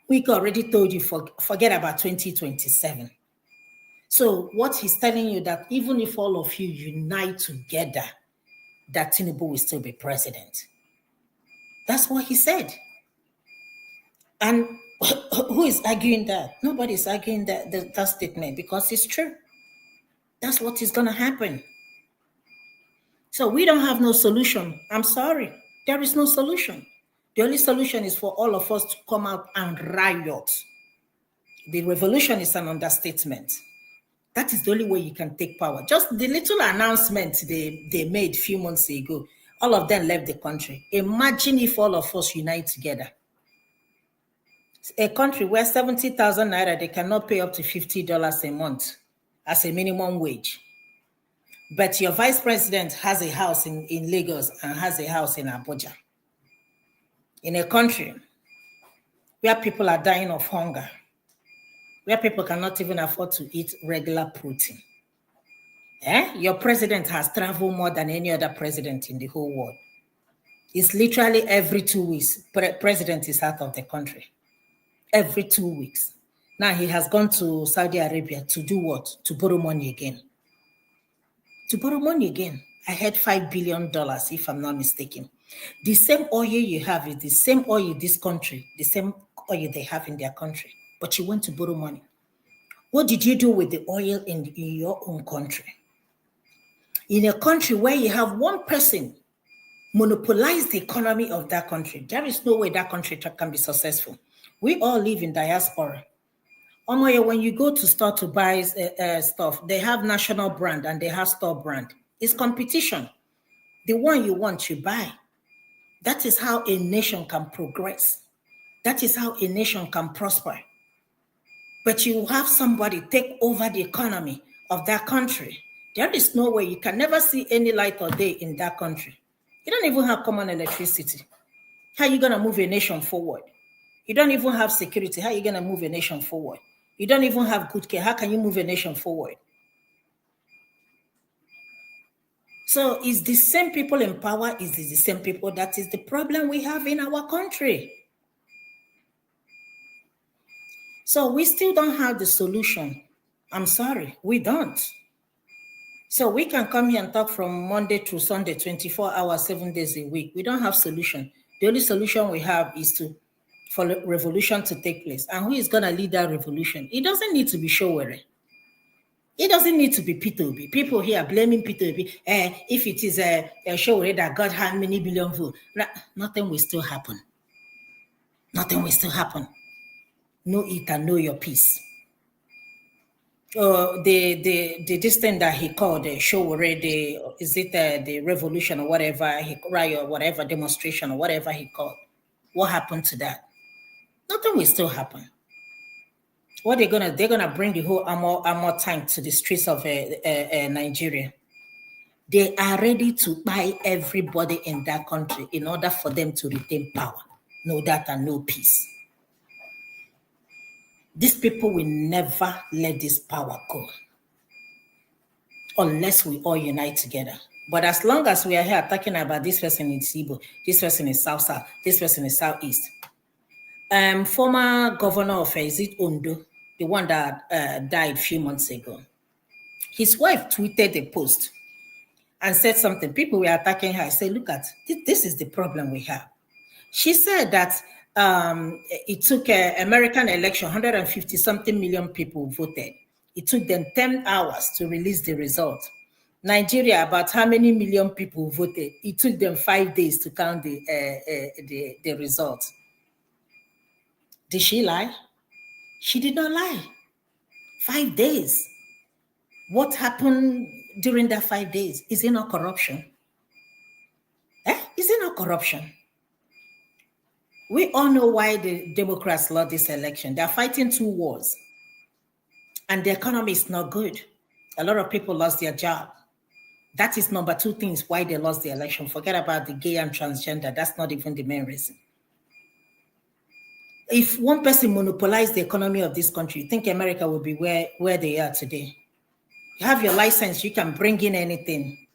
We already told you, forget about 2027. So what he's telling you that even if all of you unite together, that Tinubu will still be president. That's what he said. And who is arguing that? Nobody's arguing that statement because it's true. That's what is going to happen. So we don't have no solution. I'm sorry. There is no solution. The only solution is for all of us to come out and riot. The revolution is an understatement. That is the only way you can take power. Just the little announcement they made a few months ago, all of them left the country. Imagine if all of us unite together. A country where 70,000 naira, they cannot pay up to $50 a month as a minimum wage. But your vice president has a house in Lagos and has a house in Abuja. In a country where people are dying of hunger, where people cannot even afford to eat regular protein. Your president has traveled more than any other president in the whole world. It's literally every 2 weeks, president is out of the country. Every 2 weeks. Now he has gone to Saudi Arabia to do what? To borrow money again. To borrow money again. I had $5 billion, if I'm not mistaken. The same oil you have is the same oil in this country, the same oil they have in their country. But you went to borrow money. What did you do with the oil in your own country? In a country where you have one person monopolize the economy of that country, there is no way that country can be successful. We all live in diaspora. When you go to store to buy stuff, they have national brand and they have store brand. It's competition. The one you want, you buy. That is how a nation can progress. That is how a nation can prosper. But you have somebody take over the economy of that country. There is no way. You can never see any light or day in that country. You don't even have common electricity. How are you going to move a nation forward? You don't even have security. How are you going to move a nation forward? You don't even have good care. How can you move a nation forward? So it's the same people in power, it's the same people. That is the problem we have in our country. So we still don't have the solution. I'm sorry, we don't. So we can come here and talk from Monday through Sunday, 24 hours, 7 days a week. We don't have solution. The only solution we have is for revolution to take place. And who is going to lead that revolution? It doesn't need to be Showere. It doesn't need to be Peter Obi. People here are blaming Peter Obi. If it is a Showere that got how many billion votes, nothing will still happen. Nothing will still happen. Know it and know your peace. This thing that he called the Showere, the revolution or whatever, riot or whatever, demonstration or whatever he called. What happened to that? Nothing will still happen. What they're gonna bring the whole armor tank to the streets of Nigeria. They are ready to buy everybody in that country in order for them to retain power. No doubt and no peace. These people will never let this power go unless we all unite together. But as long as we are here talking about this person is Igbo, this person is South, this person is Southeast. Former governor of Ondo, the one that died a few months ago, his wife tweeted a post and said something. People were attacking her. I said, look at, this is the problem we have. She said that it took an American election, 150 something million people voted. It took them 10 hours to release the result. Nigeria, about how many million people voted? It took them 5 days to count the result. Did she lie? She did not lie. 5 days. What happened during that 5 days? Is it not corruption? Is it not corruption? We all know why the Democrats lost this election. They're fighting 2 wars. And the economy is not good. A lot of people lost their job. That is number 2 things why they lost the election. Forget about the gay and transgender. That's not even the main reason. If one person monopolized the economy of this country, you think America will be where they are today? You have your license, you can bring in anything.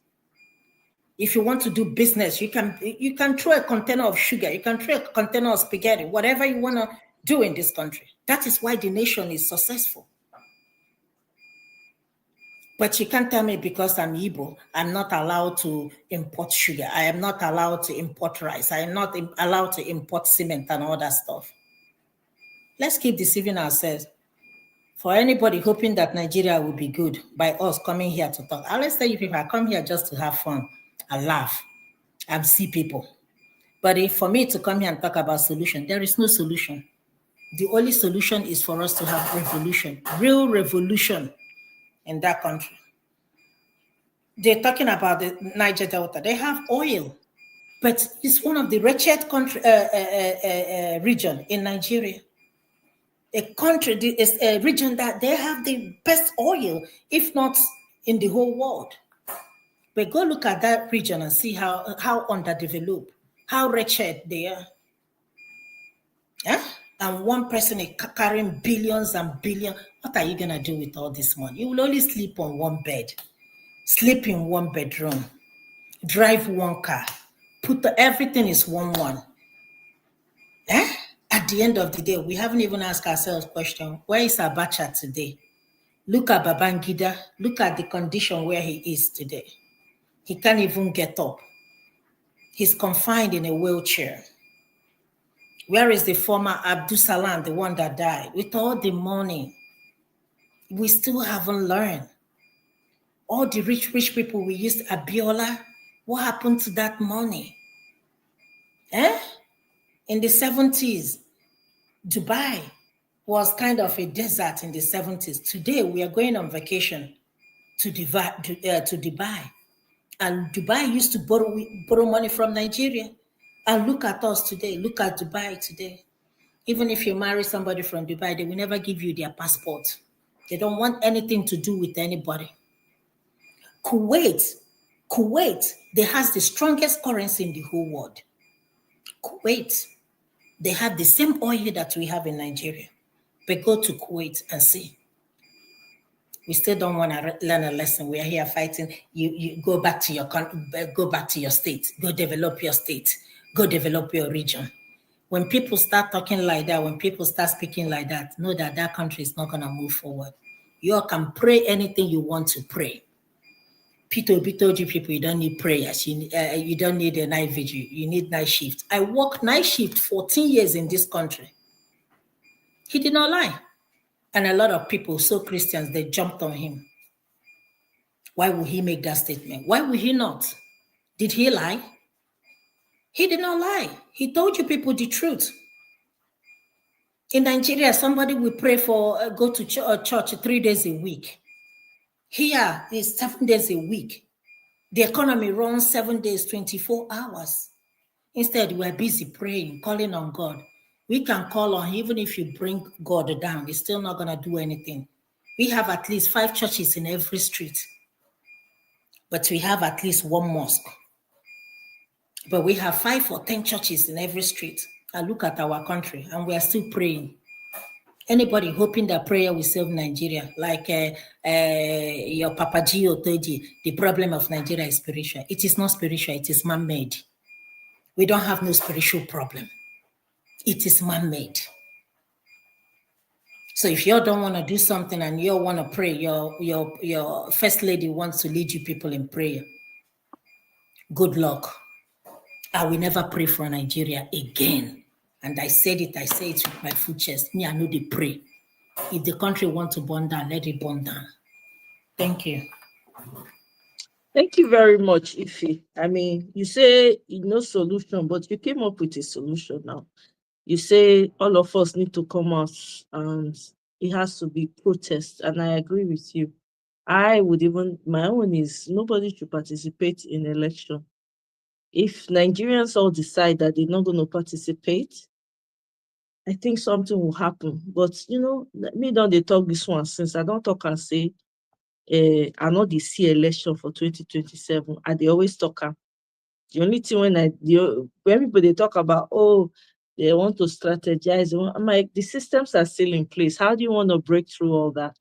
If you want to do business, you can throw a container of sugar, you can throw a container of spaghetti, whatever you want to do in this country. That is why the nation is successful. But you can't tell me because I'm Igbo, I'm not allowed to import sugar. I am not allowed to import rice. I am not allowed to import cement and all that stuff. Let's keep deceiving ourselves. For anybody hoping that Nigeria will be good by us coming here to talk, I'll tell you people, I come here just to have fun and laugh and see people. But if for me to come here and talk about solution, there is no solution. The only solution is for us to have revolution, real revolution in that country. They're talking about the Niger Delta. They have oil, but it's one of the wretched country region in Nigeria. A region that they have the best oil, if not in the whole world. But go look at that region and see how underdeveloped, how wretched they are. Yeah? And one person is carrying billions and billions. What are you going to do with all this money? You will only sleep on one bed, sleep in one bedroom, drive one car, everything is one. Eh? At the end of the day, we haven't even asked ourselves question, where is Abacha today? Look at Babangida. Look at the condition where he is today. He can't even get up. He's confined in a wheelchair. Where is the former Abdul Salam, the one that died? With all the money, we still haven't learned. All the rich people we used, Abiola, what happened to that money? In the 70s, Dubai was kind of a desert in the 70s. Today, we are going on vacation to Dubai. And Dubai used to borrow money from Nigeria. And look at us today. Look at Dubai today. Even if you marry somebody from Dubai, they will never give you their passport. They don't want anything to do with anybody. Kuwait, they has the strongest currency in the whole world. Kuwait, they have the same oil that we have in Nigeria. But go to Kuwait and see. We still don't want to learn a lesson. We are here fighting. You go back to your state. Go develop your state. Go develop your region. When people start talking like that, when people start speaking like that, know that that country is not going to move forward. You all can pray anything you want to pray. Peter told you people, you don't need prayers. You don't need a night vigil. You need night shift. I worked night shift 14 years in this country. He did not lie. And a lot of people, so Christians, they jumped on him. Why would he make that statement? Why would he not? Did he lie? He did not lie. He told you people the truth. In Nigeria, somebody will pray for, go to church 3 days a week. Here is 7 days a week. The economy runs 7 days, 24 hours. Instead, we're busy praying, calling on God. We can call on, even if you bring God down, it's still not going to do anything. We have at least 5 churches in every street, but we have at least 1 mosque. But we have 5 or 10 churches in every street. And look at our country, and we are still praying. Anybody hoping that prayer will save Nigeria, like your Papa Gio told you, the problem of Nigeria is spiritual. It is not spiritual, it is man-made. We don't have no spiritual problem. It is man-made. So if you don't want to do something and you want to pray, your first lady wants to lead you people in prayer, good luck. I will never pray for Nigeria again. And I said it, I say it with my full chest. Me, I know they pray. If the country wants to burn down, let it burn down. Thank you. Thank you very much, Ife. I mean, you say no solution, but you came up with a solution now. You say all of us need to come out and it has to be protest. And I agree with you. I would even, my own is nobody should participate in election. If Nigerians all decide that they're not going to participate, I think something will happen. But, me don't they talk this one since I don't talk and say, I know they see election for 2027, and they always talk. The only thing when people they talk about, oh, they want to strategize, I'm like, the systems are still in place. How do you want to break through all that?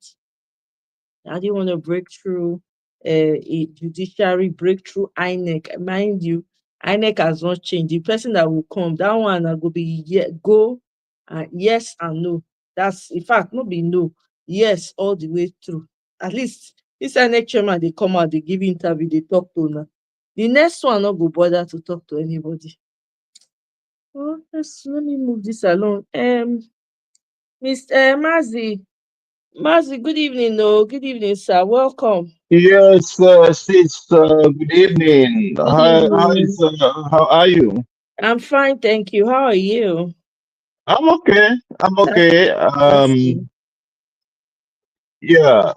How do you want to break through a judiciary, break through INEC? Mind you, INEC has not changed. The person that will come, that one will be yes and no. That's, in fact, not be no, yes, all the way through. At least this INEC chairman, they come out, they give interview, they talk to now. The next one not go bother to talk to anybody. Oh, let me move this along. Mr. Mazi, good evening. Good evening, sir. Welcome. Yes, sis. Good evening. Good evening. How are you? I'm fine, thank you. How are you? I'm okay. I'm okay. Yeah.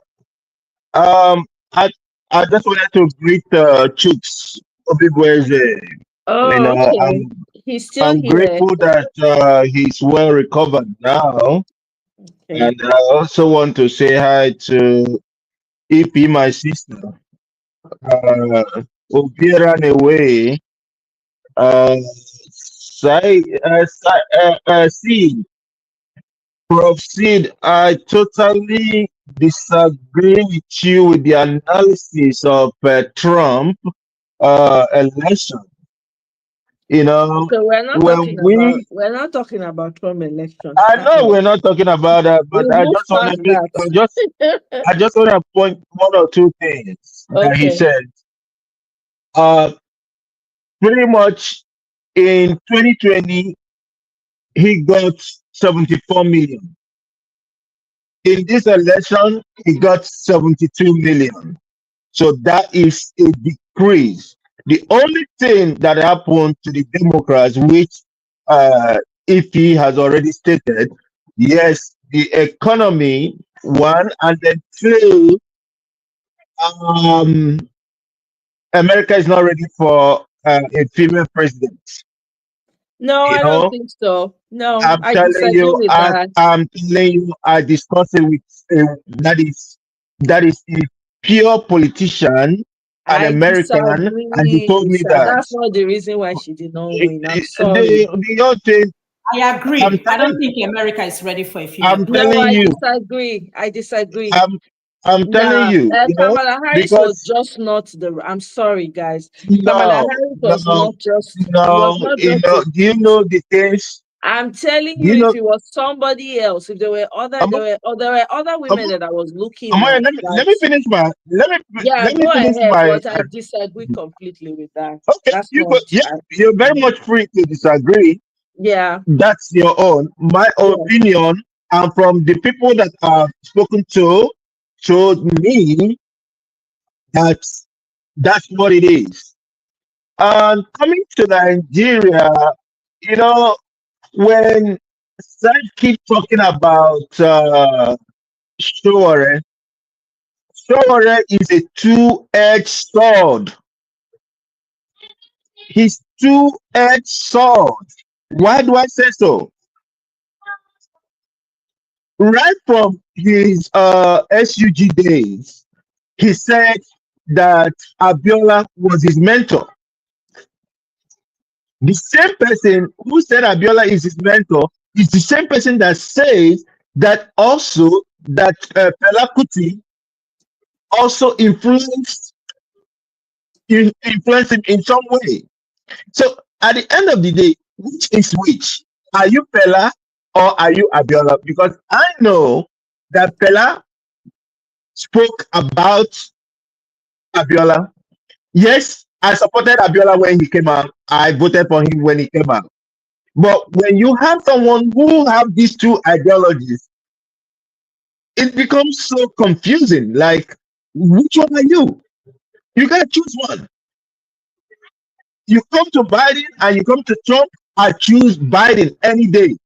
Um, I I just wanted to greet Chooks Obigweze. Okay. He's still I'm here. grateful that he's well recovered now, Okay. and I also want to say hi to EP, my sister. Obiran away. See, Prof. Sid, I totally disagree with you with the analysis of Trump election. Okay, we're not talking about Trump election. I know we're not talking about that, but I just want to make I just want to point one or two things that he said. Pretty much in 2020, he got 74 million. In this election, he got 72 million. So that is a decrease. The only thing that happened to the Democrats, which if he has already stated, yes, the economy, one, and then two, America is not ready for a female president. No, I don't think so. No, I'm telling you, I discussed it with that is a pure politician, an American, and he told me that. That's not the reason why she did not win. I'm sorry. The other thing, I agree. I don't think America is ready for a female. I'm telling you. I disagree. I'm telling you, Kamala Harris was just not the. I'm sorry, guys. Kamala Harris was not just. Do you know the things? I'm telling you, if it was somebody else, if there were other women that I was looking at. Let me finish my. Go ahead, but I disagree completely with that. Okay, you're very much free to disagree. Yeah, that's your own. My opinion, and from the people that I've spoken to, showed me that that's what it is. And coming to Nigeria, when Side keep talking about Shore is a two-edged sword. He's two-edged sword. Why do I say so? Right from his SUG days, he said that Abiola was his mentor. The same person who said Abiola is his mentor is the same person that says that also that Fela Kuti also influenced him in some way. So at the end of the day, which is which? Are you Fela or are you Abiola? Because I know that Fela spoke about Abiola. Yes, I supported Abiola when he came out. I voted for him when he came out. But when you have someone who have these two ideologies, it becomes so confusing. Like, which one are you? You gotta choose one. You come to Biden and you come to Trump. I choose Biden any day.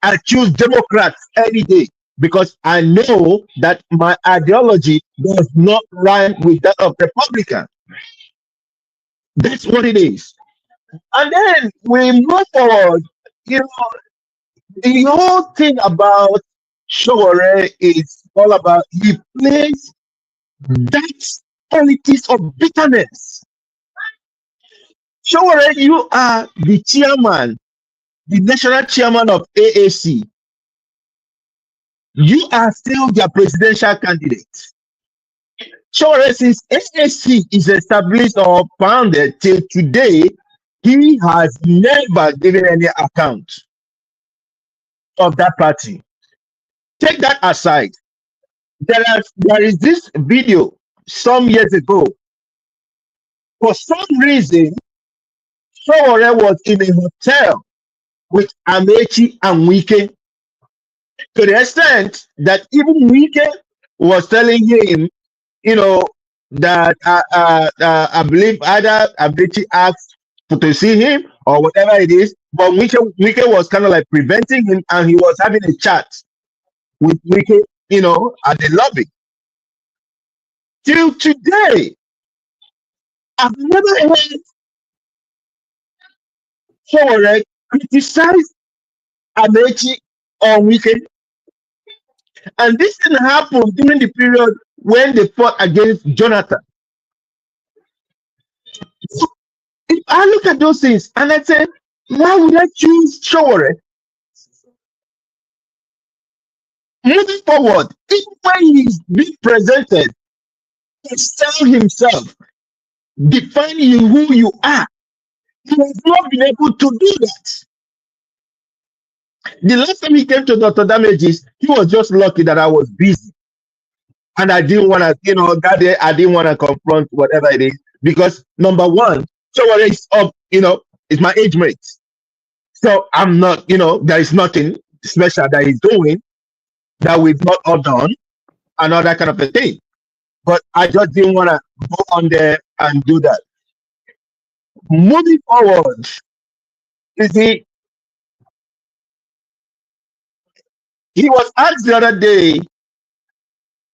I choose Democrats any day because I know that my ideology does not rhyme with that of Republican. That's what it is. And then we move forward. You know, the whole thing about Showore is all about he plays that politics of bitterness. Showore, you are the chairman, the national chairman of AAC. You are still their presidential candidate. Showore, since AAC is established or founded till today, he has never given any account of that party. Take that aside. There is this video some years ago. For some reason, Showore was in a hotel with Amechi and Wike, to the extent that even Wike was telling him, you know, that I believe either Amechi asked to see him or whatever it is, but Wike was kind of like preventing him, and he was having a chat with Wike, you know, at the lobby. Till today, I've never heard Showore criticize Amechi or Wike. And this thing happened during the period when they fought against Jonathan. So if I look at those things and I say, why would I choose Showore? Moving forward, even when he's being presented to sell himself, define you who you are, he has not been able to do that. The last time he came to Dr. Damages, he was just lucky that I was busy. And I didn't want to, you know, that day I didn't want to confront whatever it is. Because number one, Showore is up, you know, it's my age mate. So I'm not, you know, there is nothing special that he's doing that we've not all done and all that kind of a thing. But I just didn't want to go on there and do that. Moving forward, you see, he was asked the other day,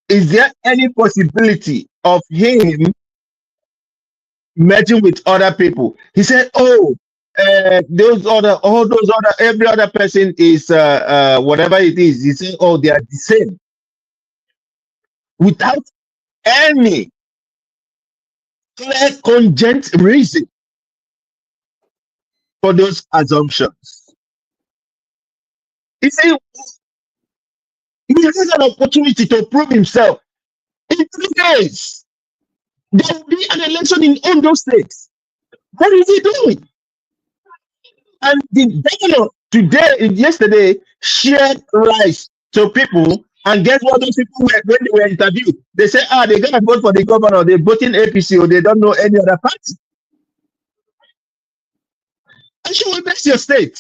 is there any possibility of him merging with other people? He said, oh, every other person is whatever it is. He said, oh, they are the same, without any clear cogent reason for those assumptions. He said he has an opportunity to prove himself in 3 days. There will be an election in Ondo State. What is he doing? And the governor yesterday shared rice to people, and guess what those people were when they were interviewed? They said, they're gonna vote for the governor, they're voting APC, or they don't know any other party. And she will best your state.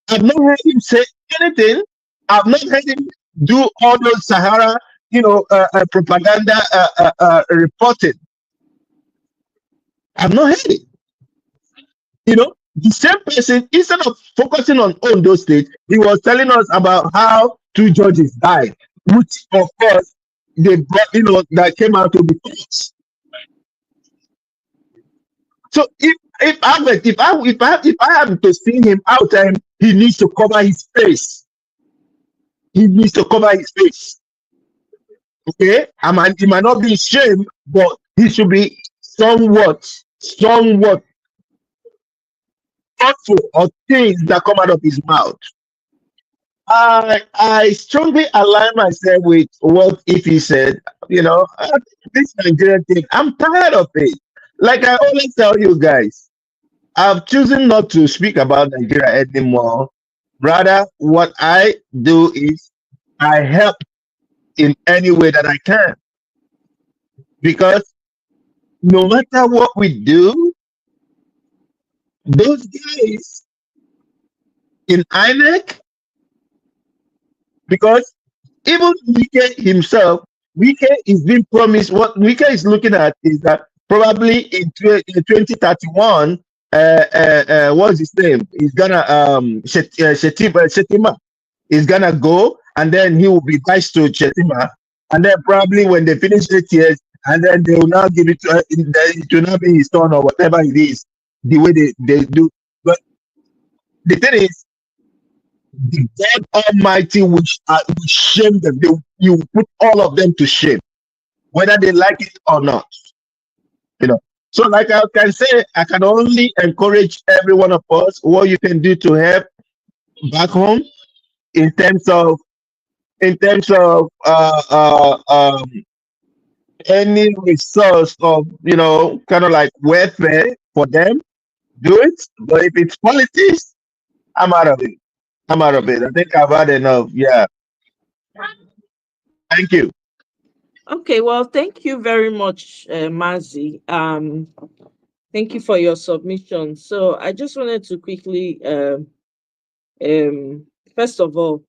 I've not heard him say anything. I've not heard him do all those Sahara, propaganda reporting. I've not heard it. The same person, instead of focusing on Ondo State, he was telling us about how 2 judges died, which of course they brought, that came out to be false. So if I have to see him out time, he needs to cover his face. He needs to cover his face. Okay, he might not be ashamed, but he should be somewhat thoughtful of things that come out of his mouth. I strongly align myself with what Ify said. You know, this Nigerian thing, I'm tired of it. Like I always tell you guys, I've chosen not to speak about Nigeria anymore. Rather, what I do is I help in any way that I can. Because no matter what we do, those guys in INEC, because even Wike himself, Wike is being promised, what Wike is looking at is that probably in 2031, what's his name? He's gonna Shetima is gonna go, and then he will be vice to Shetima, and then probably when they finish 8 years, and then they will now give it to it will not be his turn or whatever it is, the way they do. But the thing is, the God Almighty will shame them. You will put all of them to shame, whether they like it or not. You know. So, like I can say, I can only encourage every one of us what you can do to help back home in terms of any resource of kind of like welfare for them. Do it. But if it's politics, I'm out of it. I'm out of it. I think I've had enough. Yeah. Thank you. Okay, well, thank you very much, Mazi. Thank you for your submission. So I just wanted to quickly, first of all,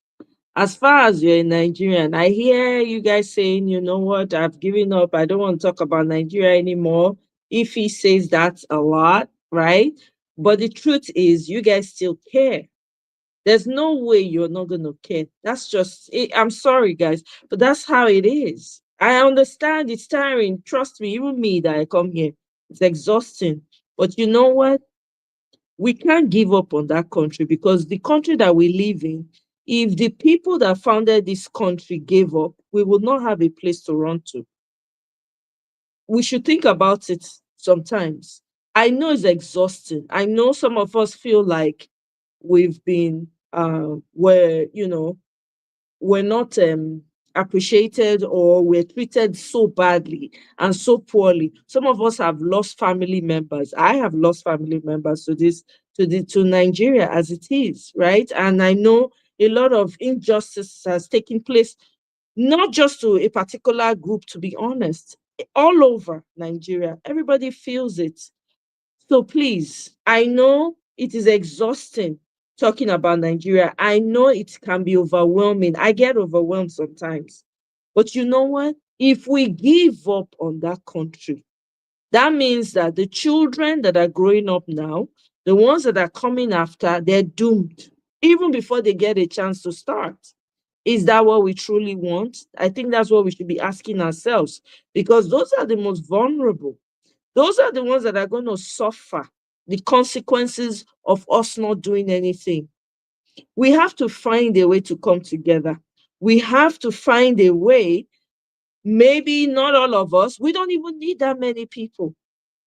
as far as you're a Nigerian, I hear you guys saying, you know what, I've given up. I don't want to talk about Nigeria anymore. If he says that a lot, right? But the truth is, you guys still care. There's no way you're not going to care. That's just it. I'm sorry, guys, but that's how it is. I understand it's tiring. Trust me, even me that I come here, it's exhausting. But you know what? We can't give up on that country because the country that we live in, if the people that founded this country gave up, we would not have a place to run to. We should think about it sometimes. I know it's exhausting. I know some of us feel like we've been, we're not appreciated or we're treated so badly and so poorly. Some of us have lost family members. I have lost family members to Nigeria as it is, right? And I know a lot of injustice has taken place, not just to a particular group, to be honest, all over Nigeria. Everybody feels it. So please, I know it is exhausting talking about Nigeria. I know it can be overwhelming. I get overwhelmed sometimes. But you know what? If we give up on that country, that means that the children that are growing up now, the ones that are coming after, they're doomed even before they get a chance to start. Is that what we truly want? I think that's what we should be asking ourselves because those are the most vulnerable. Those are the ones that are going to suffer the consequences of us not doing anything. We have to find a way to come together. We have to find a way, maybe not all of us, we don't even need that many people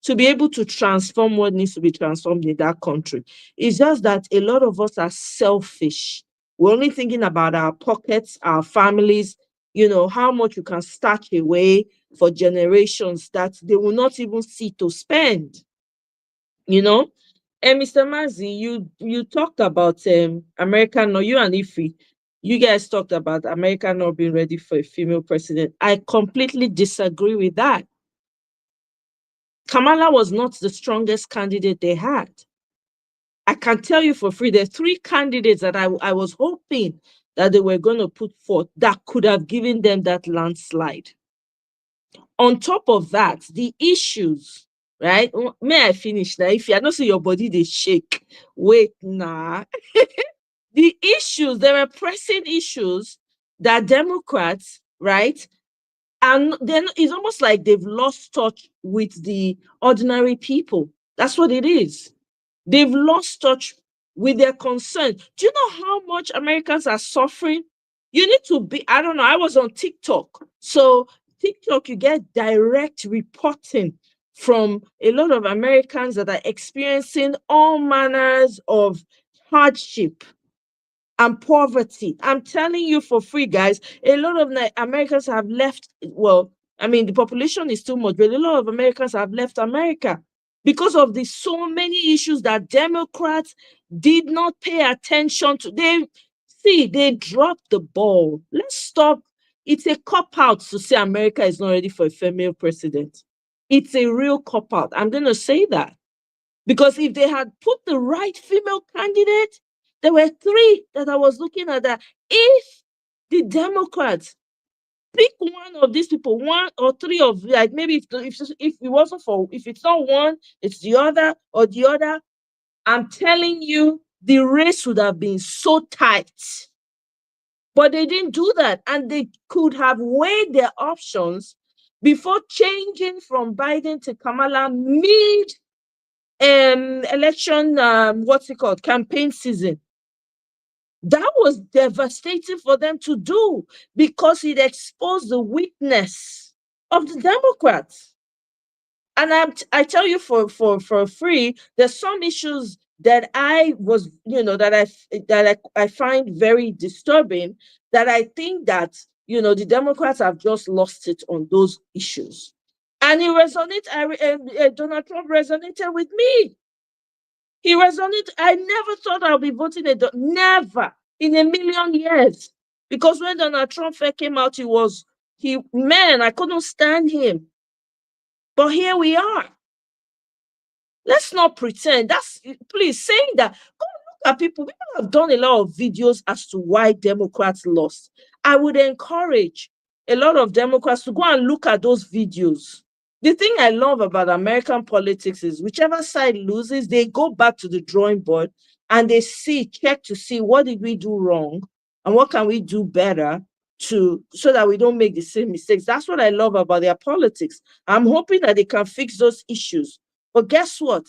to be able to transform what needs to be transformed in that country. It's just that a lot of us are selfish. We're only thinking about our pockets, our families, how much you can stack away for generations that they will not even see to spend, you know. And Mr. Mazi, you talked about America, no, you and Ife, you guys talked about America not being ready for a female president. I completely disagree with that. Kamala was not the strongest candidate they had. I can tell you for free, there are three candidates that I was hoping that they were going to put forth that could have given them that landslide. On top of that, the issues, right? May I finish now? If you not see your body, they shake. Wait, nah. The issues, there were pressing issues that Democrats, right? And then it's almost like they've lost touch with the ordinary people. That's what it is. They've lost touch with their concern. Do you know how much Americans are suffering? You need to be, I don't know, I was on TikTok. So TikTok, you get direct reporting from a lot of Americans that are experiencing all manners of hardship. and poverty. I'm telling you for free, guys. A lot of Americans have left. Well, I mean, the population is too much, but a lot of Americans have left America because of the so many issues that Democrats did not pay attention to. They dropped the ball. Let's stop. It's a cop-out to say America is not ready for a female president. It's a real cop-out. I'm going to say that. Because if they had put the right female candidate, there were 3 that I was looking at that. If the Democrats pick one of these people, 1 or 3 of, like, maybe if it wasn't for, if it's not one, it's the other or the other, I'm telling you, the race would have been so tight. But they didn't do that, and they could have weighed their options before changing from Biden to Kamala mid election, campaign season. That was devastating for them to do because it exposed the weakness of the Democrats. And I tell you for free, there's some issues that I find very disturbing, that I think that, the Democrats have just lost it on those issues. And Donald Trump resonated with me. He resonated. I never thought I'll be voting never in a million years. Because when Donald Trump first came out, I couldn't stand him. But here we are. Let's not pretend. Please, saying that, go look at people. People have done a lot of videos as to why Democrats lost. I would encourage a lot of Democrats to go and look at those videos. The thing I love about American politics is whichever side loses, they go back to the drawing board and they check to see what did we do wrong and what can we do better so that we don't make the same mistakes. That's what I love about their politics. I'm hoping that they can fix those issues. But guess what?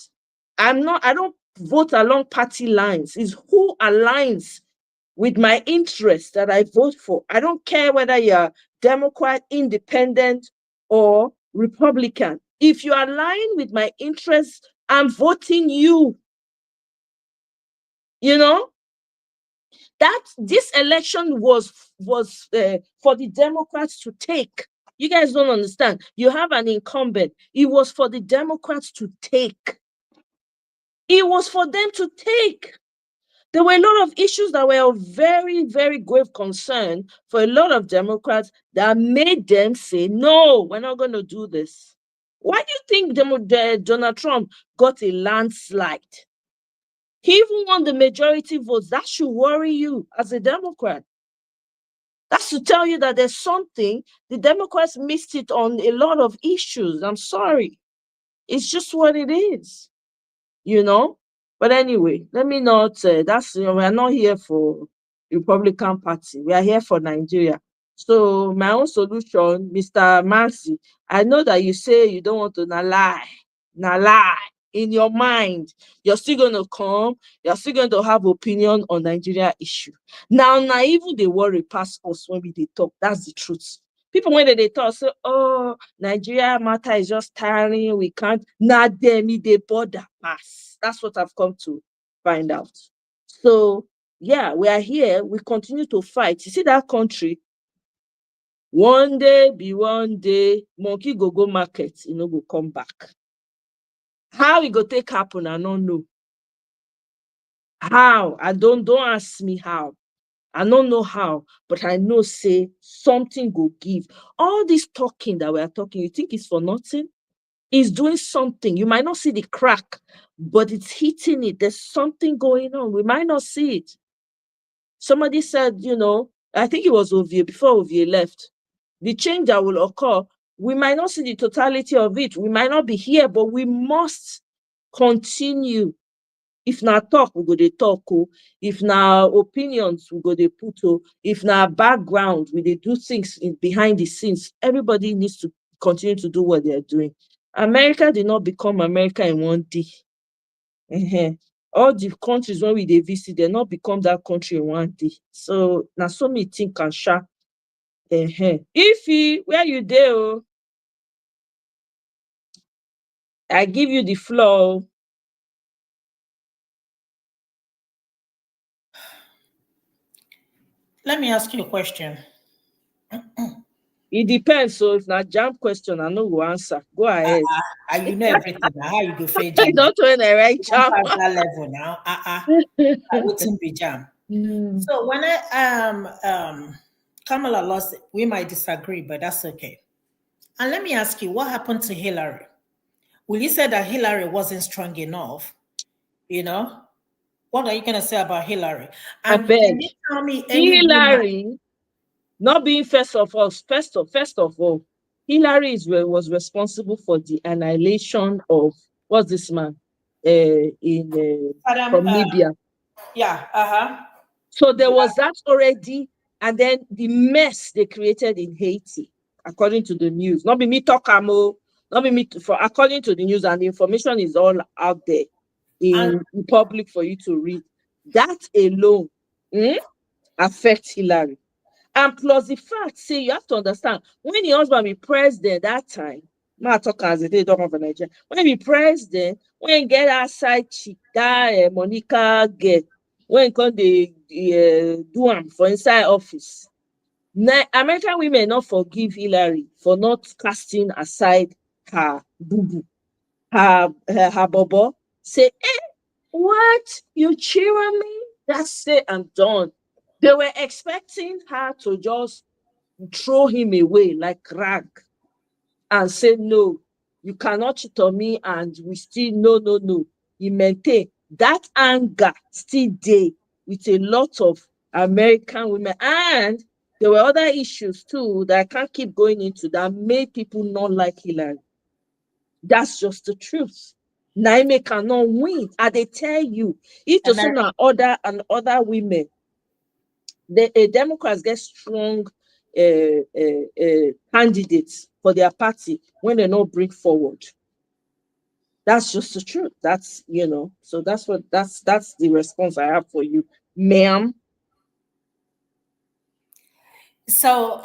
I don't vote along party lines. It's who aligns with my interests that I vote for. I don't care whether you're Democrat, Independent, or Republican. If you align with my interests, I'm voting you. That this election was for the Democrats to take. You guys don't understand. You have an incumbent. It was for the Democrats to take. It was for them to take. There were a lot of issues that were of very, very grave concern for a lot of Democrats that made them say, no, we're not going to do this. Why do you think Donald Trump got a landslide? He even won the majority votes. That should worry you as a Democrat. That's to tell you that there's something, the Democrats missed it on a lot of issues. I'm sorry. It's just what it is, But anyway, let me not, we're not here for Republican Party. We are here for Nigeria. So my own solution, Mr. Marcy, I know that you say you don't want to lie in your mind. You're still going to come. You're still going to have opinion on Nigeria issue. Now even they worry past us when they talk. That's the truth. People, when they talk, say, oh, Nigeria matter is just tiring. We can't. Not them, they border pass. That's what I've come to find out. So, yeah, we are here. We continue to fight. You see that country? One day, monkey go market, go come back. How it go take happen, I don't know. How? Don't ask me how. I don't know how, but I know say something go give. All this talking that we are talking, you think it's for nothing? It's doing something. You might not see the crack, but it's hitting it. There's something going on. We might not see it. Somebody said, I think it was Ovie, before Ovie left, the change that will occur, we might not see the totality of it. We might not be here, but we must continue. If na talk, we go dey talk. If na opinions, we go dey put. If na background, we dey do things behind the scenes. Everybody needs to continue to do what they are doing. America did not become America in one day. All the countries when we dey visit, they not become that country in one day. So na so me think and sha. Ify, where you dey? I give you the floor. Let me ask you a question. It depends. So if not jam question, I know who answer. Go ahead. You know everything. Now, how you go fake I jam? don't know the right jam. Pass that level now. I wouldn't be jam. So when Kamala lost, we might disagree, but that's okay. And let me ask you, what happened to Hillary? Will you say that Hillary wasn't strong enough? You know, what are you gonna say about Hillary? And can you tell me any woman? Hillary, not being first of all, first of all, Hillary was responsible for the annihilation of what's this man from Libya. Yeah, So there was that already, and then the mess they created in Haiti, according to the news. Not be me talk amo, not be me for according to the news, and the information is all out there in public for you to read. That alone affects Hillary. And plus the fact, say you have to understand, when your husband be president that time, talk as they talk for Nigeria. When he president, when get outside chick, that Monica get, when come they do am for inside office. American women not forgive Hillary for not casting aside her boo-boo, her bobo. Say, what? You cheering me? That's it, I'm done. They were expecting her to just throw him away like rag and say, no, you cannot cheat on me, and we still, no. He maintained that anger still there with a lot of American women. And there were other issues too that I can't keep going into that made people not like Hillary. That's just the truth. Naime cannot win. And they tell you, if to soon other women, the Democrats get strong candidates for their party when they not bring forward. That's just the truth. That's so that's the response I have for you, ma'am. So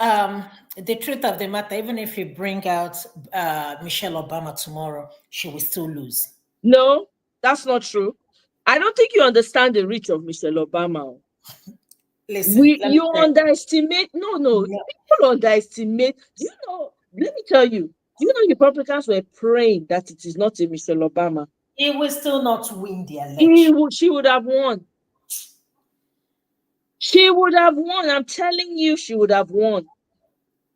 the truth of the matter, even if you bring out Michelle Obama tomorrow, she will still lose. No, that's not true. I don't think you understand the reach of Michelle Obama. Listen, you underestimate. No, people underestimate. Do you know? Let me tell you. Do you know Republicans were praying that it is not a Michelle Obama? He will still not win the election. She would have won. She would have won. I'm telling you, she would have won.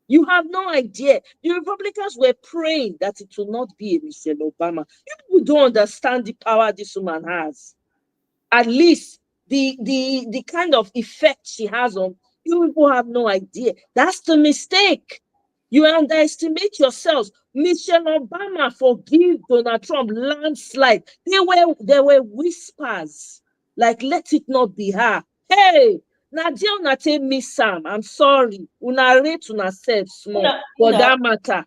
You have no idea. The Republicans were praying that it will not be a Michelle Obama. You people don't understand the power this woman has. At least the kind of effect she has on you people have no idea. That's the mistake. You underestimate yourselves. Michelle Obama forgive Donald Trump landslide. There were whispers like, let it not be her. Hey, Nadia Unate miss Sam. I'm sorry. Una rate una self small for that matter.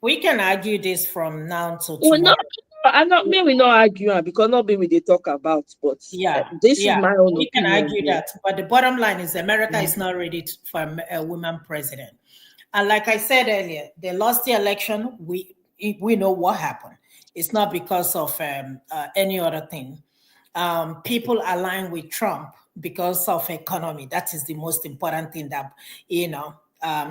We can argue this from now to tomorrow. We not argue because not being we they talk about, but this is my own opinion. We can argue that, but the bottom line is America is not ready for a woman president. And like I said earlier, they lost the election. We know what happened. It's not because of any other thing. People align with Trump because of economy. That is the most important thing that,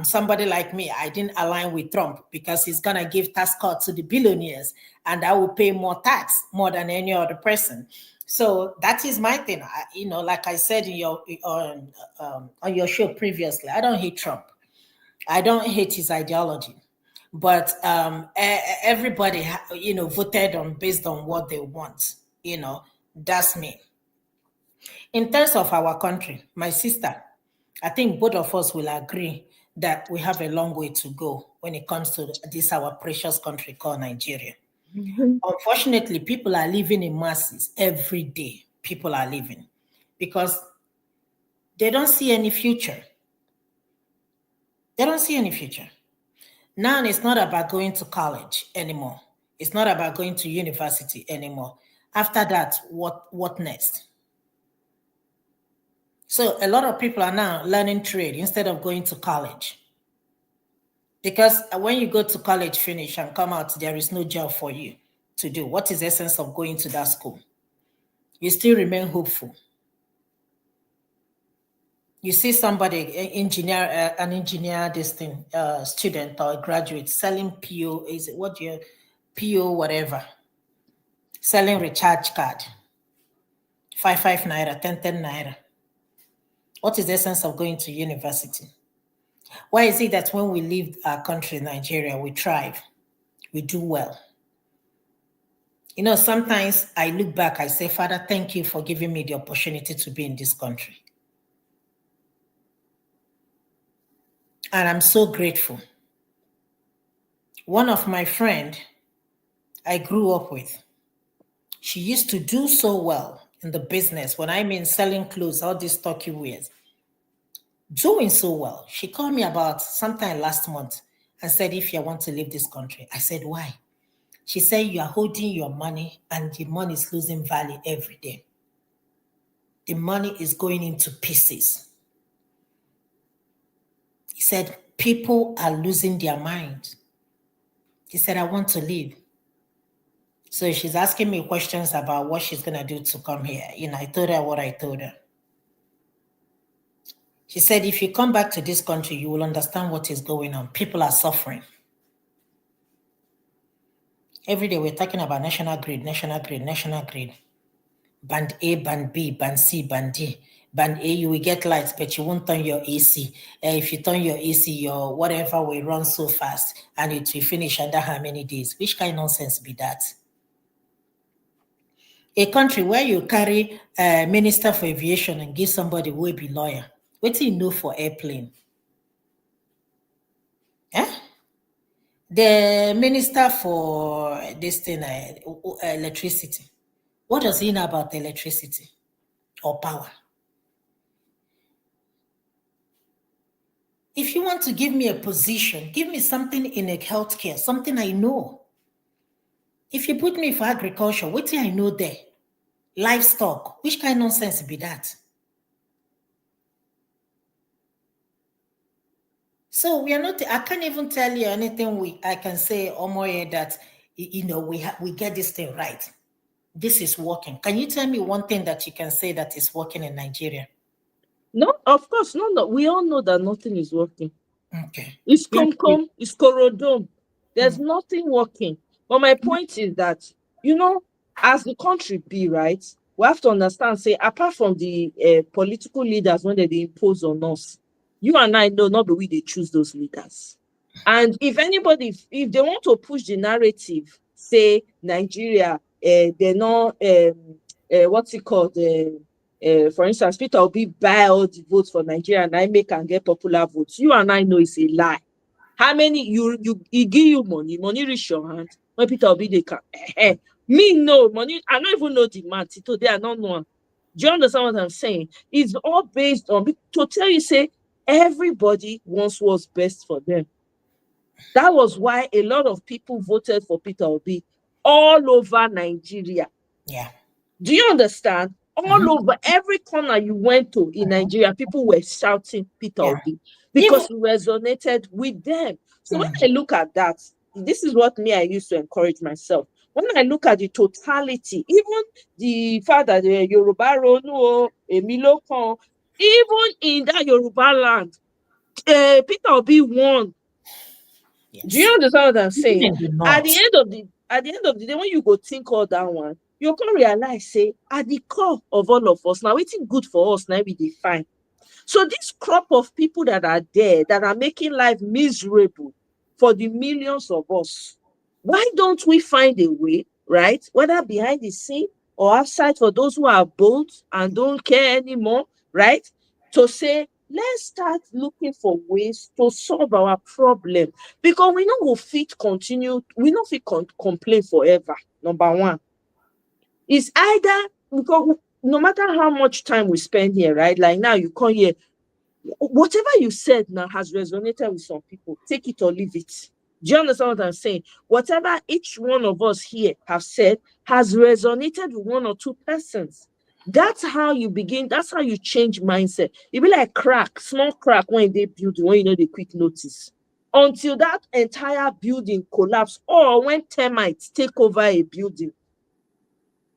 somebody like me, I didn't align with Trump because he's going to give tax cuts to the billionaires and I will pay more tax more than any other person. So that is my thing. Like I said on your show previously, I don't hate Trump. I don't hate his ideology. But everybody, voted on based on what they want. That's me. In terms of our country, my sister, I think both of us will agree that we have a long way to go when it comes to this our precious country called Nigeria. Unfortunately, people are living in masses every day. People are living because they don't see any future. They don't see any future. Now it's not about going to college anymore. It's not about going to university anymore. After that, what next? So a lot of people are now learning trade instead of going to college. Because when you go to college, finish and come out, there is no job for you to do. What is the essence of going to that school? You still remain hopeful. You see somebody, an engineer, this thing, student or graduate selling PO, is it what you PO whatever, selling recharge card, 5 naira, 10 naira. What is the essence of going to university? Why is it that when we leave our country, Nigeria, we thrive, we do well? You know, sometimes I look back, I say, Father, thank you for giving me the opportunity to be in this country. And I'm so grateful. One of my friends I grew up with, she used to do so well in the business. When I mean selling clothes, all these stocky wears, doing so well. She called me about sometime last month and said, if you want to leave this country. I said, why? She said, you are holding your money and the money is losing value every day. The money is going into pieces. He said, people are losing their mind. He said, I want to leave. So she's asking me questions about what she's going to do to come here. You know, I told her what I told her. She said, if you come back to this country, you will understand what is going on. People are suffering. Every day we're talking about national grid, national grid, national grid. Band A, band B, band C, band D. Band A, you will get lights, but you won't turn your AC. If you turn your AC, your whatever will run so fast and it will finish under how many days? Which kind of nonsense be that? A country where you carry a minister for aviation and give somebody who will be lawyer. What do you know for airplane? Eh? The minister for this thing, electricity. What does he know about electricity or power? If you want to give me a position, give me something in a healthcare, something I know. If you put me for agriculture, what do I know there? Livestock, which kind of nonsense be that? So we are not, I can't even tell you anything I can say or more that, you know, we get this thing right. This is working. Can you tell me one thing that you can say that is working in Nigeria? No, of course, no. We all know that nothing is working. Okay. It's Comcom, it's Corodome. There's nothing working. But my point is that, you know, as the country be, right, we have to understand, say, apart from the political leaders when they impose on us, you and I know not the way they choose those leaders. And if anybody, if they want to push the narrative, say Nigeria, they're not, what's it called? For instance, Peter Obi buy all the votes for Nigeria and I make and get popular votes. You and I know it's a lie. How many he give you money reach your hand when Peter Obi they can me no money. I don't even know the man today. I don't know. Do you understand what I'm saying? It's all based on to tell you say everybody wants what's best for them. That was why a lot of people voted for Peter Obi all over Nigeria. Yeah. Do you understand? All over every corner you went to in Nigeria, people were shouting Peter Obi because it resonated with them. So when I look at that, this is what I used to encourage myself. When I look at the totality, even the fact that the Yoruba Ronu, Emilo Kan, even in that Yoruba land, Peter Obi won. Yes. Do you understand what I'm saying? At the end of the day, when you go think all that one, you can realize, say, at the core of all of us, now it's good for us, now we define. So this crop of people that are there, that are making life miserable for the millions of us, why don't we find a way, right? Whether behind the scene or outside for those who are bold and don't care anymore, right? To say, let's start looking for ways to solve our problem. Because we know we'll fit continue, we don't fit complain forever, number one. It's either, because no matter how much time we spend here, right? Like now you come here, whatever you said now has resonated with some people. Take it or leave it. Do you understand what I'm saying? Whatever each one of us here have said has resonated with one or two persons. That's how you begin. That's how you change mindset. It be like crack, small crack when they build, when you know they quick notice. Until that entire building collapse or when termites take over a building.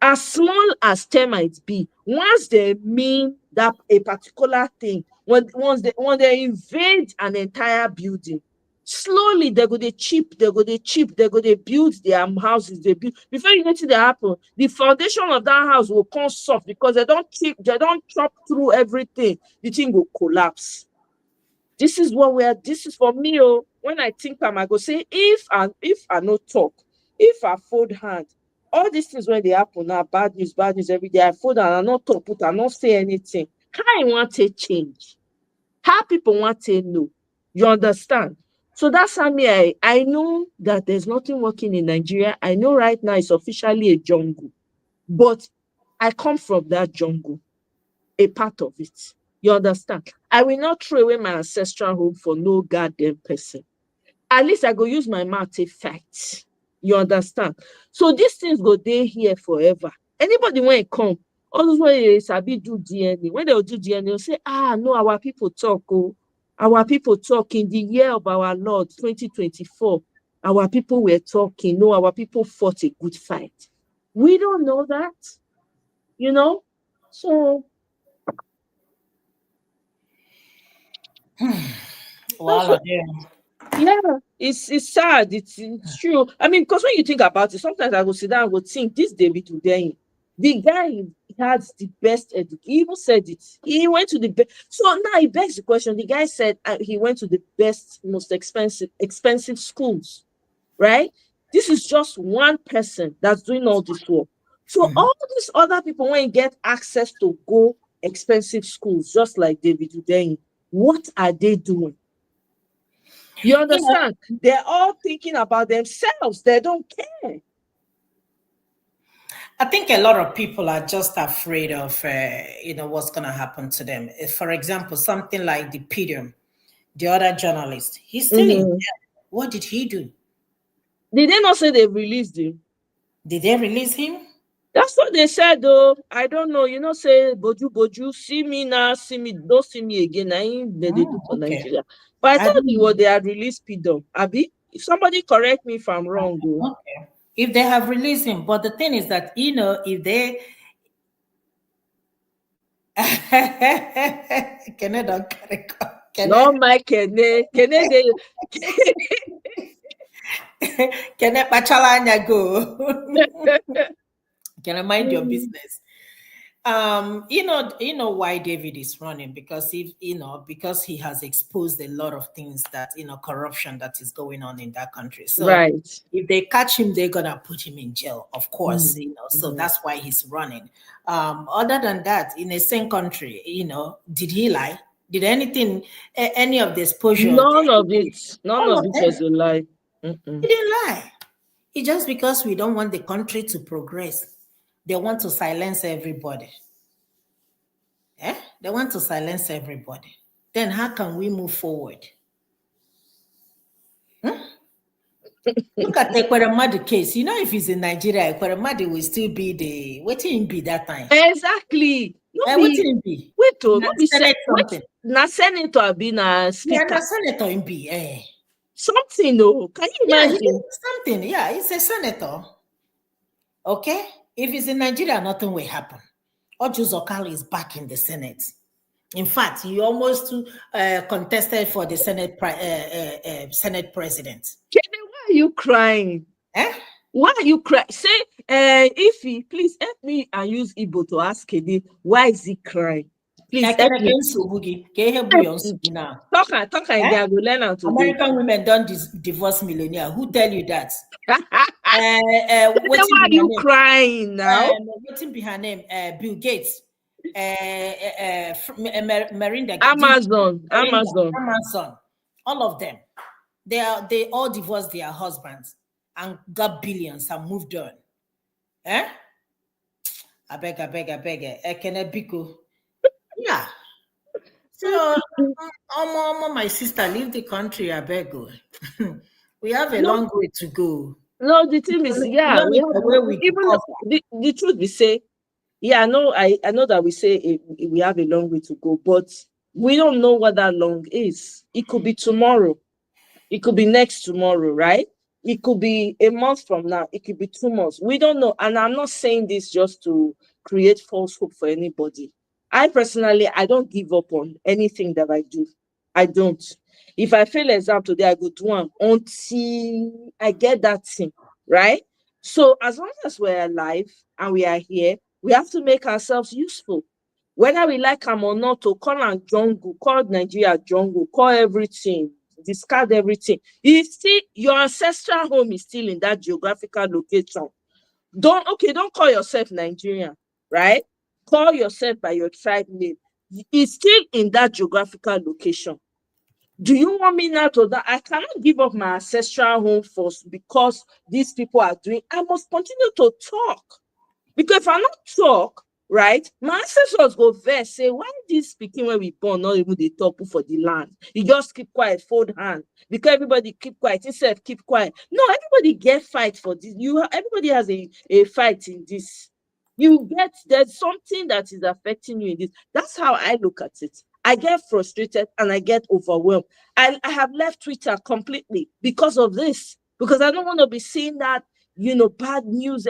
as small as termites be, once they mean that a particular thing, once they invade an entire building, slowly they go they cheap, they go they build their houses, they build before you get to the happen, the foundation of that house will come soft because they don't chop through everything, the thing will collapse. This is for me. Oh, when I think I go say, if I no talk, if I fold hand, all these things when they happen now, bad news every day. I fold hand, I not talk, I not say anything. How I want to change? How people want to know? You understand? So that's how I know that there's nothing working in Nigeria. I know right now it's officially a jungle, but I come from that jungle, a part of it. You understand? I will not throw away my ancestral home for no goddamn person. At least I go use my mouth to fight. You understand? So these things go there here forever. Anybody when it come, all those when sabi do DNA, when they'll do DNA, they'll say, no, our people talk. Oh, our people talk in the year of our Lord 2024. Our people were talking. No, our people fought a good fight. We don't know that, you know. So Wow, yeah, it's sad. It's true. I mean, because when you think about it, sometimes I go sit down and go think this David Udein, the guy had the best education. He even said it. He went to the best. So now it begs the question. The guy said he went to the best, most expensive schools, right? This is just one person that's doing all this work. So all these other people, when you get access to go expensive schools, just like David Udein, what are they doing? You understand? Yeah. They're all thinking about themselves. They don't care. I think a lot of people are just afraid of, what's going to happen to them. For example, something like the Pedium, the other journalist, he's still in jail. What did he do? Did they not say they released him? Did they release him? That's what they said, though. I don't know. You know, say, Boju, see me now, see me, don't see me again. I ain't they do for Nigeria. But I thought they had released Pedium. Abi, if somebody correct me if I'm wrong, though. Okay. If they have released him, but the thing is that, if they... Kene don't carry no, my Kene. Kene, Kene pachala go. Can I mind your business? You know why David is running, because because he has exposed a lot of things that, corruption that is going on in that country. So right. If they catch him, they're gonna put him in jail, of course, so that's why he's running. Other than that, in the same country, did he lie? Did any of the exposure? None of it was a lie. He didn't lie. It's just because we don't want the country to progress. They want to silence everybody. They want to silence everybody. Then how can we move forward? Look at the Ekweremadu case. If he's in Nigeria, Ekweremadu will still be the... What will be that time? Exactly. What will be? Wait, not be something. Not senator, be na speaker. Yeah, senator in be. Something, no. Can you imagine? Yeah, something. Yeah, he's a senator. Okay? If he's in Nigeria, nothing will happen. Ojo Zokali is back in the Senate. In fact, he almost contested for the Senate president. Kenny, why are you crying? Why are you crying? Say, Ify, please help me and use Igbo to ask Kenny, why is he crying? Please help me. Talk again. I will learn how to American women don't divorce millionaire. Who tell you that? Why are you crying now? What's behind name? Bill Gates. Melinda, Amazon. All of them. They all divorced their husbands and got billions and moved on. I beg. Ekenebiko. Yeah. So, my sister, leave the country. I beg. We have a long way to go. No, the thing is, the truth we say, I know that we say we have a long way to go, but we don't know what that long is. It could be tomorrow. It could be next tomorrow, right? It could be a month from now. It could be 2 months. We don't know. And I'm not saying this just to create false hope for anybody. I personally, I don't give up on anything that I do. I don't. If I fail exam today, I go do one until I get that thing, right? So as long as we're alive and we are here, we have to make ourselves useful. Whether we like them or not, to call and jungle, call Nigeria jungle, call everything, discard everything. You see, your ancestral home is still in that geographical location. Don't call yourself Nigerian, right? Call yourself by your tribe name. It's still in that geographical location. Do you want me now to that? I cannot give up my ancestral home first because these people are doing. I must continue to talk. Because if I not talk, right, my ancestors go vex, say, why this speaking when we born, not even the talk for the land? You just keep quiet, fold hand. Because everybody keep quiet, instead keep quiet. No, everybody get fight for this. Everybody has a fight in this. There's something that is affecting you in this. That's how I look at it. I get frustrated and I get overwhelmed. I have left Twitter completely because of this. Because I don't want to be seeing that bad news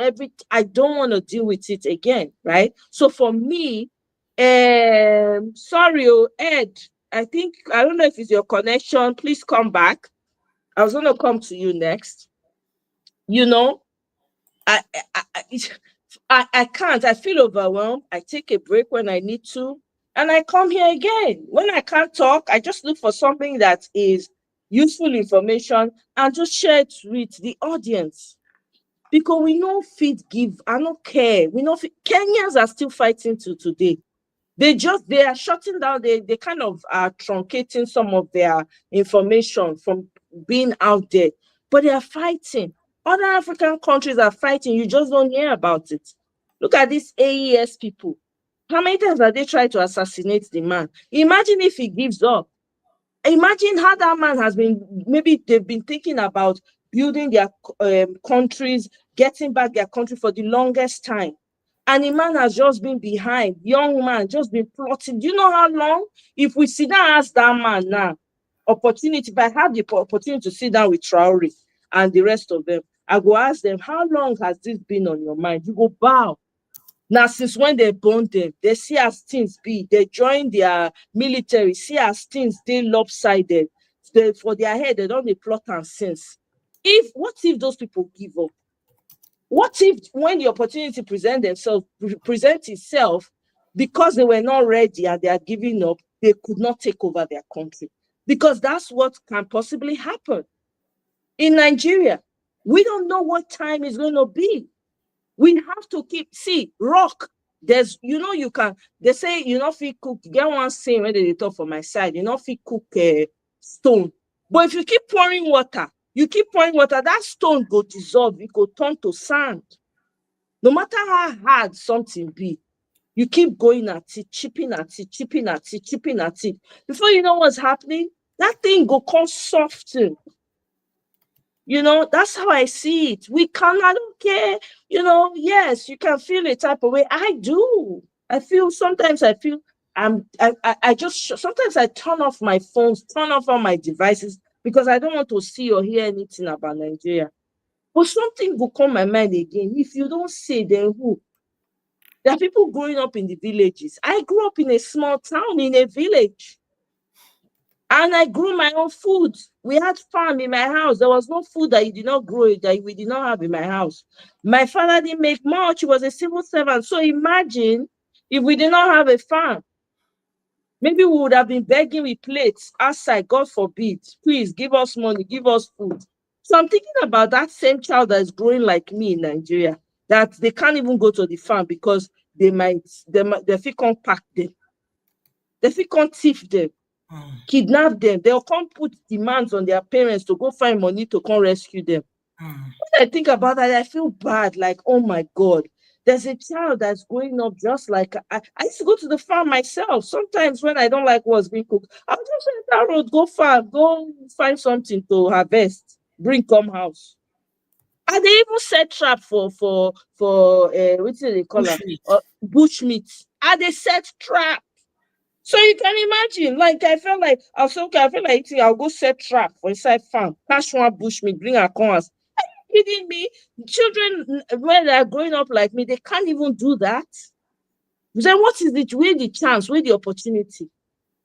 I don't want to deal with it again, right? So for me, sorry, Ed, I don't know if it's your connection. Please come back. I was going to come to you next. I I can't. I feel overwhelmed. I take a break when I need to, and I come here again. When I can't talk, I just look for something that is useful information and just share it with the audience. Because we know fit give, I don't care. We know Kenyans are still fighting to today. They are shutting down, they kind of are truncating some of their information from being out there, but they are fighting. Other African countries are fighting, you just don't hear about it. Look at these AES people. How many times have they tried to assassinate the man? Imagine if he gives up. Imagine how that man has been, maybe they've been thinking about building their countries, getting back their country for the longest time. And the man has just been behind, young man, just been plotting. Do you know how long? If we sit down and ask that man now, if I have the opportunity to sit down with Traore and the rest of them, I go ask them, how long has this been on your mind? You go bow. Now, since when they born them, they see as things be. They join their military, see as things they lopsided. For their head, they don't plot and sense. What if those people give up? What if when the opportunity present itself, because they were not ready and they are giving up, they could not take over their country? Because that's what can possibly happen. In Nigeria, we don't know what time is going to be. We have to rock. They say, if you cook, get one saying when they talk for my side, if you cook stone. But if you keep pouring water, that stone go dissolve, it go turn to sand. No matter how hard something be, you keep going at it, chipping at it. Before you know what's happening, that thing go come soften. That's how I see it. I don't care. Yes, you can feel a type of way. I do. Sometimes I feel sometimes I turn off my phones, turn off all my devices because I don't want to see or hear anything about Nigeria. But something will come my mind again. If you don't say, then who? There are people growing up in the villages. I grew up in a small town, in a village. And I grew my own food. We had farm in my house. There was no food that you did not grow, that we did not have in my house. My father didn't make much. He was a civil servant. So imagine if we did not have a farm. Maybe we would have been begging with plates outside, God forbid. Please give us money, give us food. So I'm thinking about that same child that is growing like me in Nigeria, that they can't even go to the farm because they feel can't pack them. They feel can't thief them. Kidnap them. They'll come put demands on their parents to go find money to come rescue them. When I think about that, I feel bad. Like, oh my God, there's a child that's growing up just like I used to go to the farm myself. Sometimes when I don't like what's being cooked, I'll just say that road, go farm, go find something to harvest, bring come house. And they even set trap for what do they call it? Bush meat. And they set trap. So you can imagine, like I felt like I was okay. I feel like eating. I'll go set trap for inside farm, catch one bush meat, bring her come house. kidding me? Children, when they're growing up like me, they can't even do that. Then what is it? Where the chance? Where the opportunity?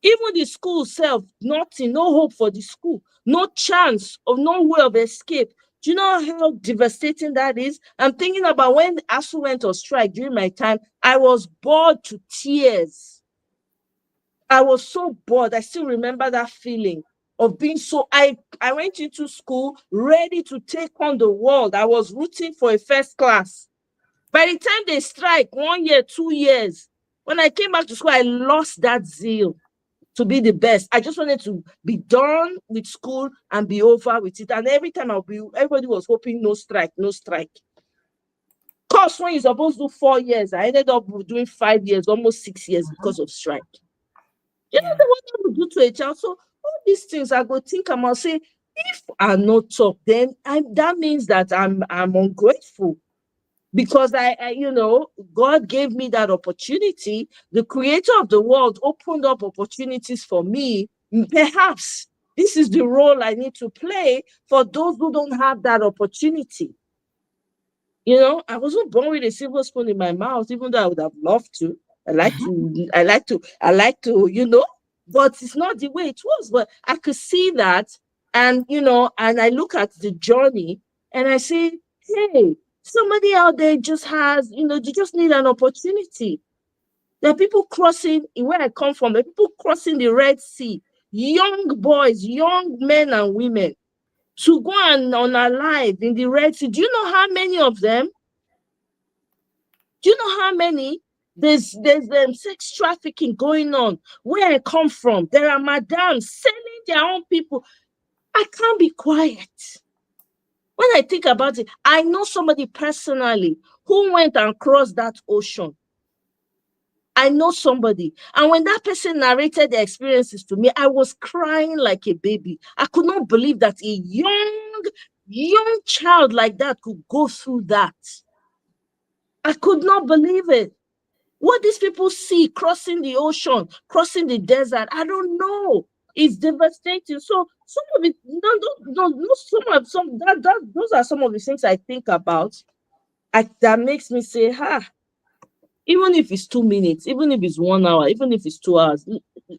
Even the school self, nothing, no hope for the school, no chance or no way of escape. Do you know how devastating that is? I'm thinking about when ASU went on strike during my time, I was bored to tears. I was so bored. I still remember that feeling of being so, I went into school ready to take on the world. I was rooting for a first class. By the time they strike, 1 year, 2 years, when I came back to school, I lost that zeal to be the best. I just wanted to be done with school and be over with it. And every time everybody was hoping no strike, no strike. Course, when you're supposed to do 4 years, I ended up doing 5 years, almost 6 years because of strike. You know what I would do to a child? So all these things I go think about, say, if I not talk, then that means that I'm ungrateful. Because I God gave me that opportunity. The creator of the world opened up opportunities for me. Perhaps this is the role I need to play for those who don't have that opportunity. I wasn't born with a silver spoon in my mouth, even though I would have loved to. I like to, but it's not the way it was. But I could see that, and I look at the journey and I say, hey, somebody out there just has, they just need an opportunity. There are people crossing, where I come from, there are people crossing the Red Sea, young boys, young men and women, to go and unalive in the Red Sea. Do you know how many of them? Do you know how many? There's sex trafficking going on. Where I come from, there are madams selling their own people. I can't be quiet. When I think about it, I know somebody personally who went and crossed that ocean. I know somebody. And when that person narrated their experiences to me, I was crying like a baby. I could not believe that a young child like that could go through that. I could not believe it. What these people see crossing the ocean, crossing the desert, I don't know. It's devastating. So some of it, those are some of the things I think about. That makes me say, even if it's 2 minutes, even if it's 1 hour, even if it's 2 hours,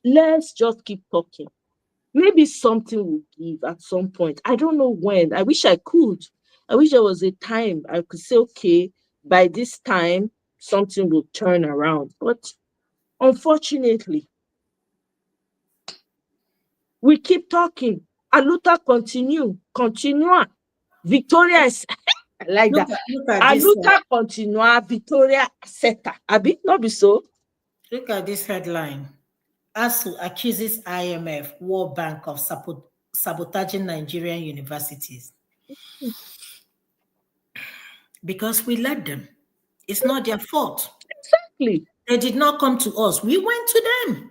let's just keep talking. Maybe something will give at some point. I don't know when. I wish I could. I wish there was a time I could say, okay, by this time, something will turn around. But unfortunately, we keep talking. Aluta continua. Victoria is, I like Look that. at this. Aluta continua, Victoria seta. Abi, not be so. Look at this headline. ASU accuses IMF, World Bank of sabotaging Nigerian universities. Because we let them. It's not their fault. Exactly. They did not come to us. We went to them.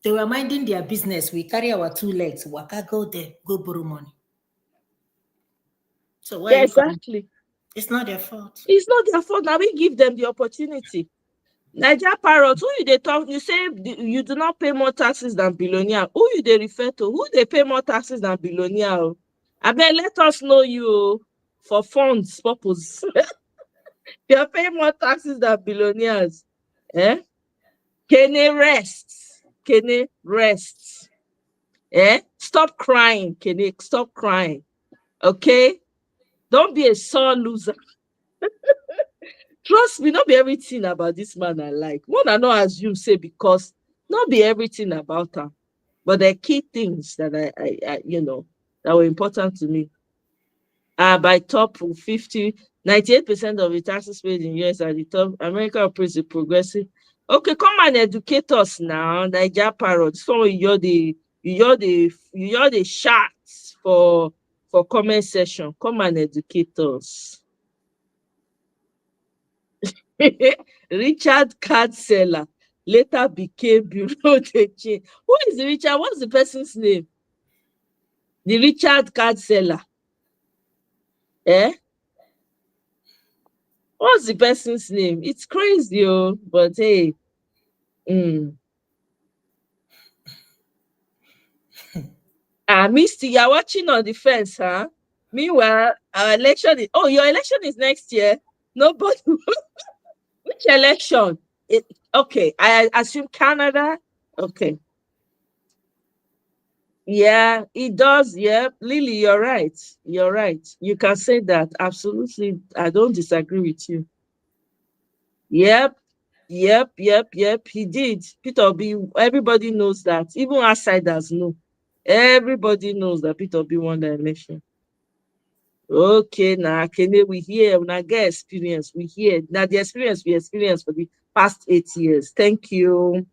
They were minding their business. We carry our 2 legs. Waka, go there, go borrow money. So why exactly. It's not their fault. It's not their fault. Now we give them the opportunity. Niger parrot, who they talk? You say you do not pay more taxes than billionaire. Who they refer to? Who they pay more taxes than billionaire? I bet let us know you for funds purpose. You're paying more taxes than billionaires. Kene rest. Kene rest. Stop crying, Kene. Stop crying. Okay? Don't be a sore loser. Trust me, not be everything about this man I like. One I not assume say because not be everything about him. But the key things that I that were important to me. By top 50, 98% of the taxes paid in US are the top. America operates a progressive. Okay, come and educate us now. Niger parrot. So you're the shots for comment section. Come and educate us. Richard card seller later became bureau de change. Who is the Richard? What's the person's name? The Richard card seller. What's the person's name? It's crazy, but hey. Misty, you're watching on the fence, huh? Meanwhile, our election is, oh, your election is next year. Nobody. Which election? Okay, I assume Canada. Okay. Yeah, it does. Yeah, Lily, you're right. You're right. You can say that. Absolutely. I don't disagree with you. Yep. He did. Peter B. Everybody knows that. Even outsiders know. Everybody knows that Peter B won the election. Okay, now we hear, when I get experience, we hear. Now the experience we experienced for the past 8 years. Thank you.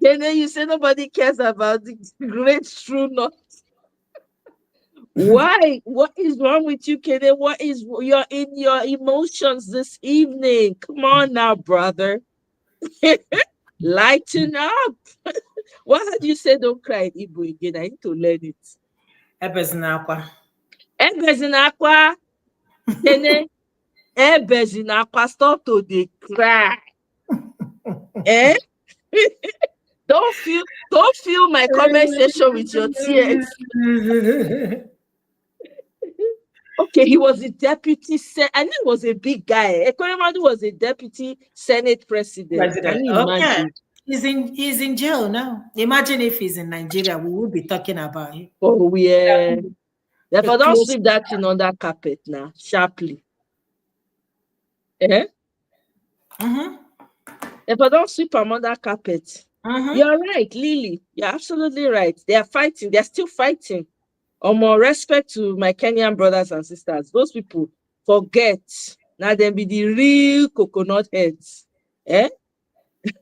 Kene, you say nobody cares about the great true north. Why? What is wrong with you, Kene? What is you're in your emotions this evening? Come on now, brother. Lighten up. Why do you say don't cry in Igbo again? I need to learn it. Ebezinakwa. Ebezinakwa. Kene. Ebezinakwa. Stop to the cry. Eh? Don't fill my comment section with your tears. Okay, he was a deputy. I knew he was a big guy. Ekonomadu was a deputy Senate president. Can you imagine? Okay. He's in jail now. Imagine if he's in Nigeria, we would be talking about him. Oh, yeah. Therefore, don't sweep that thing under carpet now, sharply. Eh? Therefore, don't sweep them under carpet. You're right, Lily. You're absolutely right. They are fighting. They're still fighting. More respect to my Kenyan brothers and sisters. Those people forget. Now they be the real coconut heads. Eh?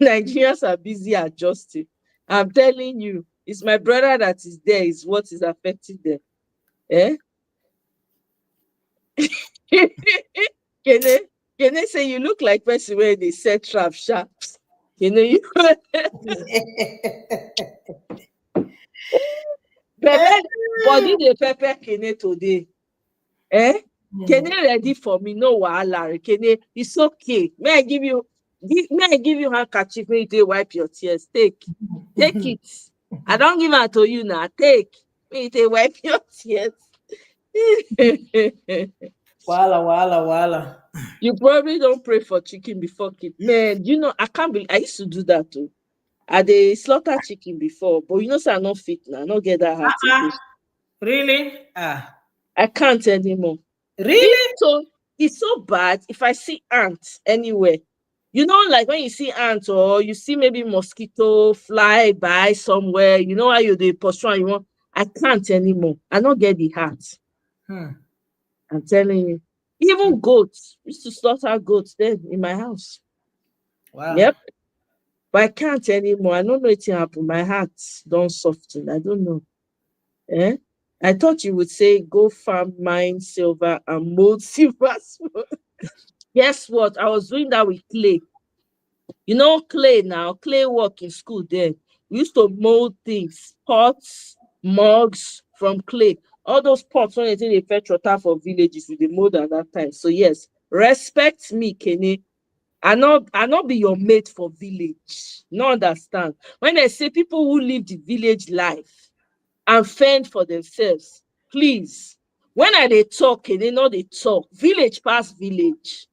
Nigerians are busy adjusting. I'm telling you, it's my brother that is there, is what is affecting them. Eh? Can they say you look like person where they set trap sharp? You know, you body the pepper Kene today. Eh? Kene ready for me? No wahala. Kene, it's okay. May I give you handkerchief? May you wipe your tears. Take it. I don't give it to you now. Take. May you wipe your tears. Wala. You probably don't pray for chicken before kid. Man, you know, I can't believe I used to do that too. They slaughter chicken before, but you know, so I'm not fit now. I don't get that heart again. Really? I can't anymore. Really? It's so bad if I see ants anywhere. You know, like when you see ants or you see maybe mosquito fly by somewhere, you know how you the posture you want. I can't anymore. I don't get the heart. I'm telling you. Even goats. We used to slaughter goats then in my house. Wow. Yep. But I can't anymore. I don't know what happened. My heart don't soften. I don't know. Eh? I thought you would say go farm, mine silver, and mold silver. Guess what? I was doing that with clay. You know clay now, clay work in school then. We used to mold things, pots, mugs from clay. All those pots when they fetch water for villages with the mold at that time. So yes, respect me, Kenny. I not be your mate for village. No understand. When I say people who live the village life and fend for themselves, please. When they talk, they know they talk. Village past village.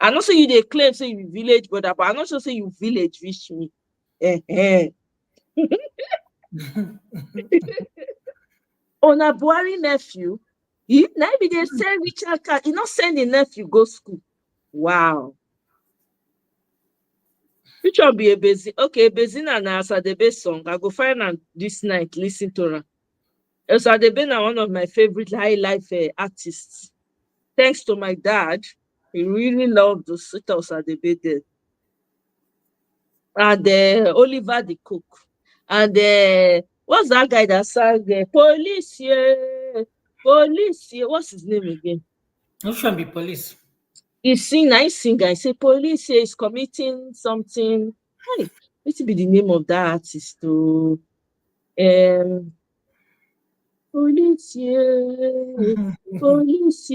I not say you they claim say you village brother, but I not sure say you village reach me. On a Buhari nephew, now be they say Richard Car, he not send the nephew go school. Wow. Which one be a busy? Okay, Bezina na Asadebe song. I go find out this night, listen to her. Asadebe na one of my favorite high life artists. Thanks to my dad, he really loved the sweet Asadebe there. And Oliver the Cook. And what's that guy that sang Police, yeah, Police, yeah. What's his name again? Which one be police? I sing. I say police is committing something. Hey, what be the name of that artist? To police, police,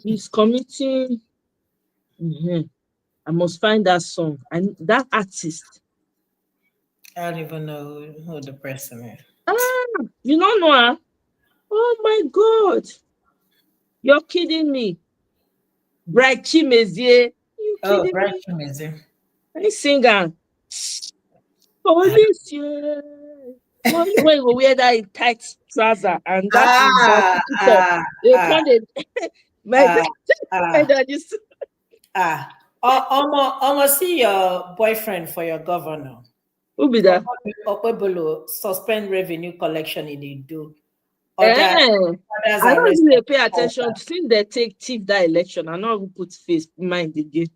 he's committing. I must find that song and that artist. I don't even know who the person is. You don't know her? Oh my God. You're kidding me. Bright Chimezie. You Oh, kidding Bright me? Museum. I sing her. Police, yeah. When you go wear that tight trouser and that Ah, varsity top, ah, they ah, call it my ah, dad. My ah, dad used to. ah. Almost see your boyfriend for your governor. Who be that? Okpebolo suspend revenue collection in Edo. Others, Eh, others I don't arrested. really pay attention to since they take thief that election. I not even put face mind again.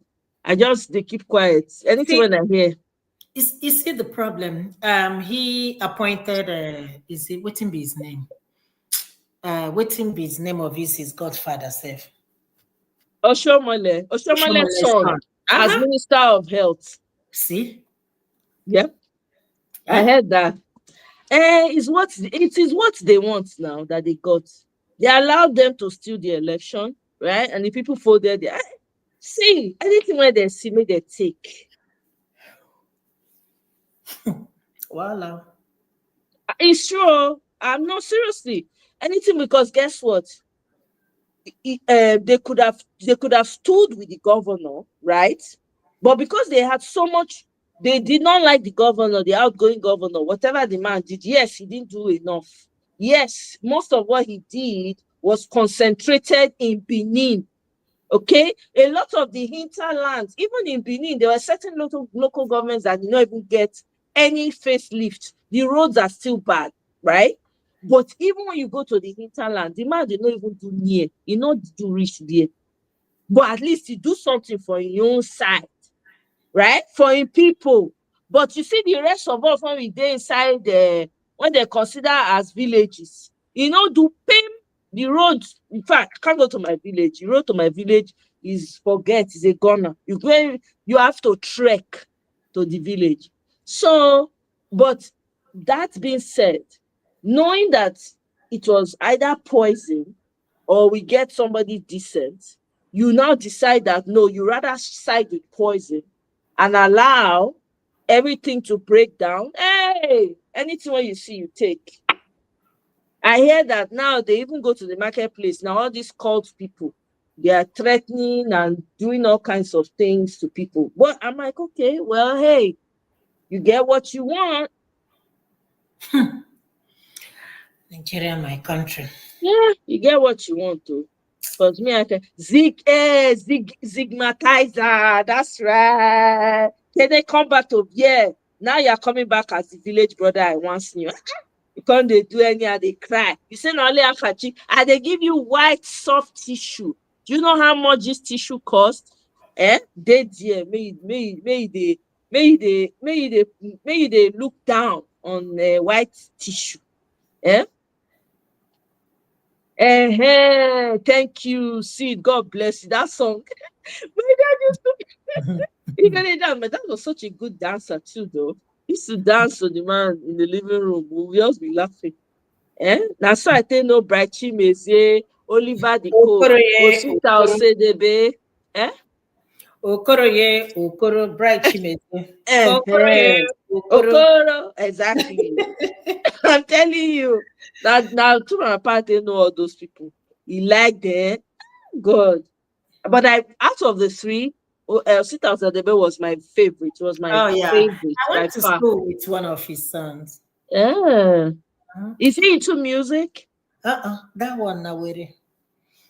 I just they keep quiet. Anything See, when I hear. is it the problem? He appointed. Is it what be his name? What be his name of his godfather self? Oshomole's Oshomole's son son. as Uh-huh. Minister of Health. See? Yep, I Eh? heard that. It is what they want now that they got. They allowed them to steal the election, right? And the people voted. See, anything where they see me, they take. Voila. It's true. I'm not seriously anything because guess what? They could have stood with the governor, right? But because they had so much, they did not like the governor, the outgoing governor, whatever the man did. Yes, he didn't do enough. Yes, most of what he did was concentrated in Benin. Okay, a lot of the hinterlands, even in Benin, there were certain local governments that did not even get any facelift. The roads are still bad, right? But even when you go to the hinterland, the man did not even do near. He not do reach there. But at least he do something for your own side, right? For him people. But you see, the rest of us when we dey inside when they consider as villages, do pay the road. In fact, I can't go to my village. The road to my village is a gunner. You have to trek to the village. So, but that being said, knowing that it was either poison or we get somebody decent, you now decide that no, you rather side with poison and allow everything to break down. Hey, anything when you see, you take. I hear that now they even go to the marketplace. Now, all these cult people, they are threatening and doing all kinds of things to people. But I'm like, okay, well, hey, you get what you want. Nigeria, my country. Yeah, you get what you want to. Because me, I can Zigmatizer. That's right. Then they come back to now you're coming back as the village brother I once knew. You can't they do any they cry. You say no only akachi, and they give you white soft tissue. Do you know how much this tissue cost? They dear may they look down on white tissue. Eh? Thank you. See, God bless you. That song. My dad used to even that, but that was such a good dancer too, though. He used to dance to the man in the living room. We just be laughing. Now so I think no Bright Chimezie, Oliver the Coke, Okoroye, Osita Okoro, Osedebe. Okoro, Bright Chimete. Okoroye, Eh. Okoro. Okoro, exactly. I'm telling you. That now to my part, they know all those people. He like them. God. But out of the three, Osita Osedebe was my favorite. It was my Oh yeah, favorite I by went to far. school with one of his sons. Yeah. Is he into music? That one now wait.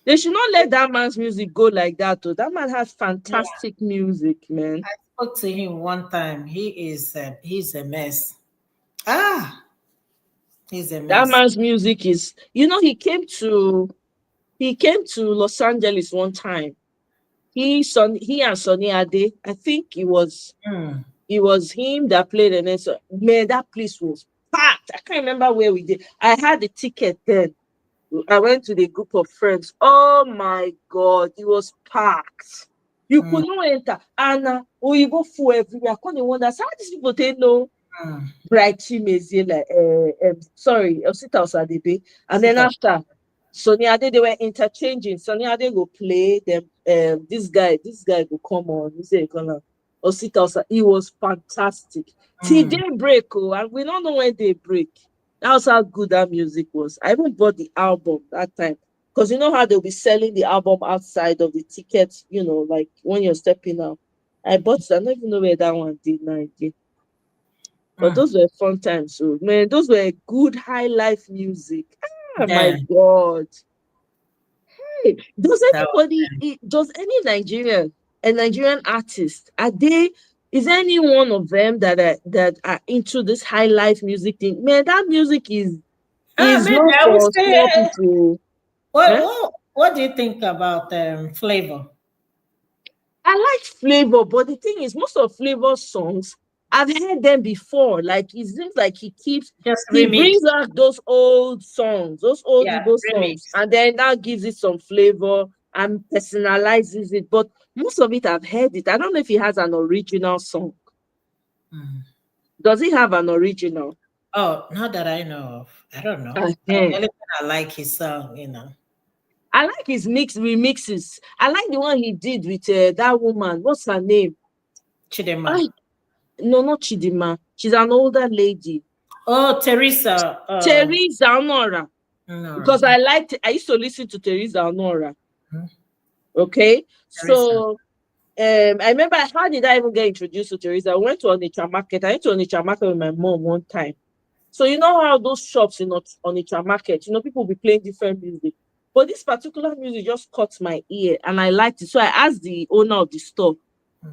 They should not let that man's music go like that, though. That man has Yeah, fantastic music, man. I spoke to him one time. He's a mess. Ah, he's a That mess. man's music is, he came to Los Angeles one time. He and Sonny Ade, I think Hmm. it was him that played, and then so man, that place was packed. I can't remember where we did. I had the ticket then. I went to the group of friends. Oh my God, it was packed. You Hmm. could not enter. And you go full everywhere. I couldn't wonder how these people they know Hmm. Bright Chimezie, like sorry, Osita Osadebe. And Sit then up. after Sonny Ade, they were interchanging. Sonny Ade go play them. This guy go come on. He say, "Come on." Osita, it was fantastic. Till daybreak, and we don't know when they break. That was how good that music was. I even bought the album that time. Because you know how they'll be selling the album outside of the tickets, like when you're stepping out. I bought it. I don't even know where that one did now again. But those were fun times. So, man, those were good high life music. My God. Hey, does any Nigerian artist, is any one of them that are into this high life music thing? Man, that music is Maybe not I would for small say, people. Huh? what do you think about Flavor? I like Flavor, but the thing is, most of Flavor's songs, I've heard them before. Like, it seems like he remix. brings out those old songs, those old Igbo songs, Remix. and then now gives it some flavor and personalizes it. But most of it, I've heard it. I don't know if he has an original song. Does he have an original? Oh, not that I know of. I don't know. I like his song, I like his remixes. I like the one he did with that woman. What's her name? Chidema. No, not Chidema. She's an older lady. Oh, Teresa. Teresa Honora. Because I used to listen to Teresa Honora. Okay. Teresa. So I remember, how did I even get introduced to Teresa? I went to Onitsha Market. I went to Onitsha Market with my mom one time. So you know how those shops in Onitsha Market, people be playing different music. But this particular music just caught my ear and I liked it. So I asked the owner of the store.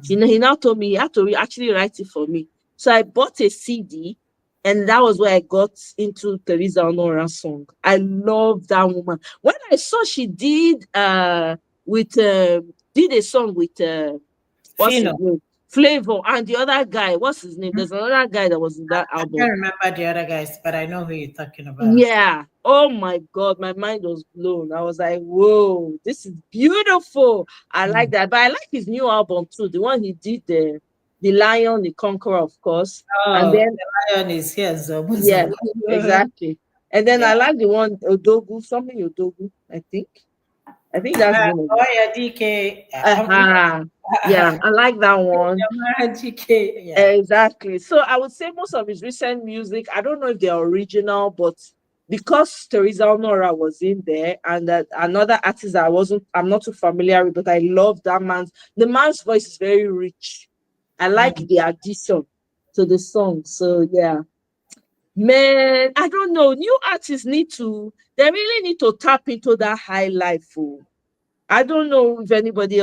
He now told me he had to actually write it for me. So I bought a CD and that was where I got into Teresa Honora's song. I love that woman. When I saw she did a song with what's his name? Flavor, and the other guy, what's his name? There's another guy that was in that album. I can't remember the other guys, but I know who you're talking about. Yeah. Oh my God, my mind was blown. I was like, whoa, this is beautiful. I like that. But I like his new album too. The one he did, the Lion, the Conqueror, of course. And then the Lion is here. Yeah, exactly. And then I like the one Odogu, something Odogu, I think that's the name of it. Oh yeah, DK. Yeah, I like that one. DK. Yeah. Exactly. So I would say most of his recent music, I don't know if they're original, but because Teresa Honora was in there and that another artist I'm not too familiar with, but I love the man's voice is very rich. I like the addition to the song. So yeah. Man, I don't know. New artists they really need to tap into that high life. I don't know if anybody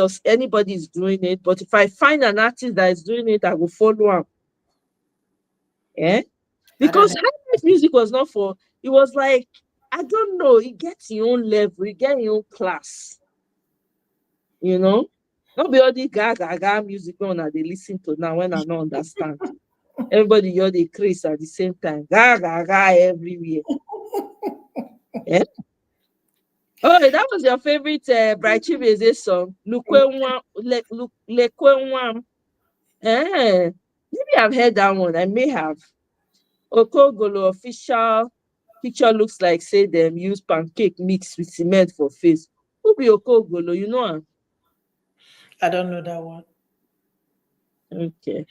is doing it, but if I find an artist that is doing it, I will follow him. Yeah? Because high life music was not it was like, I don't know, it gets your own level, it gets your own class. Not be all the gaga music on that they listen to now when I don't understand. Everybody you're the Chris at the same time. Gaga everywhere. Yeah? Oh, that was your favorite Bright Chibeze song. Maybe I've heard that one. I may have. Okogolo official picture looks like say them use pancake mixed with cement for face. Who be Okogolo? You know him? I don't know that one. Okay.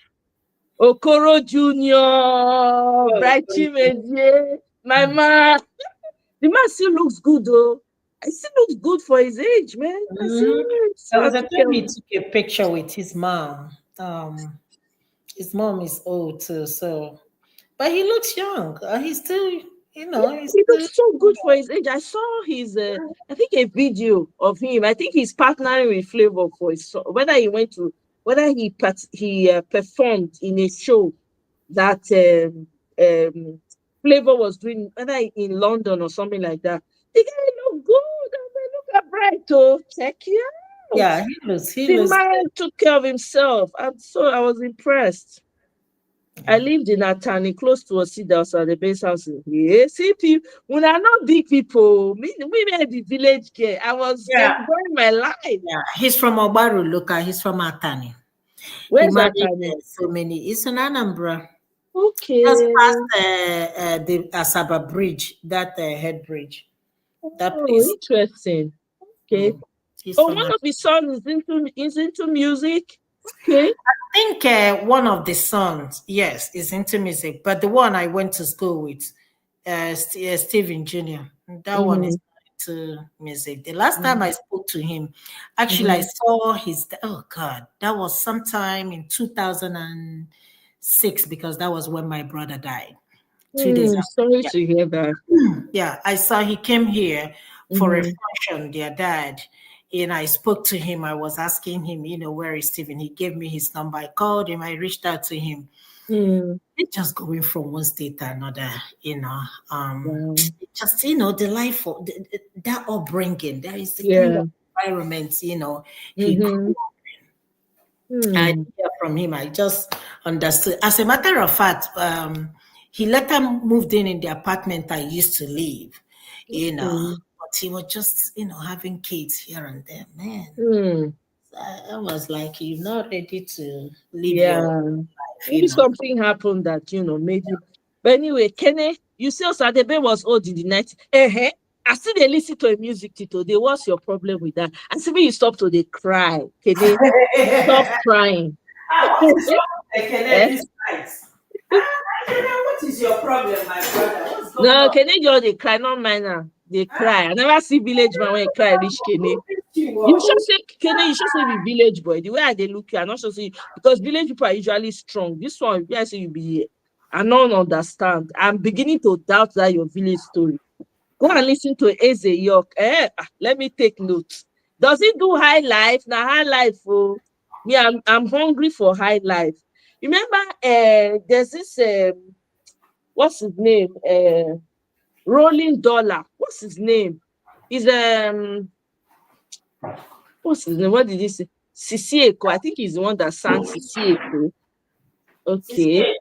Okoro Junior, Bright Chibeze, my man. The man still looks good though. He still looks good for his age, man. There was a time he took a picture with his mom. His mom is old too, but he looks young. He's still, he looks so good for his age. I saw his, I think a video of him. I think he's partnering with Flavor for his song. Whether he performed in a show that Flavor was doing, whether in London or something like that. The guy look good. Look at Bright. Oh, check you out. Yeah, he looks. The man took care of himself, and so I was impressed. I lived in Atani, close to Osida, so the base house. Yeah, see people. When I'm not big people, me the village girl. I was enjoying my life. Yeah, he's from Obaru local. He's from Atani. Where's Atani? So many. It's an Anambra. Okay. Just past the Asaba Bridge, that head bridge. That place. Interesting. Okay. One of his sons is into music. Okay. I think one of the sons, yes, is into music, but the one I went to school with, Stephen Jr., that one is Mm-hmm. into music. The last time Mm-hmm. I spoke to him, actually, I Mm-hmm. saw his, oh God, that was sometime in 2006, because that was when my brother died. 2 days after. Sorry Yeah. to hear that. Yeah, I saw he came here for a Mm-hmm. function, their dad. And I spoke to him. I was asking him, where is Stephen? He gave me his number. I called him. I reached out to him. Mm. It's just going from one state to another, you know. Wow. Just, the life of that upbringing. There is the kind Yeah. of environment, he grew Mm-hmm. up. I Mm. didn't hear from him. I just understood. As a matter of fact, he later moved in the apartment I used to live, Mm. but he was just, having kids here and there. Man, Mm. I was like, you're not ready to live your Yeah. life, Maybe something happened that, made you. But anyway, Kenny, you say Osadebe was old in the night. I still they listen to a music today. What's your problem with that? I see when you stop to they cry. Kenny, stop crying. What is wrong with Eh? this night? What is your problem, my brother? What's going No, on? Kenny just they cry, not mine now. They cry. I never see village man when he cry reach Kenny. You should say Kenny, you should say be village boy. The way I they look you, I'm not sure say because village people are usually strong. This one, I say you be I don't understand. I'm beginning to doubt that your village story. Go and listen to Eze York. Let me take notes. Does he do high life? Now high life, oh. Me, I'm hungry for high life. Remember, there's this what's his name? Rolling Dollar. What's his name? He's what's his name? What did he say? Sisieko. I think he's the one that sang Sisieko. Okay.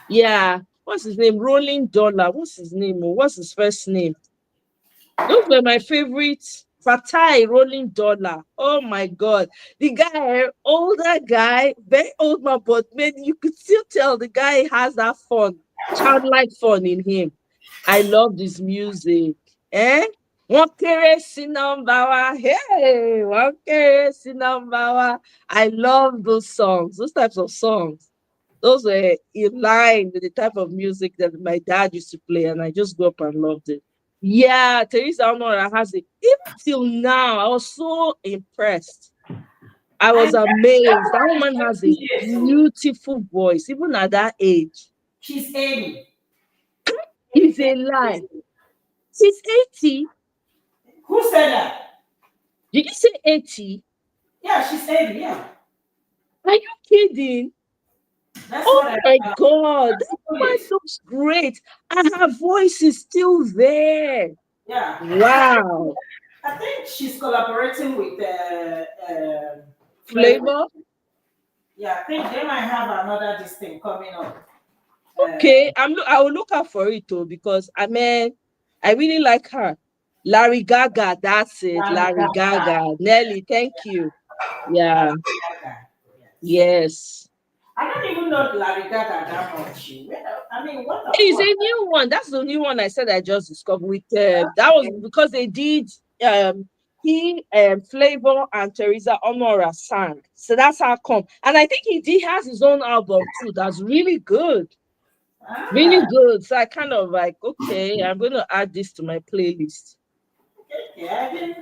Yeah. What's his name? Rolling Dollar. What's his name? What's his first name? Those were my favorites. Fatai, Rolling Dollar. Oh my God. The guy, older guy, very old man, but man, you could still tell the guy has that fun, childlike fun in him. I love this music. Eh? Wọ́n kéré sí nọ́mbà wa. Hey, wọ́n kéré sí nọ́mbà wa. I love those songs, those types of songs. Those were in line with the type of music that my dad used to play, and I just grew up and loved it. Yeah, Teresa Honora has it. Even till now, I was so impressed. I was amazed. That woman has a beautiful voice, even at that age. She's 80. It's a lie. She's 80. Who said that? Did you say 80? Yeah, she's 80. Yeah. Are you kidding? That's Oh what my God. That woman looks great. And her voice is still there. Yeah. Wow. I think she's collaborating with Flavor? Yeah, I think they might have another this thing coming up. Okay, I will look out for it too because I mean I really like her. Larry Gaga, that's it. Larry Gaga. Nelly, thank you. Yeah. Yes. I don't even know Larry Gaga that much. I mean, what the It's fuck? a new one. That's the new one I said I just discovered with that was because they did Flavor and Teresa Honora sang. So that's how come. And I think he has his own album too. That's really good. Really good. So I kind of like, okay, I'm gonna add this to my playlist. Yeah,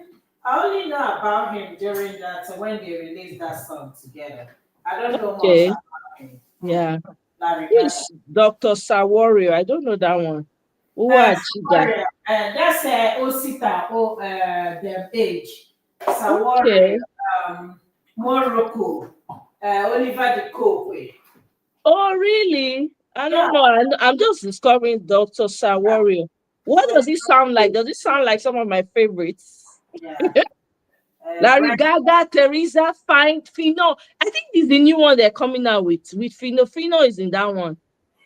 I only know about him during that when they released that song together. I don't know much Okay. about him. Yeah. Larry Who Gaga. is Dr. Sawario? I don't know that one. Who are Chiga? That's Osita, their age. Okay. Sawari, Morocco, Oliver de Cope. Oh, really? I Yeah. don't know. I'm just discovering Dr. Sawario. What does it sound like? Does it sound like some of my favorites? Yeah. Larry Gaga, Teresa, Fino. I think it's the new one they're coming out with. With Fino. Fino is in that one.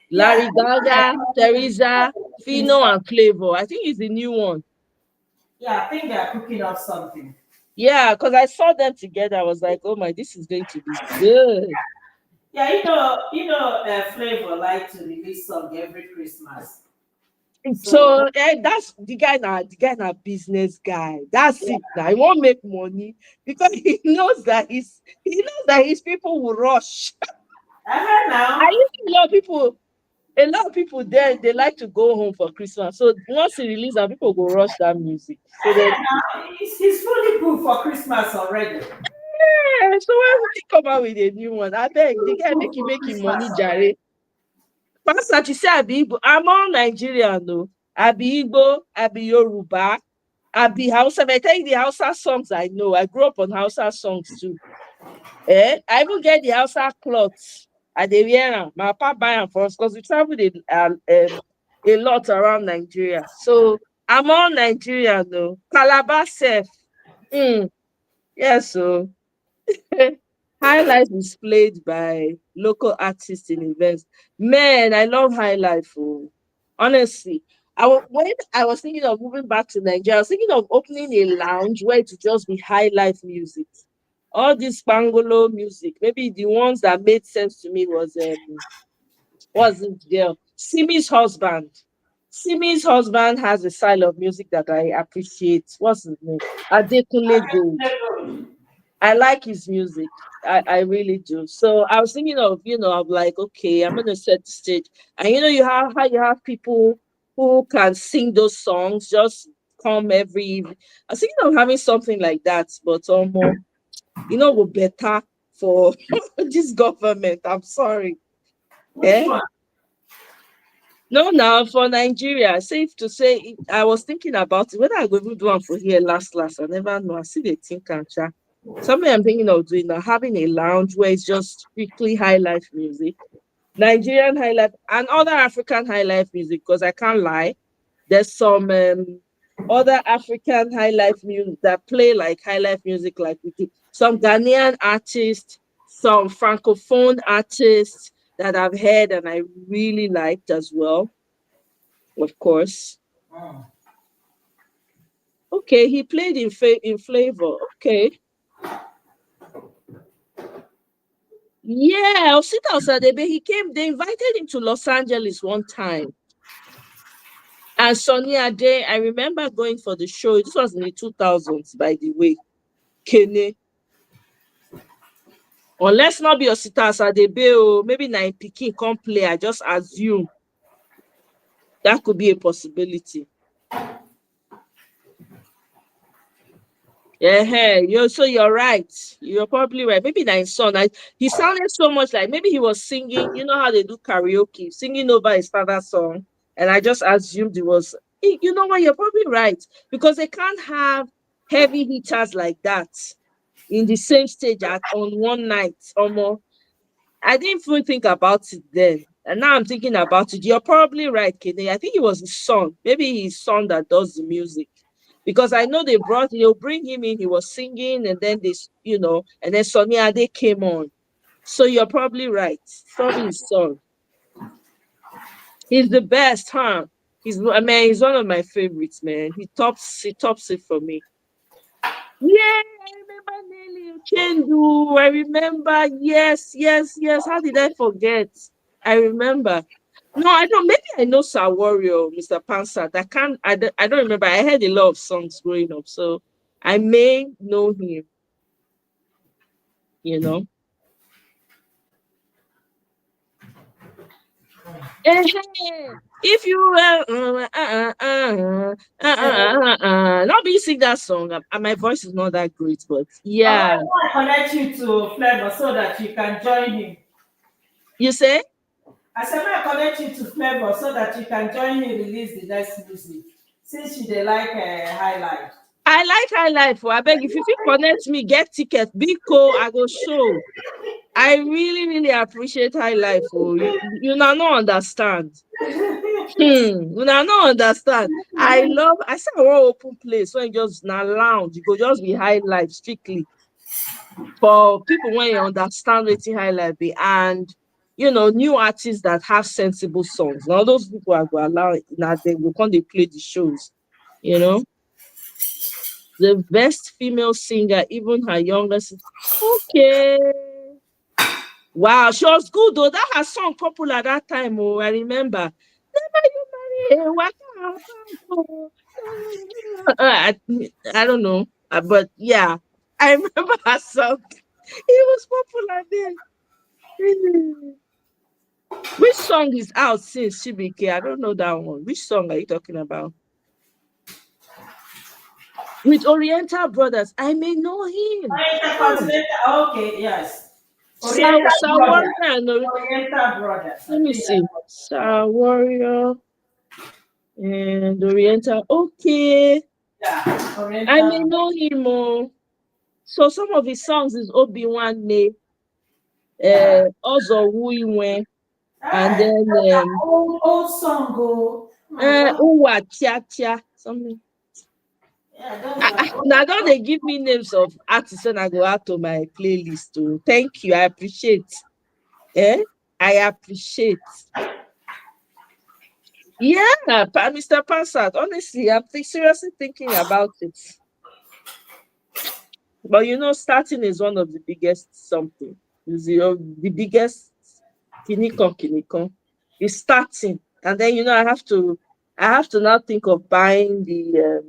Larry Gaga, Teresa, Fino, and Flavor. I think it's the new one. Yeah, I think they're cooking up something. Yeah, because I saw them together. I was like, oh my, this is going to be good. Yeah, Flavor like to release song every Christmas. So that's the guy now. The guy now business guy. That's it. Now he won't make money because he knows that his people will rush. Now. I used to love people. A lot of people there they like to go home for Christmas. So once he release and people go rush that music. So then Now he's fully booked for Christmas already. so when he come out with a new one, I beg the guy Booked for make him money Christmas jare. Pastor, you say I be Igbo. I'm all Nigerian though. I be Igbo, I be Yoruba, I be Hausa. But I tell you the Hausa songs I know. I grew up on Hausa songs too. I even get the Hausa clothes. I dey wear am. My papa buy am for us because we traveled a lot around Nigeria. So I'm all Nigerian though. Calabar self. Mm, yes, so High Life is played by local artists in events. Man, I love High Life. Oh. Honestly, when I was thinking of moving back to Nigeria, I was thinking of opening a lounge where it would just be High Life music. All this Bangolo music. Maybe the ones that made sense to me was it girl Simi's husband. Simi's husband has a style of music that I appreciate. What's his name? Adekunle Gold. I like his music. I really do. So I was thinking of like, okay, I'm gonna set the stage. And you have how you have people who can sing those songs just come every evening. I was thinking of having something like that, but we're better for this government. I'm sorry. Which Eh? one? No, now for Nigeria, safe to say, I was thinking about it. Whether I go even do one for here last, I never know. I see the think and chat. Something I'm thinking of doing now, having a lounge where it's just strictly high life music, Nigerian high life, and other African high life music. Because I can't lie, there's some other African high life music that play like high life music, like we do. Some Ghanaian artists, some francophone artists that I've heard and I really liked as well, of course. Okay, he played in Flavor. Okay. Yeah, Osita Osadebe, they invited him to Los Angeles one time. And Sonny Ade, I remember going for the show. This was in the 2000s, by the way. Kene. Unless not be Osita Osadebe, or maybe Nine Pikin can't play. I just assume that could be a possibility. Yeah, so you're right. You're probably right. Maybe Nine's son. He sounded so much like maybe he was singing. You know how they do karaoke, singing over his father's song. And I just assumed it was. You know what? You're probably right because they can't have heavy hitters like that in the same stage on one night. Almost. I didn't even think about it then. And now I'm thinking about it. You're probably right, Kenny. I think it was his son. Maybe his son that does the music. Because I know they'll bring him in, he was singing, and then and then Sonny Ade came on. So you're probably right. Probably his son. He's the best, huh? He's one of my favorites, man. He tops it for me. Yeah, I remember Nelly Uchendu. I remember. Yes. How did I forget? I remember. No, I don't. Maybe I know Sir Warrior, Mr. Pansat. I don't remember. I heard a lot of songs growing up, so I may know him. You know. If you not be sing that song. My voice is not that great, but I yeah. want to connect you to Flavor so that you can join him. You say? I said, I connect you to Flavor so that you can join him release the next music. Since you they like highlight. I like high life. I beg if you connect me, get ticket, Biko, I go show. I really, really appreciate high life. Oh, you now not understand. You now not understand. I say I want open place when just now lounge. You go just be high life strictly for people when you understand waiting high life be and new artists that have sensible songs. Now those people are going to allow now they go come they play the shows. You know. The best female singer, even her youngest. Okay. Wow, she was good though. That her song popular that time. Oh, I remember. Never you marry a waka I don't know, but yeah, I remember her song. It was popular then. Which song is out since CBK? I don't know that one. Which song are you talking about? With Oriental Brothers. I may know him. Oh, Okay, yes. Oriental Sir Brothers. Warrior. Oriental Brothers. Let me see. Sir Warrior and Oriental. Okay. Yeah, I may Oriental. know him. Oh. So some of his songs is Obi-Wan Ne, Yeah. Ozo Wuiwe, and Hey, then that's an old song, oh. My God. Uwa Chia Chia. Something. Yeah, those are Now don't they give me names of artists and I go out to my playlist too. Thank you. I appreciate. Eh? I appreciate. Yeah, Mr. Pansat. Honestly, I'm seriously thinking about it. But starting is one of the biggest something. Is the biggest kinikon. Is starting. And then I have to now think of buying the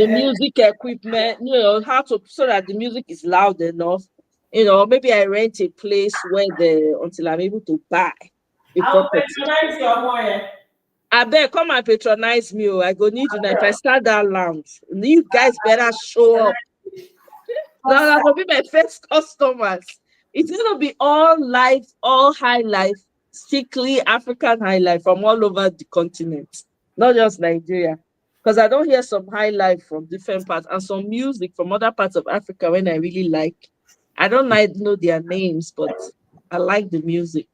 music equipment, how to so that the music is loud enough. Maybe I rent a place until I'm able to buy a I will property. patronize your money. I beg, come and patronize me. I go need you now. If I start that lounge, you guys better show up. That will be my first customers. It's gonna be all life, all high life, strictly African high life from all over the continent, not just Nigeria. Because I don't hear some high life from different parts and some music from other parts of Africa when I really like. I don't know their names, but I like the music.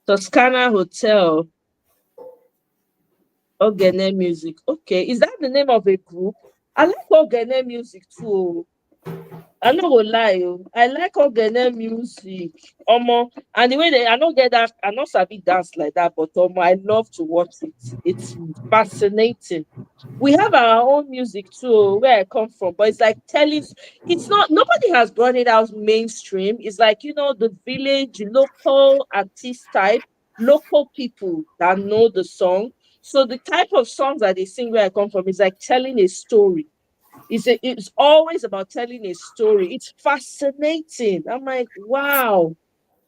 Toscana Hotel, Ogene Music. Okay, is that the name of a group? I like Ogene Music too. I no go lie, I like Ogene music. And the way I don't get that, I not sabi dance like that, but I love to watch it. It's fascinating. We have our own music too, where I come from, but it's like it's not, nobody has brought it out mainstream. It's like, the village, local artist type, local people that know the song. So the type of songs that they sing where I come from is like telling a story. It's always about telling a story. It's fascinating. I'm like, wow,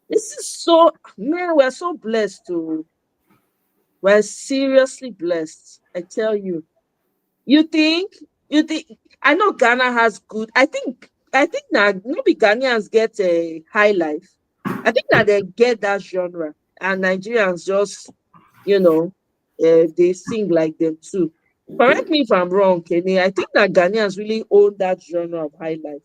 this is man, we're so blessed to. We're seriously blessed. I tell you. You think? You think? I know Ghana has good. I think that maybe Ghanaians get a high life. I think that they get that genre, and Nigerians just, they sing like them too. Correct me if I'm wrong, Kenny. I think that Ghanaians really own that genre of high life.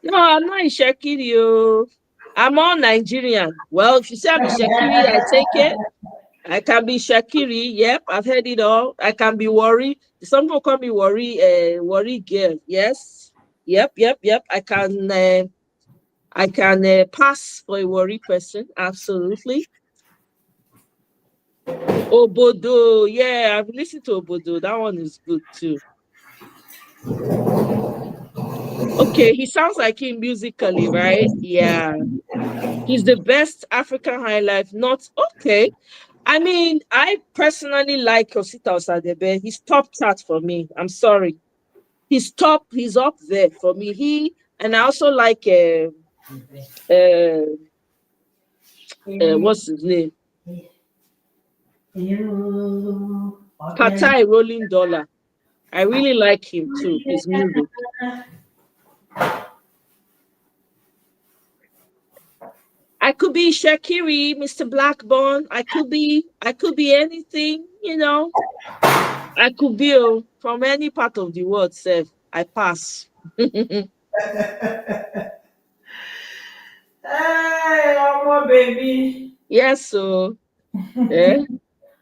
No, I'm not in Shekiri. I'm all Nigerian. Well, if you say I'm Shekiri, I take it. I can be Shakiri. Yep, I've heard it all. I can be worry. Some people call me worry girl. Yes. Yep. I can pass for a worry person. Absolutely. Obodo. Yeah, I've listened to Obodo. That one is good too. Okay, he sounds like him musically, right? Yeah. He's the best African high life. Not okay. I mean, I personally like Osita Osadebe. He's top chart for me. I'm sorry. He's up there for me. And I also like what's his name? Patai Rolling Dollar. I really like him too, his music. I could be Shakiri, Mr. Blackburn. I could be anything, I could be from any part of the world, Seth. I pass. Hey, baby. Yes, so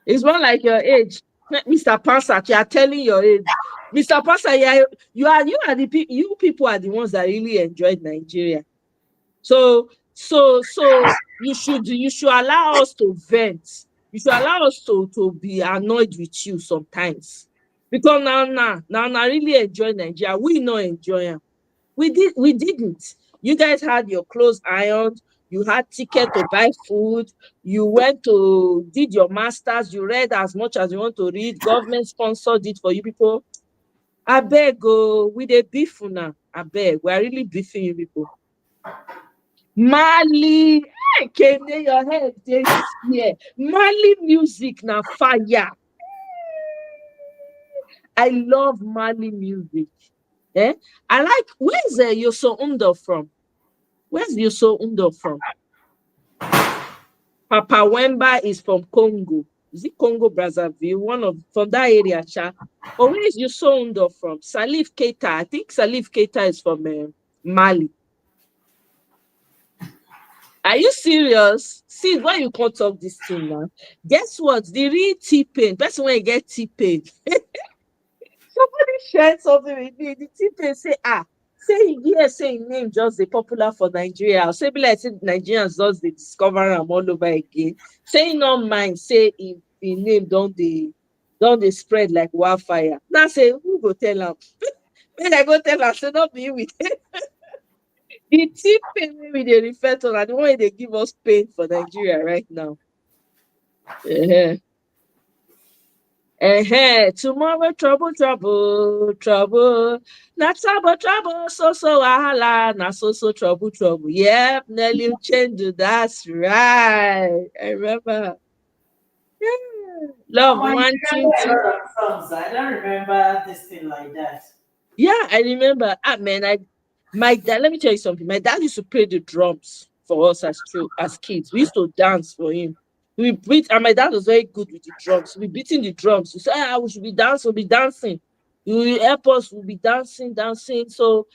it's more like your age. Mr. Pansat, you are telling your age. Mr. Pansat, you people are the ones that really enjoyed Nigeria. So you should allow us to vent. You should allow us to be annoyed with you sometimes. Because now I really enjoy Nigeria. We not enjoy them. We didn't. You guys had your clothes ironed, you had ticket to buy food, you went to did your masters, you read as much as you want to read, government sponsored it for you people. I beg, we dey beef now. I beg, we are really beefing you people. Mali, came near your head this year. Mali music na fire. I love Mali music. Eh? I like, where's Yoso Undo from? Where's Yoso Undo from? Papa Wemba is from Congo. Is it Congo Brazzaville? One of from that area, cha. Or where is Yoso Undo from? Salif Keita. I think Salif Keita is from Mali. Are you serious? See, why you can't talk this thing now? Guess what? The real T-Pain. Person when you get T-Pain. Somebody shared something with me. The T-Pain say, say him name just the popular for Nigeria. Say be like say Nigerians just they discover them all over again. Say no mind, say if name don't they spread like wildfire. Now say who go tell them? When I go tell her, say not be with it. The T-Pain we they refer to and the one they give us pain for Nigeria right now. Tomorrow trouble. Na trouble, so wahala, na so trouble. Yep, Nelly Uchendu, that's right. I remember. Yeah. Love wanting to. Songs. I don't remember this thing like that. Yeah, I remember. Man, my dad, let me tell you something. My dad used to play the drums for us as kids. We used to dance for him. We beat, and my dad was very good with the drums. We beating the drums. We say, we should be dancing, we'll be dancing. He will help us, we'll be dancing. So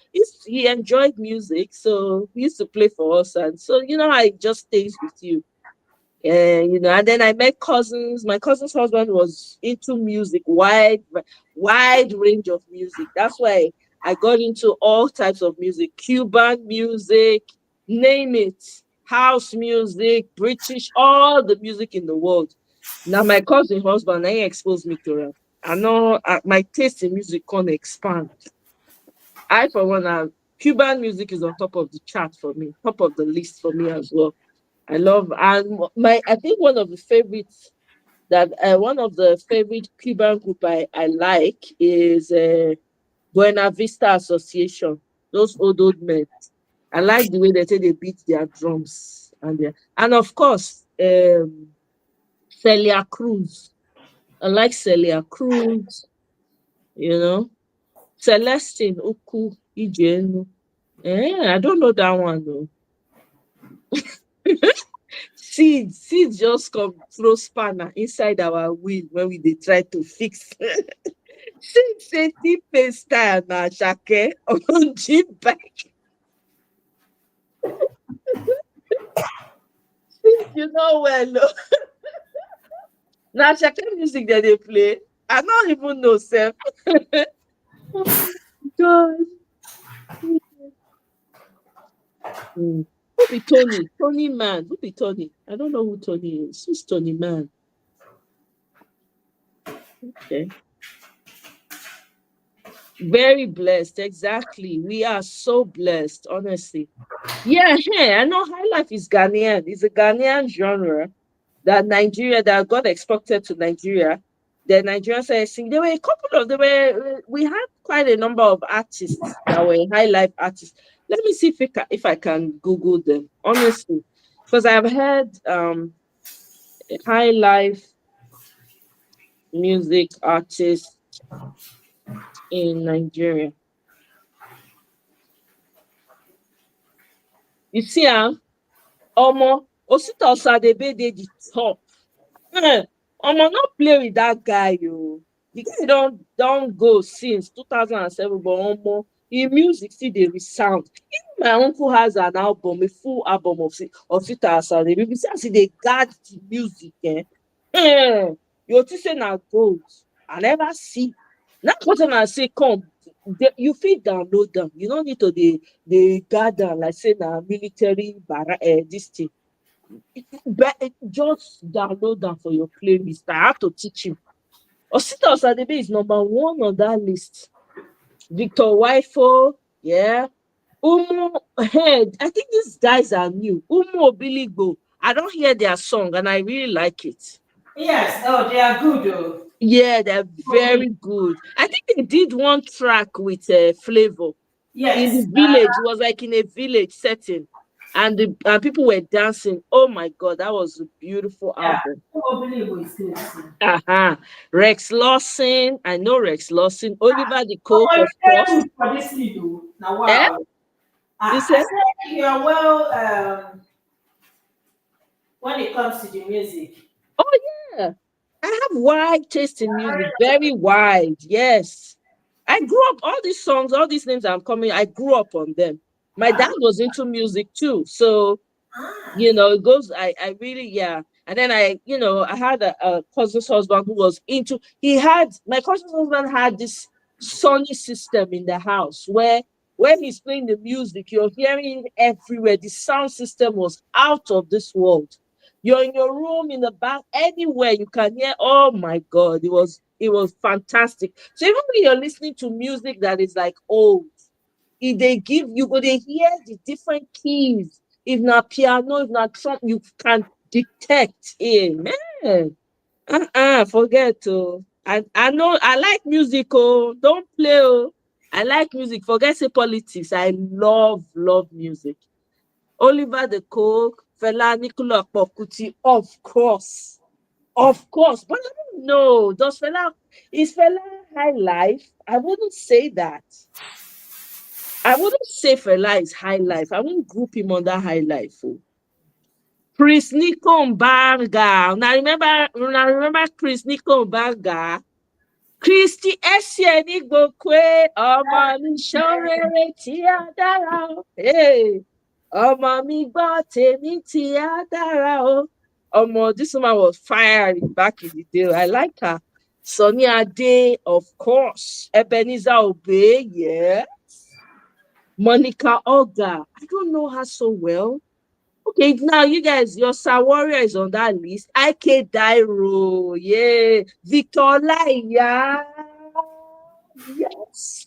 he enjoyed music. So he used to play for us. And so, how it just stays with you. And then I met cousins. My cousin's husband was into music, wide range of music. That's why I got into all types of music, Cuban music, name it, house music, British, all the music in the world. Now my cousin's husband, he exposed me to them. I know my taste in music can expand. I, for one, Cuban music is on top of the chart for me, top of the list for me as well. I love, and I think one of the favorite Cuban group I like is Buena Vista Association. Those old men. I like the way they say they beat their drums and of course Celia Cruz. I like Celia Cruz. Celestine Uku Ijenu. I don't know that one though. Seeds just come throw spanner inside our wheel when they try to fix. Seeds say T-Pain style na Shake on Jeep bike. You know well. Now Shake music that they play. I don't even know, Seth. Oh God. Who be Tony? Tony Man. Who be Tony? I don't know who Tony is. Who's Tony Man? Okay. Very blessed. Exactly. We are so blessed, honestly. Yeah, I know High Life is Ghanaian. It's a Ghanaian genre that got exported to Nigeria. The Nigerians started singing. There were a couple of we had quite a number of artists that were High Life artists. Let me see if I can Google them, honestly. Because I've heard High Life music artists in Nigeria. You see, Osita Osadebe dey the top. Not play with that guy, yo. The guy don't go since 2007, but his music still dey resound. Even my uncle has an album, a full album of Osita Osadebe. You see as they guard the music, you think say na gold. I never see. Now person I say come, you fit download them. You don't need to they guard them like say na military this thing. Just download them for your playlist. I have to teach you. Osita Osadebe is number 1 on that list. Victor Wifo, yeah. Umu Head. I think these guys are new. Umu Obiligbo. I don't hear their song and I really like it. Yes, oh, they are good though. Yeah, they're very good. I think they did one track with Flavor in the Yes. village. It was like in a village setting, and the people were dancing. Oh my God, that was a beautiful Yeah. album. Unbelievable is good too. Uh-huh. Rex Lawson, I know Rex Lawson. Oliver the Oh, Coke, you're of very course. good for this video. Now, Eh? wow. You I say? said you are well when it comes to the music. Oh yeah. I have wide taste in music, very wide. Yes. I grew up, all these songs, all these names I'm coming, I grew up on them. My dad was into music too. So, it goes, I really, yeah. And then I had a cousin's husband who was into, my cousin's husband had this Sony system in the house where when he's playing the music, you're hearing it everywhere. The sound system was out of this world. You're in your room, in the back, anywhere you can hear. Oh my God, it was fantastic. So even when you're listening to music that is like old, if they give you, go they hear the different keys. If not piano, if not drum, you can detect it. Man, forget to. I know I like music. Oh, don't play. Oh, I like music. Forget say politics. I love music. Oliver the Coke, Fela Nicola Pokuti, of course. Of course, but I don't know. Is Fela high life? I wouldn't say that. I wouldn't say Fela is high life. I wouldn't group him under high life. Oh. Chris Nico Mbanga. Now remember Chris Nico Mbanga? Christy Essien Igbokwe, ọmọ mi ṣọ́rẹ́rẹ́ tí á dára o. Hey, ọmọ mi gbọ́ tèmi tí á dára o. This woman was fiery back in the day. I like her. Sunny Ade, of course. Ebenezer Obey, yeah. Monica Oga. I don't know her so well. Okay, now you guys, your Star Warrior is on that list. IK Dairo, yeah. Victor Laya, yes.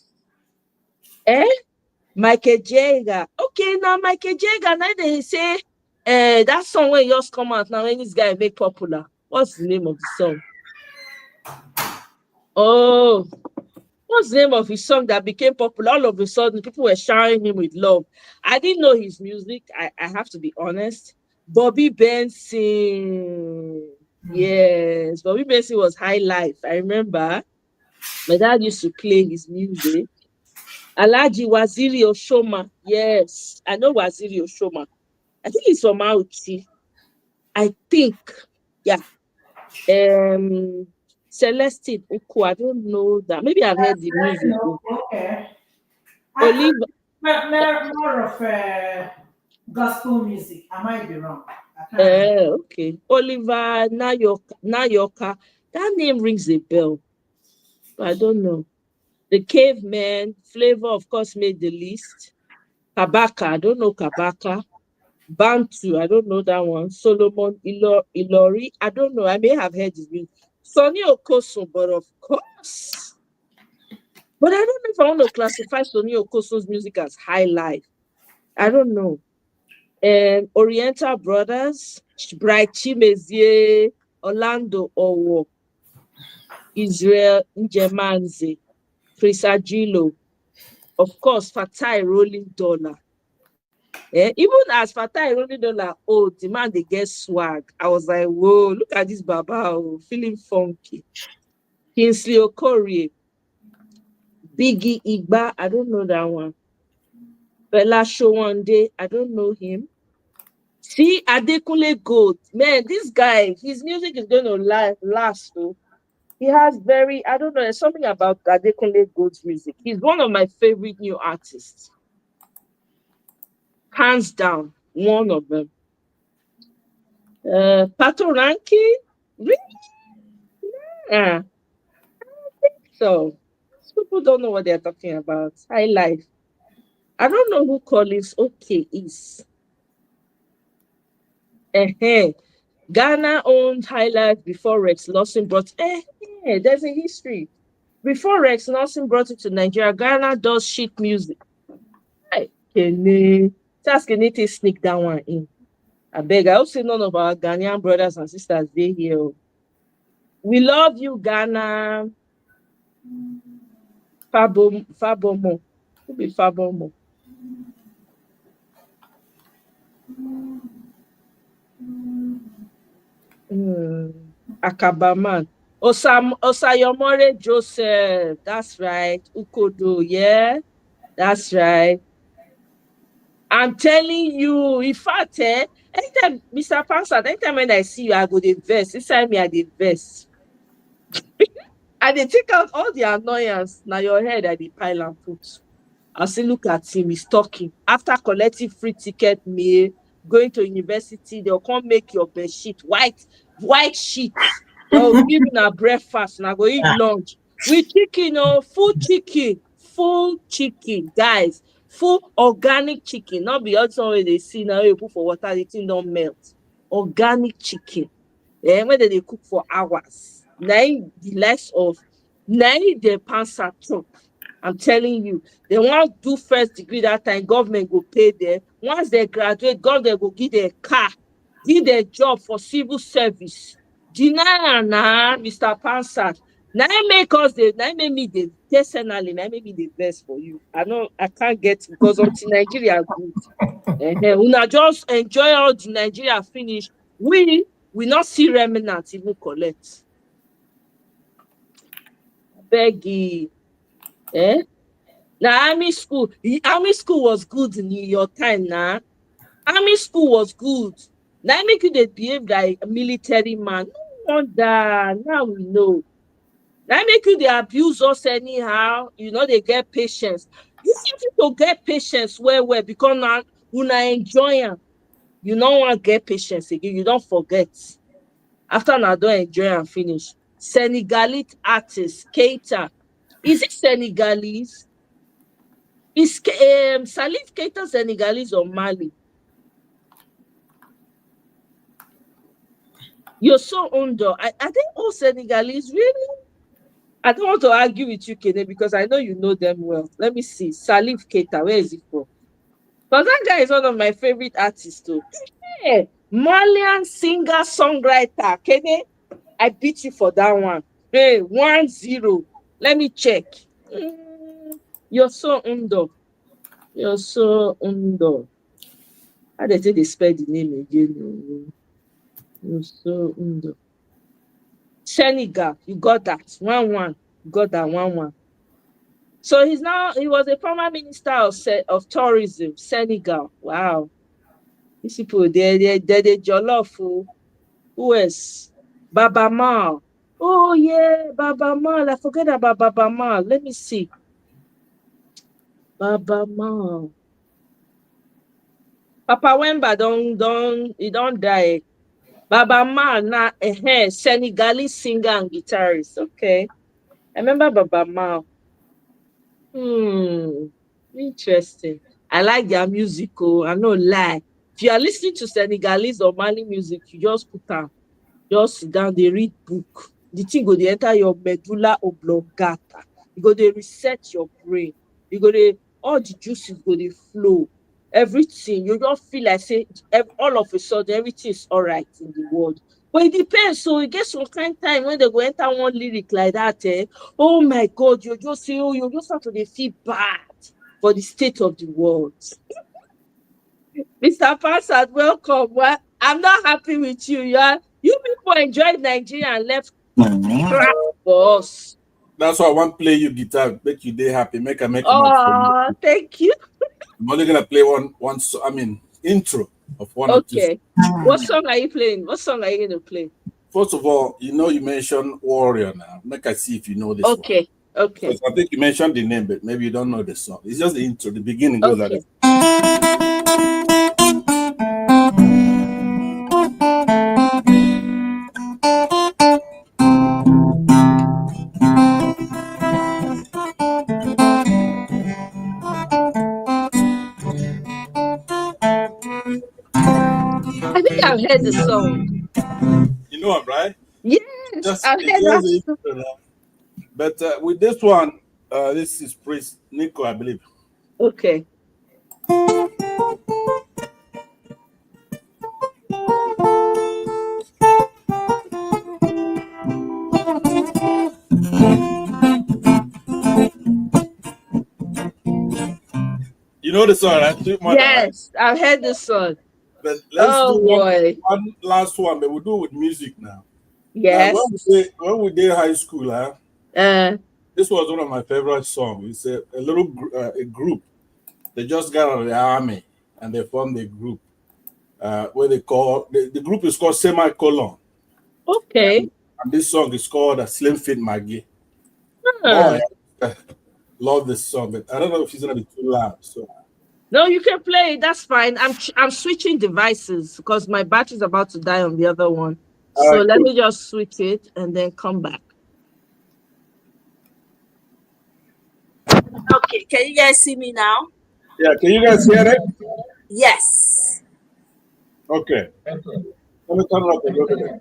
Michael Jagger. Okay, now Michael Jagger, now they say that song when yours come out now when this guy make popular. What's the name of the song? Oh, what's the name of his song that became popular? All of a sudden, people were showering him with love. I didn't know his music. I have to be honest. Bobby Benson. Yes, Bobby Benson was high life. I remember my dad used to play his music. Alhaji Waziri Oshoma. Yes, I know Waziri Oshoma. I think he's from Auchi. I think. Yeah. Celestine Uku. I don't know that. Maybe I've heard the music. No, okay. Oliver. More of gospel music. I might be wrong. I can't remember. Okay. Oliver Nayoka. That name rings a bell. But I don't know. The Caveman. Flavor, of course, made the list. Kabaka. I don't know Kabaka. Bantu. I don't know that one. Solomon Ilori. I don't know. I may have heard his music. Sonny Okosun, but of course. But I don't know if I want to classify Sonny Okosun's music as high life. I don't know. Oriental Brothers, Bright Chimezie, Orlando Owo, Israel Njemanze, Chris Agilo, of course, Fatai Rolling Dollar. Even as Fatai Rolling Dollar, the man they get swag. I was like, whoa, look at this Baba, feeling funky. Kingsley Okorie, Biggie Igba, I don't know that one. Bella Showande, I don't know him. See, Adekunle Gold. Man, this guy, his music is going to last. Though. He has I don't know, there's something about Adekunle Gold's music. He's one of my favorite new artists. Hands down, one of them. Pato Rankin? Really? Yeah. So, people don't know what they're talking about. High life. I don't know who Collins OK is. Ghana owned High Life before Rex Lawson brought. There's a history. Before Rex Lawson brought it to Nigeria, Ghana does shit music. Kene. Just Kene to sneak that one in. I beg. I hope say none of our Ghanaian brothers and sisters they here. We love you, Ghana. Fabomo. Who be Fabomo? Akabaman. Osayomore Joseph. That's right. Ukodo, yeah. That's right. I'm telling you, in fact, anytime, Mr. Pastor, anytime when I see you, I go the verse. Inside me, I the verse. And they take out all the annoyance. Now your head at the pile and put. I say, look at him, he's talking. After collecting free ticket meal, going to university, they'll come make your bed sheet white sheets. They'll give you a breakfast and I go eat lunch. With chicken, full chicken, guys. Full organic chicken. Not be also when they see now you put for water, the thing don't melt. Organic chicken. When they cook for hours. Now the likes of the pansa chop. I'm telling you, they want to do first degree that time, government will pay them. Once they graduate, government will give them a car, give them a job for civil service. Deny na, Mr. Pansat. Now make me the personally, now make me the best for you. I can't get it because until Nigeria good. Una just enjoy all the Nigeria finish. We not see remnants even collect. Beggy. Now army school was good in your time now. Army school was good. Now make you they behave like a military man. No wonder. Now we know. Now make you they abuse us anyhow. You know they get patience. You see people get patience well because now una enjoy them. You don't want to get patience again. You don't forget. After now don't enjoy and finish. Senegalese artist, Keita. Is it Senegalese? Is Salif Keita Senegalese or Mali? You're so under. I think all Senegalese, really? I don't want to argue with you, Kene, because I know you know them well. Let me see. Salif Keita, where is he from? Because that guy is one of my favorite artists, too. Hey, Malian singer, songwriter. Kene, I beat you for that one. Hey, 1-0. Let me check. You're so under. You're so under. How they say they spell the name again? You're so under. Senegal, you got that. 1-1. You got that 1-1. So he was a former minister of tourism, Senegal. Wow. These people, they're jollof. Who else? Baba Mal. Oh yeah, Baba Mal. I forget about Baba Mal. Let me see. Baba Mal. Papa Wemba don't die. Baba Mal na Senegalese singer and guitarist. Okay. I remember Baba Mal. Interesting. I like their music. I no lie. If you are listening to Senegalese or Mali music, you just put down. Just sit down, they read book. The thing go they enter your medulla oblongata. You go they reset your brain. You go they all the juices go they flow. Everything you just feel like say all of a sudden everything is all right in the world. But it depends. So it gets some kind of time when they go enter one lyric like that. Oh my God, you just say, you just start to they feel bad for the state of the world. Mr. Passad, welcome. Well, I'm not happy with you. You people enjoyed Nigeria and left crap for us. That's why I want to play you guitar, make you day happy, make enough for you. Oh, thank you. I'm only gonna play one intro of one or two. Okay. What song are you playing? What song are you gonna play? First of all, you mentioned Warrior now. Make I see if you know this one. Okay. Because I think you mentioned the name, but maybe you don't know the song. It's just the intro. The beginning goes like this. I think I've heard the song. You know it, right? Yes, I've heard that song. But with this one, this is Priest Nico, I believe. Okay. You know the song, right? Sweet Mother, right? Yes, I've heard this song. But let's do Oh boy. one last one, but we'll do it with music now. Yes. When we did high school, Uh, this was one of my favorite songs. It's a little a group. They just got out of the army and they formed a group where they call the group is called Semicolon. okay. And this song is called a Slim Fit Maggie. Huh. Boy, I love this song, but I don't know if it's gonna be too loud. So No, you can play it. That's fine. I'm switching devices because my battery's about to die on the other one. all So right, let cool. me just switch it and then come back. Okay, can you guys see me now? Yeah, can you guys hear it? Yes. Okay. Let me turn it up a little bit.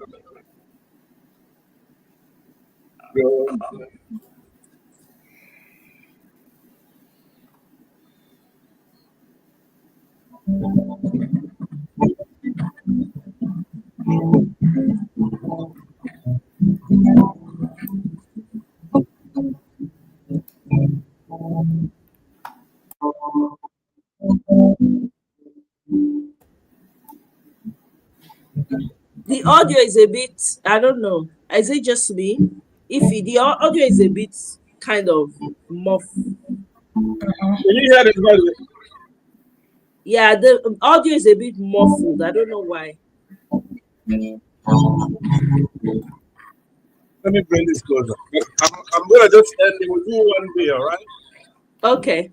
The audio is a bit, I don't know. Is it just me? The audio is a bit kind of muffled. Can you hear this? Yeah, the audio is a bit muffled. I don't know why. Let me bring this closer. I'm gonna just end it with you one day, all right? Okay.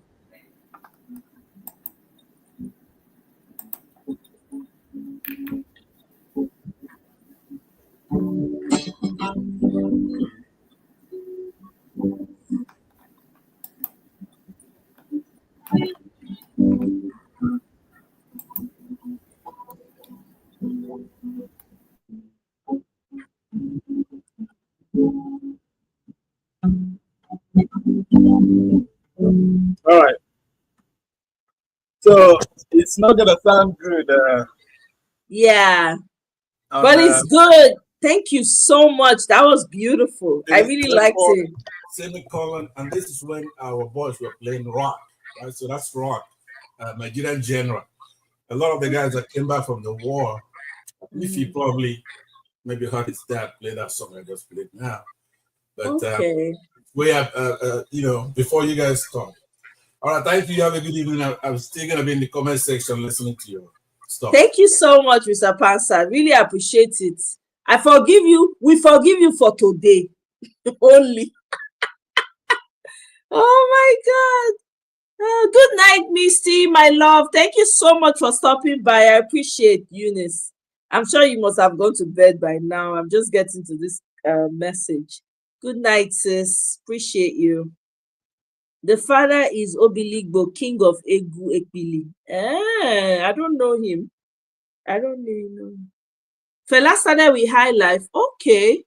All right. So it's not gonna sound good. Yeah, but it's good. Thank you so much. That was beautiful. I really liked it. Semicolon, and this is when our boys were playing rock, right? So that's rock, Nigerian genre. A lot of the guys that came back from the war, if you probably maybe heard his dad play that song I just played now. But Okay. we have, before you guys talk. All right, thank you. Have a good evening. I'm still gonna be in the comment section listening to your stuff. Thank you so much, Mr. Pansa. Really appreciate it. I forgive you. We forgive you for today only. Oh my God. Good night, Misty, my love. Thank you so much for stopping by. I appreciate Eunice. I'm sure you must have gone to bed by now. I'm just getting to this message. Good night, sis. Appreciate you. The father is Obiligbo, king of Egu Ekpili. I don't know him. I don't really know. Fela started with High Life. Okay.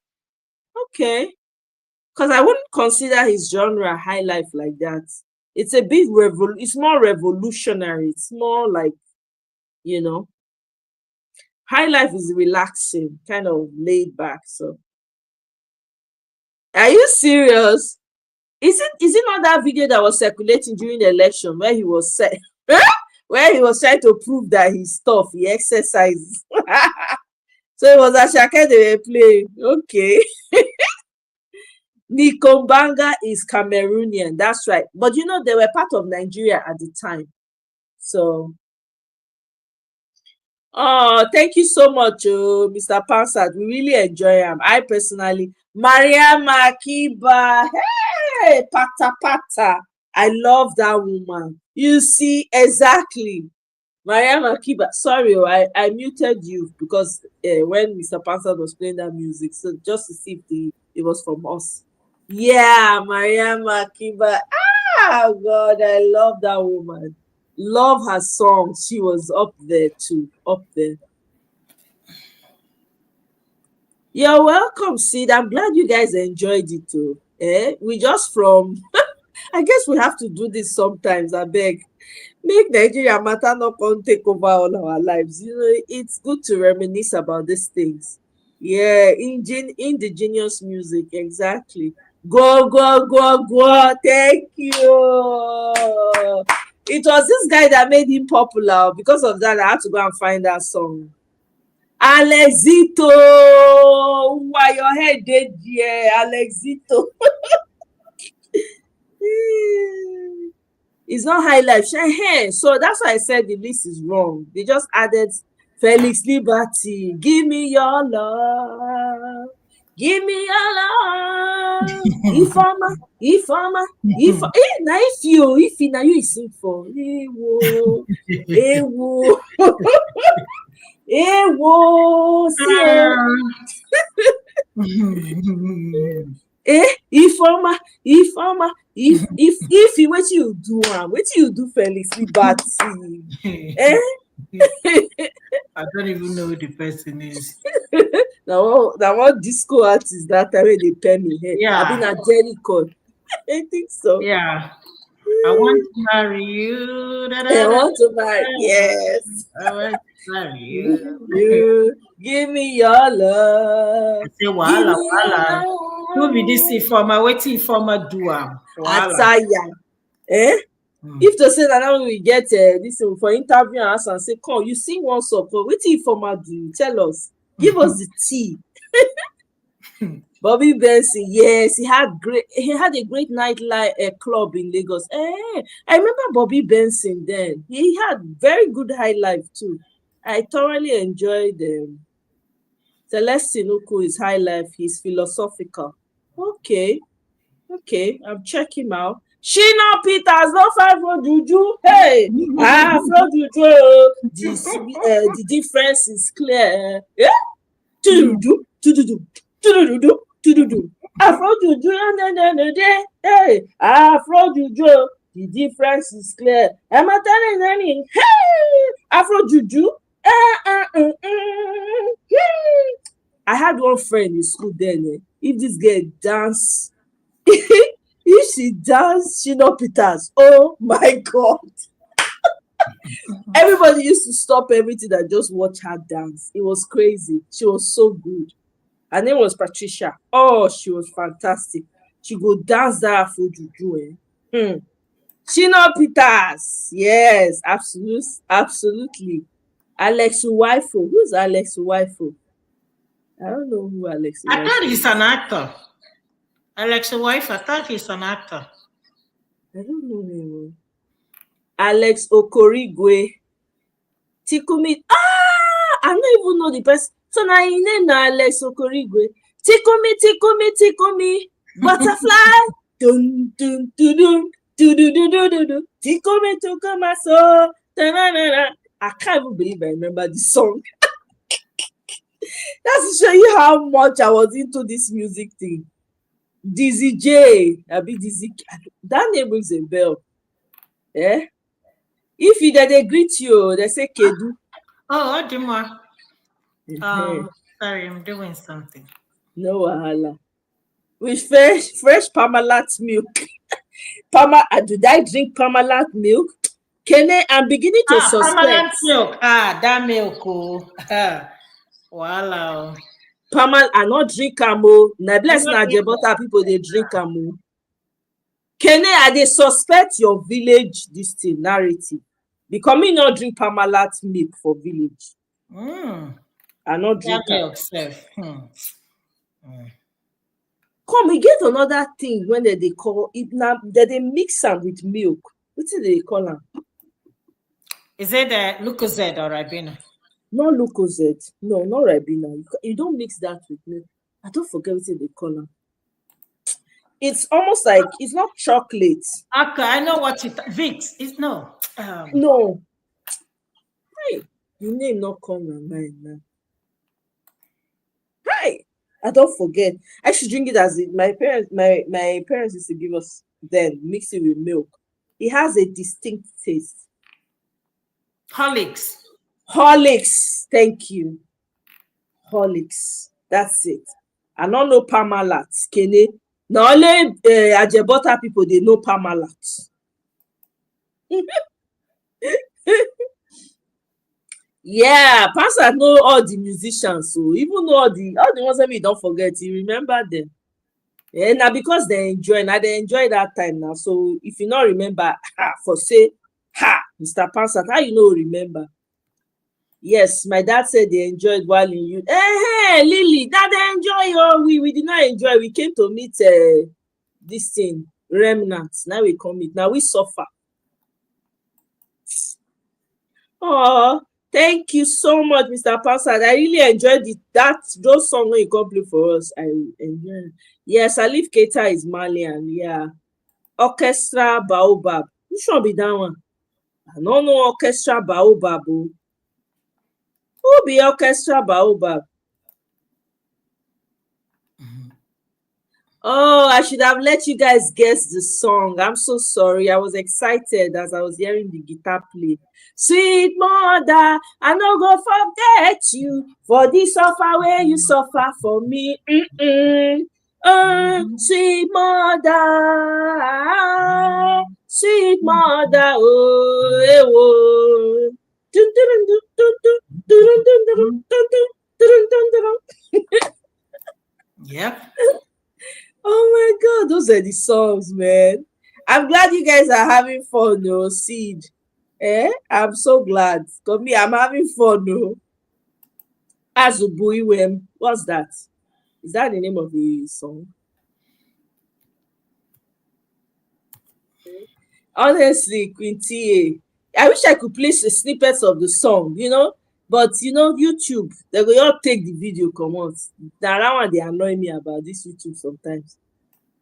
Because I wouldn't consider his genre High Life like that. It's a bit it's more revolutionary. It's more like, High Life is relaxing, kind of laid back. So, are you serious? Is it not that video that was circulating during the election where he was where he was trying to prove that he's tough, he exercises? So it was Ashake they were playing. Okay. The Kombanga is Cameroonian. That's right. But they were part of Nigeria at the time. So, thank you so much, Mr. Pansat. We really enjoy him. I personally, Maria Makiba, hey, pata pata. I love that woman. You see, exactly. Maria Makiba. Sorry, I muted you because when Mr. Pansat was playing that music, so just to see if it was from us. Yeah, Maria Makiba. Ah, God, I love that woman. Love her songs. She was up there too. Up there. You're welcome, Sid. I'm glad you guys enjoyed it too. We just from I guess we have to do this sometimes, I beg. Make Nigeria matter not come take over all our lives. You know, it's good to reminisce about these things. Yeah, indigenous music, exactly. Go, go, go, go. Thank you. It was this guy that made him popular. Because of that, I had to go and find that song. Alexito, why your head dead there, Alexito? It's not high life. So that's why I said the list is wrong. They just added Felix Liberty. Give me your love. Give me your love. Ifeoma. Now if you now you sing for ewo. Ewo. See Ifeoma, if you wetin you do wetin you do Felix Liberty? I don't even know who the person is. Now one disco artist that time wey dey pay me hair. Yeah. Abi na Jericho. I think so. Yeah. I want to marry you. I want to marry. Yes. I want to marry you. You give me your love. I say wahala. Who be this Ifeoma? Wetin Ifeoma do am? Ataya. If to say that now we get this for interview and ask and say, come, you sing one song, wetin Ifeoma do? Tell us. Give us the tea. Bobby Benson, yes, he had a great nightlife club in Lagos. I remember Bobby Benson then. He had very good high life too. I thoroughly enjoyed Celestine Oko, his high life, he's philosophical. Okay, I'm checking out. Shina Peters, no five for Juju. Hey, Afro Juju. The difference is clear. Yeah? Afro Juju, hey, Afro Juju. The difference is clear. Am I telling any? Hey, Afro Juju. I had one friend in school then. If this girl dance, if she dance Shina Peters, oh my God. Everybody used to stop everything and just watch her dance. It was crazy. She was so good. Her name was Patricia. Oh, she was fantastic. She go dance that Afro Juju. Shina Peters. Yes, absolutely. Alex Uwaifo. Who's Alex Uwaifo? I don't know who Alex Uwaifo is. I thought he's an actor. Alex Uwaifo, I thought he's an actor. I don't know him. Alex Okorigwe. Tikumi. I don't even know the person. So now his name na Alex Okorigwe. Tikumi. Butterfly. Dun dun dun dun dun. Tikumi took my soul. I can't even believe I remember the song. That's to show you how much I was into this music thing. Dizzy J. That name rings a bell. Yeah. If they greet you, they say Kedu. Oh, Odimo. Sorry, I'm doing something. No wahala. With fresh Parmalat milk. Did I drink Parmalat milk? Kene, I'm beginning to suspect. Parmalat milk. That milk. Wow. Parmalat, I not drink am. Na bless na Jebota people they drink am. Kene, I dey suspect your village this thing narrative. Because me not drink Parmalat milk for village. I not drink milk. Come, we get another thing when they call it now. They mix am with milk. What do they call am? Is it Lucozade or Ribena? No Lucozade. No, not Ribena. You don't mix that with milk. I don't forget what they call am. It's almost like it's not chocolate. Okay, I know what it. Vicks. It's no. No. Hey, the name not come my mind now. Hey, I don't forget. I should drink it as my parents used to give us then, mix it with milk. It has a distinct taste. Horlicks. Thank you. Horlicks. That's it. I don't know Parmalat. Kene. Now only Ajebota people they know Parmalat. Yeah, Pastor know all the musicians, so even know all the ones that we don't forget, he remember them. Yeah, now because they enjoy, that time now. So if you not remember, for say, Mr. Pastor, how you know remember? Yes, my dad said they enjoyed while in you. Hey, Lily, that they enjoy. Oh, we did not enjoy. We came to meet this thing, remnants. Now we come meet. Now we suffer. Oh, thank you so much, Mr. Pastor. I really enjoyed those songs you come play for us. I enjoy. Yes, Alif Keita is Malian. Yeah. Orchestra Baobab. Which one be that one? I don't know Orchestra Baobab. Who be Orchestra Baobab? Oh, I should have let you guys guess the song. I'm so sorry. I was excited as I was hearing the guitar play. Sweet mother, I no go forget you for the suffer where you suffer for me. Sweet mother, sweet mother, oh, Yep. Oh my God, those are the songs, man. I'm glad you guys are having fun, no Seed. I'm so glad. For me, I'm having fun, no. Azubuiwem. What's that? Is that the name of the song? Honestly, Quinty, I wish I could play snippets of the song, but YouTube, they go all take the video, come on. That one they annoy me about this YouTube sometimes.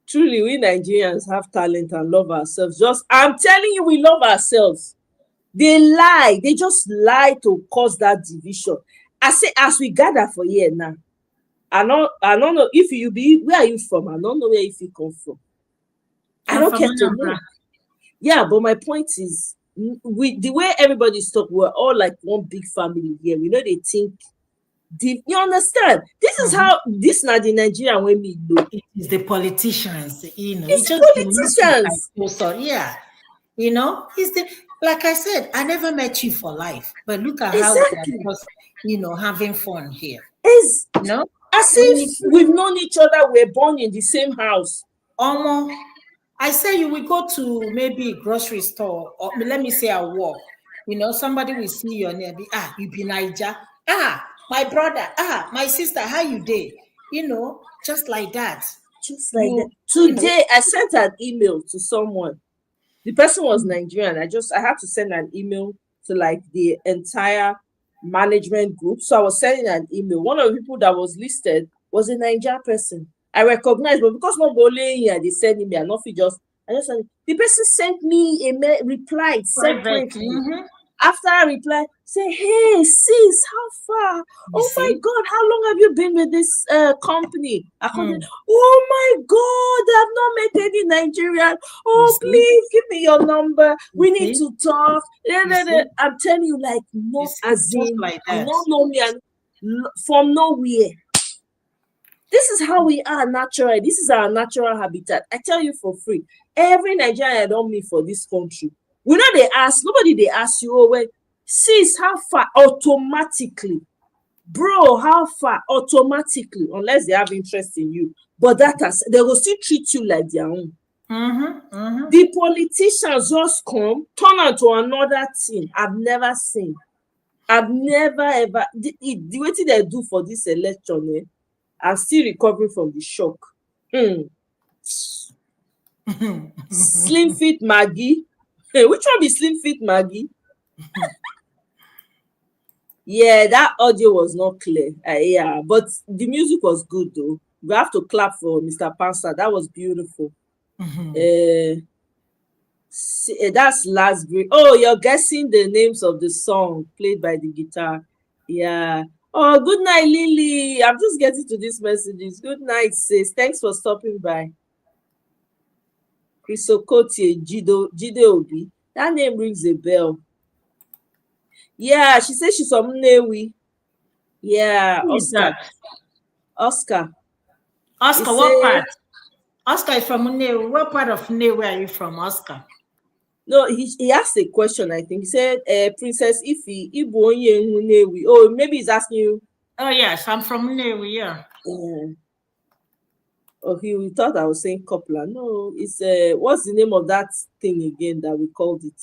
Truly, we Nigerians have talent and love ourselves. I'm telling you, we love ourselves. They lie. They just lie to cause that division. I say, as we gather for here now, I don't know if you be, where are you from? I don't know where you come from. I don't care to know. Yeah, but my point is, the way everybody's talking, we're all like one big family here. We know they think you understand? This is how this now the Nigerian way me know. It is the politicians, It's politicians. Yeah. It's like I said, I never met you for life, but look at exactly. how we are just, having fun here. As if we've known each other, we're born in the same house. I say you will go to maybe a grocery store, or let me say a walk. Somebody will see your name, you be Niger. My brother, my sister, how you dey? Just like that. Just like that. Today, I sent an email to someone. The person was Nigerian. I had to send an email to like the entire management group. So I was sending an email. One of the people that was listed was a Nigerian person. I recognized, but because nobody here, they sent me and nothing I just sent. The person sent me a reply separately. After I replied, say, hey, sis, how far? My God, how long have you been with this company? Oh my God, I've not met any Nigerian. Oh, please give me your number. We need to talk. I'm telling you, like, no, as in, like you don't know me from nowhere. This is how we are naturally. This is our natural habitat. I tell you for free. Every Nigerian I don't meet for this country, we know they ask, nobody they ask you, well, sis, how far? Automatically. Bro, how far? Automatically, unless they have interest in you. But they will still treat you like their own. The politicians just come, turn on to another thing I've never seen. I've never ever, the way they do for this election, I'm still recovering from the shock. Slim Fit Maggie. Hey, which one be Slim Fit Maggie? Yeah, that audio was not clear. Yeah, but the music was good though. We have to clap for Mr. Pastor. That was beautiful. That's last break. Oh, you're guessing the names of the song played by the guitar. Yeah. Oh, good night, Lily. I'm just getting to these messages. Good night, sis. Thanks for stopping by. Chris Okotie, Jide Obi. That name rings a bell. Yeah, she says she's from Nnewi. Yeah, Oscar. Oscar, what part? Oscar is from Nnewi. What part of Nnewi are you from, Oscar? No, he asked a question, I think. He said, Princess Ifi, Ibu onye Nnewi. Oh, maybe he's asking you. Oh, yes, I'm from Nnewi, yeah. Oh, he thought I was saying coupler. No, it's what's the name of that thing again that we called it?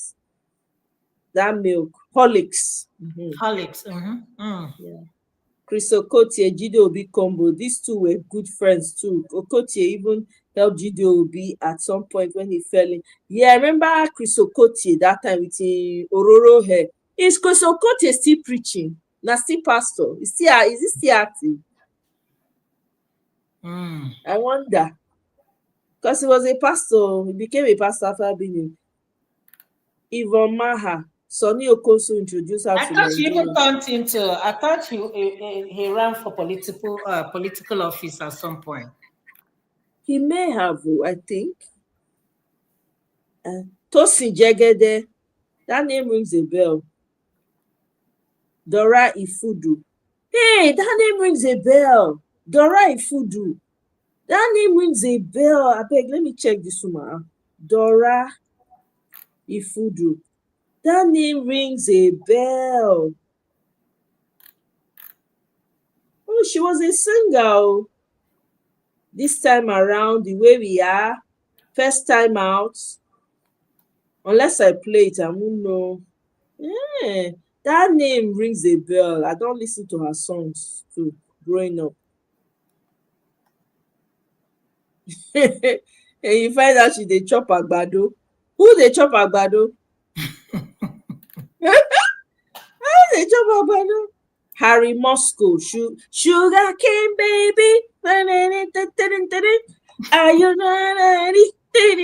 That milk, Horlicks. Horlicks. Yeah. Chris Okotie, Jide Obi combo. These two were good friends too. Okotie even helped Jide Obi at some point when he fell in. Yeah, I remember Chris Okotie that time with the Ororo hair. Is Chris Okotie still preaching? Na still pastor? Is he still active? I wonder. Because he was a pastor. He became a pastor after being Yvonne Maha. Sonny Okosu introduced her I to thought he Nigeria. even turned into. I thought he ran for political office at some point. He may have, I think. Tosin Jegede. That name rings a bell. Dora Ifudu. Hey, that name rings a bell. Dora Ifudu. That name rings a bell. I beg, let me check this woman. Dora Ifudu. That name rings a bell. Oh, she was a singer. This time around, the way we are, first time out. Unless I play it, I won't know. Yeah, that name rings a bell. I don't listen to her songs too, growing up. And you find out she dey chop agbado. Who dey chop agbado? Who dey chop agbado? Harry Moscow, sugar cane baby. Are you ready? They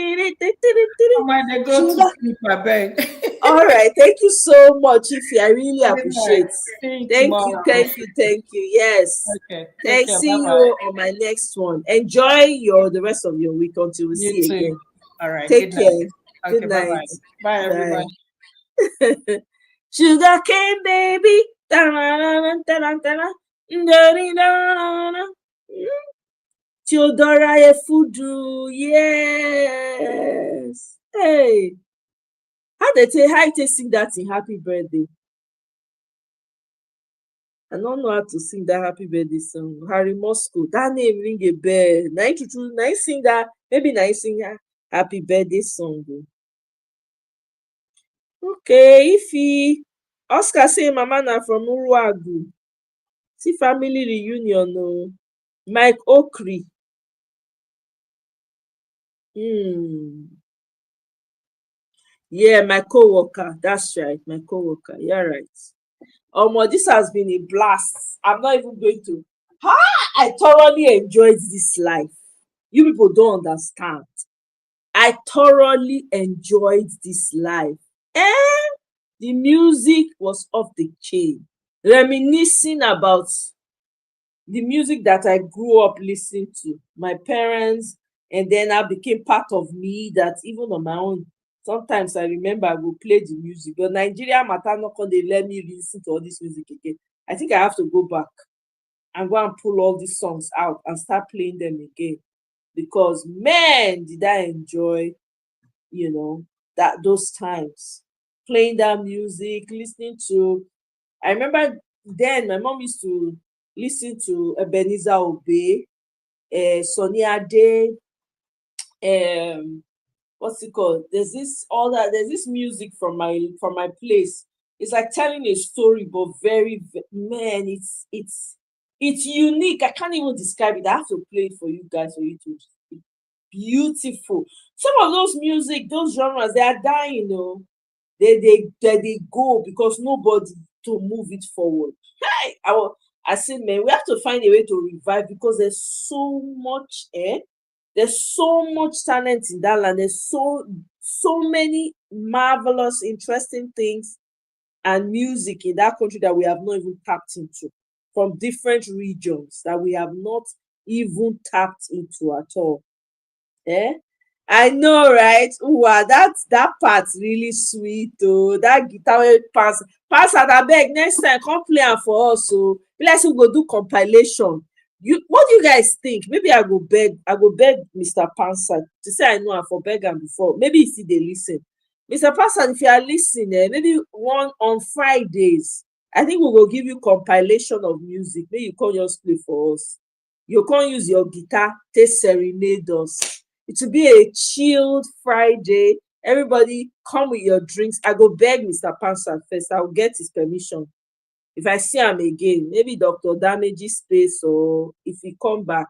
go to sleep, I beg. All right, thank you so much, Ify. I really appreciate. Thank you. Yes. Okay. See you on my next one. Enjoy the rest of your week until we see too. again. All right. Take care. Okay, Good night. Bye, everybody. Sugar cane baby. Theodora Efudu. Yes. Hey. How you sing that in happy birthday? I don't know how to sing that happy birthday song. Harry Moscow, that name ring a bell. Nice sing that. Maybe nice sing happy birthday song. Okay, Ify. Oscar say mama na from Uruagu. See family reunion. No. Mike Okri. Yeah, my co-worker. That's right, my co-worker. You're right. This has been a blast. I'm not even going to. I thoroughly enjoyed this life. You people don't understand. I thoroughly enjoyed this life. And the music was off the chain. Reminiscing about the music that I grew up listening to, my parents, and then I became part of me that even on my own, sometimes I remember I will play the music. But Nigeria matter not going to let me listen to all this music again. I think I have to go back and go and pull all these songs out and start playing them again. Because man, did I enjoy, those times. Playing that music, listening to. I remember then my mom used to listen to Ebenezer Obey, Sonny Ade, what's it called? There's this music from my place. It's like telling a story, but very, man, it's unique. I can't even describe it. I have to play it for you guys for you to. Beautiful. Some of those music, those genres, they are dying, They go because nobody to move it forward. Hey, I said, man, we have to find a way to revive because there's so much, there's so much talent in that land. There's so many marvelous, interesting things and music in that country that we have not even tapped into from different regions that we have not even tapped into at all. I know, right? Wow, that part really sweet. Oh, that guitar pass at abeg next time come play am for us. So let's go do compilation. What do you guys think? Maybe I go beg Mr. Pansa to say I know am for beg am before. Maybe he still dey listen. Mr. Pastor, if you are listening, maybe one on Fridays, I think we will give you compilation of music. Maybe you can just play for us. You can use your guitar to serenade us. It will be a chilled Friday. Everybody come with your drinks. I go beg Mr. Pastor first. I will get his permission. If I see him again, maybe Dr. Damage space, or if he come back,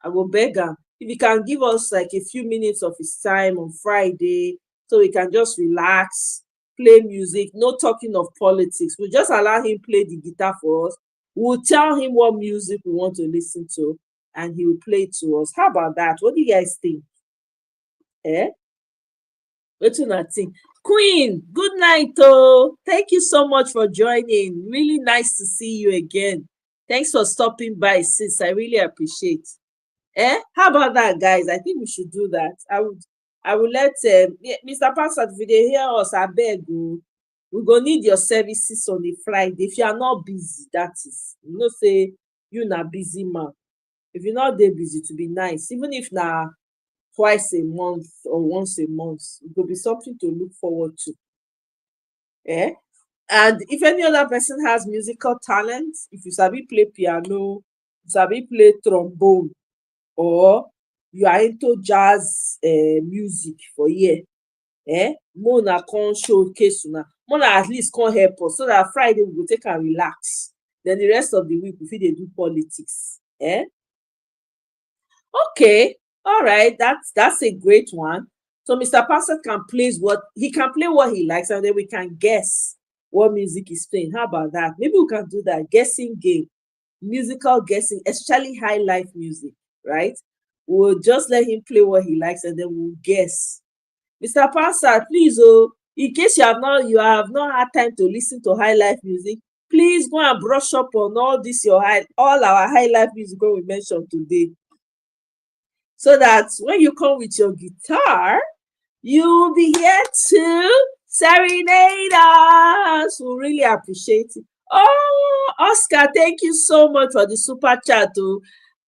I will beg him. If he can give us like a few minutes of his time on Friday, so we can just relax, play music, no talking of politics. We'll just allow him play the guitar for us. We'll tell him what music we want to listen to, and he will play it to us. How about that? What do you guys think? What do you think? Queen, good night, oh. Thank you so much for joining. Really nice to see you again. Thanks for stopping by, sis. I really appreciate. How about that, guys? I think we should do that. I will let Mr. Pastor, if they hear us, I beg you. We go need your services on the Friday. If you are not busy, that is. You know, say you not busy man. If you're not there busy, to be nice. Even if na twice a month or once a month, it will be something to look forward to. And if any other person has musical talent, if you sabi play piano, you sabi play trombone, or you are into jazz music for here, Mona come showcase una. Mona at least come help us so that Friday we go take and relax. Then the rest of the week we fit dey do politics. Okay, all right, that's a great one. So Mr. Pastor can play what he likes, and then we can guess what music he's playing. How about that? Maybe we can do that guessing game, musical guessing, especially high life music, right? We'll just let him play what he likes, and then we'll guess. Mr. Pastor, please, in case you have not had time to listen to high life music, please go and brush up on all our high life music we mentioned today. So that when you come with your guitar, you'll be here to serenade us. We really appreciate it. Oh, Oscar, thank you so much for the super chat.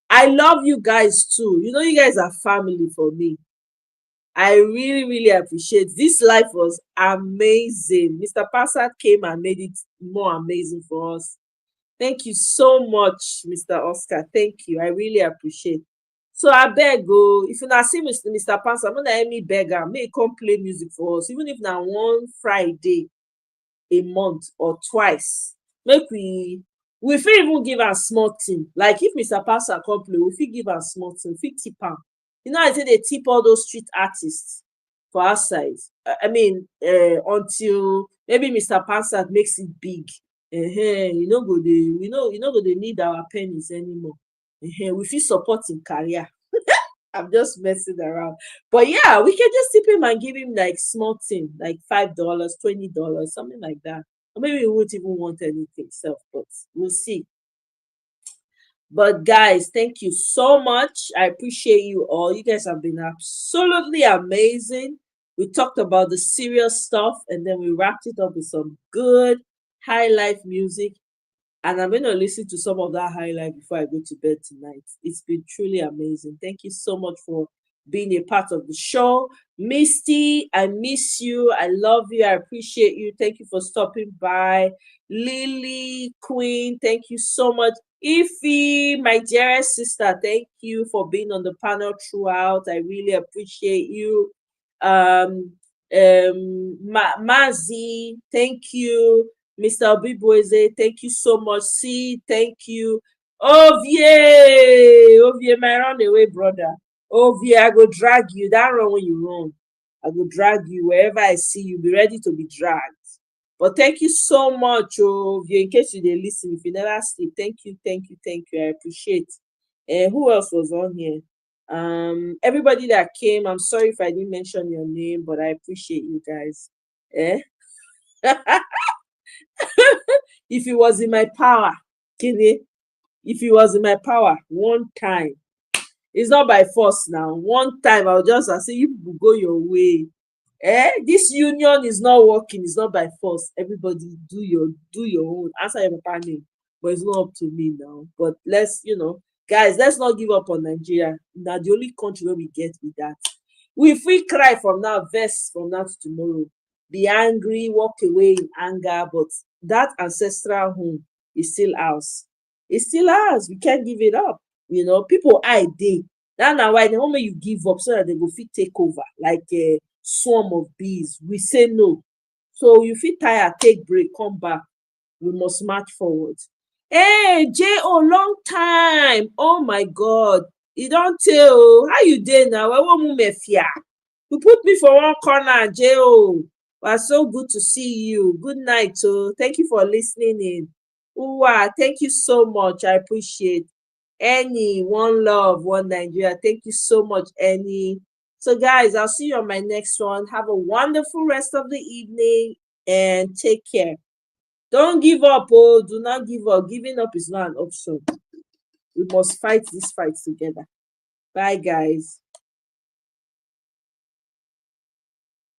I love you guys too. You know, you guys are family for me. I really, really appreciate this. Life was amazing. Mr. Pastor came and made it more amazing for us. Thank you so much, Mr. Oscar. Thank you. I really appreciate. So I beg if you not see Mr. Pastor, I'm gonna let me beg him, may come play music for us, even if now one Friday a month or twice. Make we fit even give a small thing. Like if Mr. Pastor come play, we fit give a small thing, we fit tip him. You know, I say they tip all those street artists for our size. I mean, until maybe Mr. Pastor makes it big. You know, they need our pennies anymore. We feel supporting career. I'm just messing around. But yeah, we can just tip him and give him like small thing, like $5, $20, something like that. Or maybe we won't even want anything self, but we'll see. But guys, thank you so much. I appreciate you all. You guys have been absolutely amazing. We talked about the serious stuff, and then we wrapped it up with some good high life music. And I'm going to listen to some of that highlight before I go to bed tonight. It's been truly amazing. Thank you so much for being a part of the show. Misty, I miss you. I love you. I appreciate you. Thank you for stopping by. Lily, Queen, thank you so much. Ify, my dearest sister, thank you for being on the panel throughout. I really appreciate you. Mazi, thank you. Mr. Obiboeze, thank you so much. See, thank you. Ovie, my runaway brother. Ovie, I go drag you. That run when you run. I go drag you wherever I see you. Be ready to be dragged. But thank you so much, Ovie. In case you didn't listen, if you never sleep, thank you. I appreciate. Who else was on here? Everybody that came. I'm sorry if I didn't mention your name, but I appreciate you guys. If it was in my power, Kenny, if it was in my power, one time, it's not by force now. One time, I'll just say, you people go your way. This union is not working. It's not by force. Everybody do your own. Answer your papa name, but it's not up to me now. But let's, guys, let's not give up on Nigeria. Now the only country where we get with that. We free cry from now, verse from now to tomorrow. be angry, walk away in anger, but that ancestral home is still ours. It's still ours. We can't give it up. You know, people day. That's why the moment you give up, so that they go fit take over like a swarm of bees. We say no. So you feel tired, take break, come back. We must march forward. Hey, J.O., long time. Oh my God. You don't tell. How you doing now? You put me for one corner, J.O. Well, so good to see you. Good night, oh. Thank you for listening in. Uwa, thank you so much. I appreciate. Annie, one love, one Nigeria. Thank you so much, Annie. So, guys, I'll see you on my next one. Have a wonderful rest of the evening and take care. Don't give up, oh, do not give up. Giving up is not an option. We must fight this fight together. Bye, guys.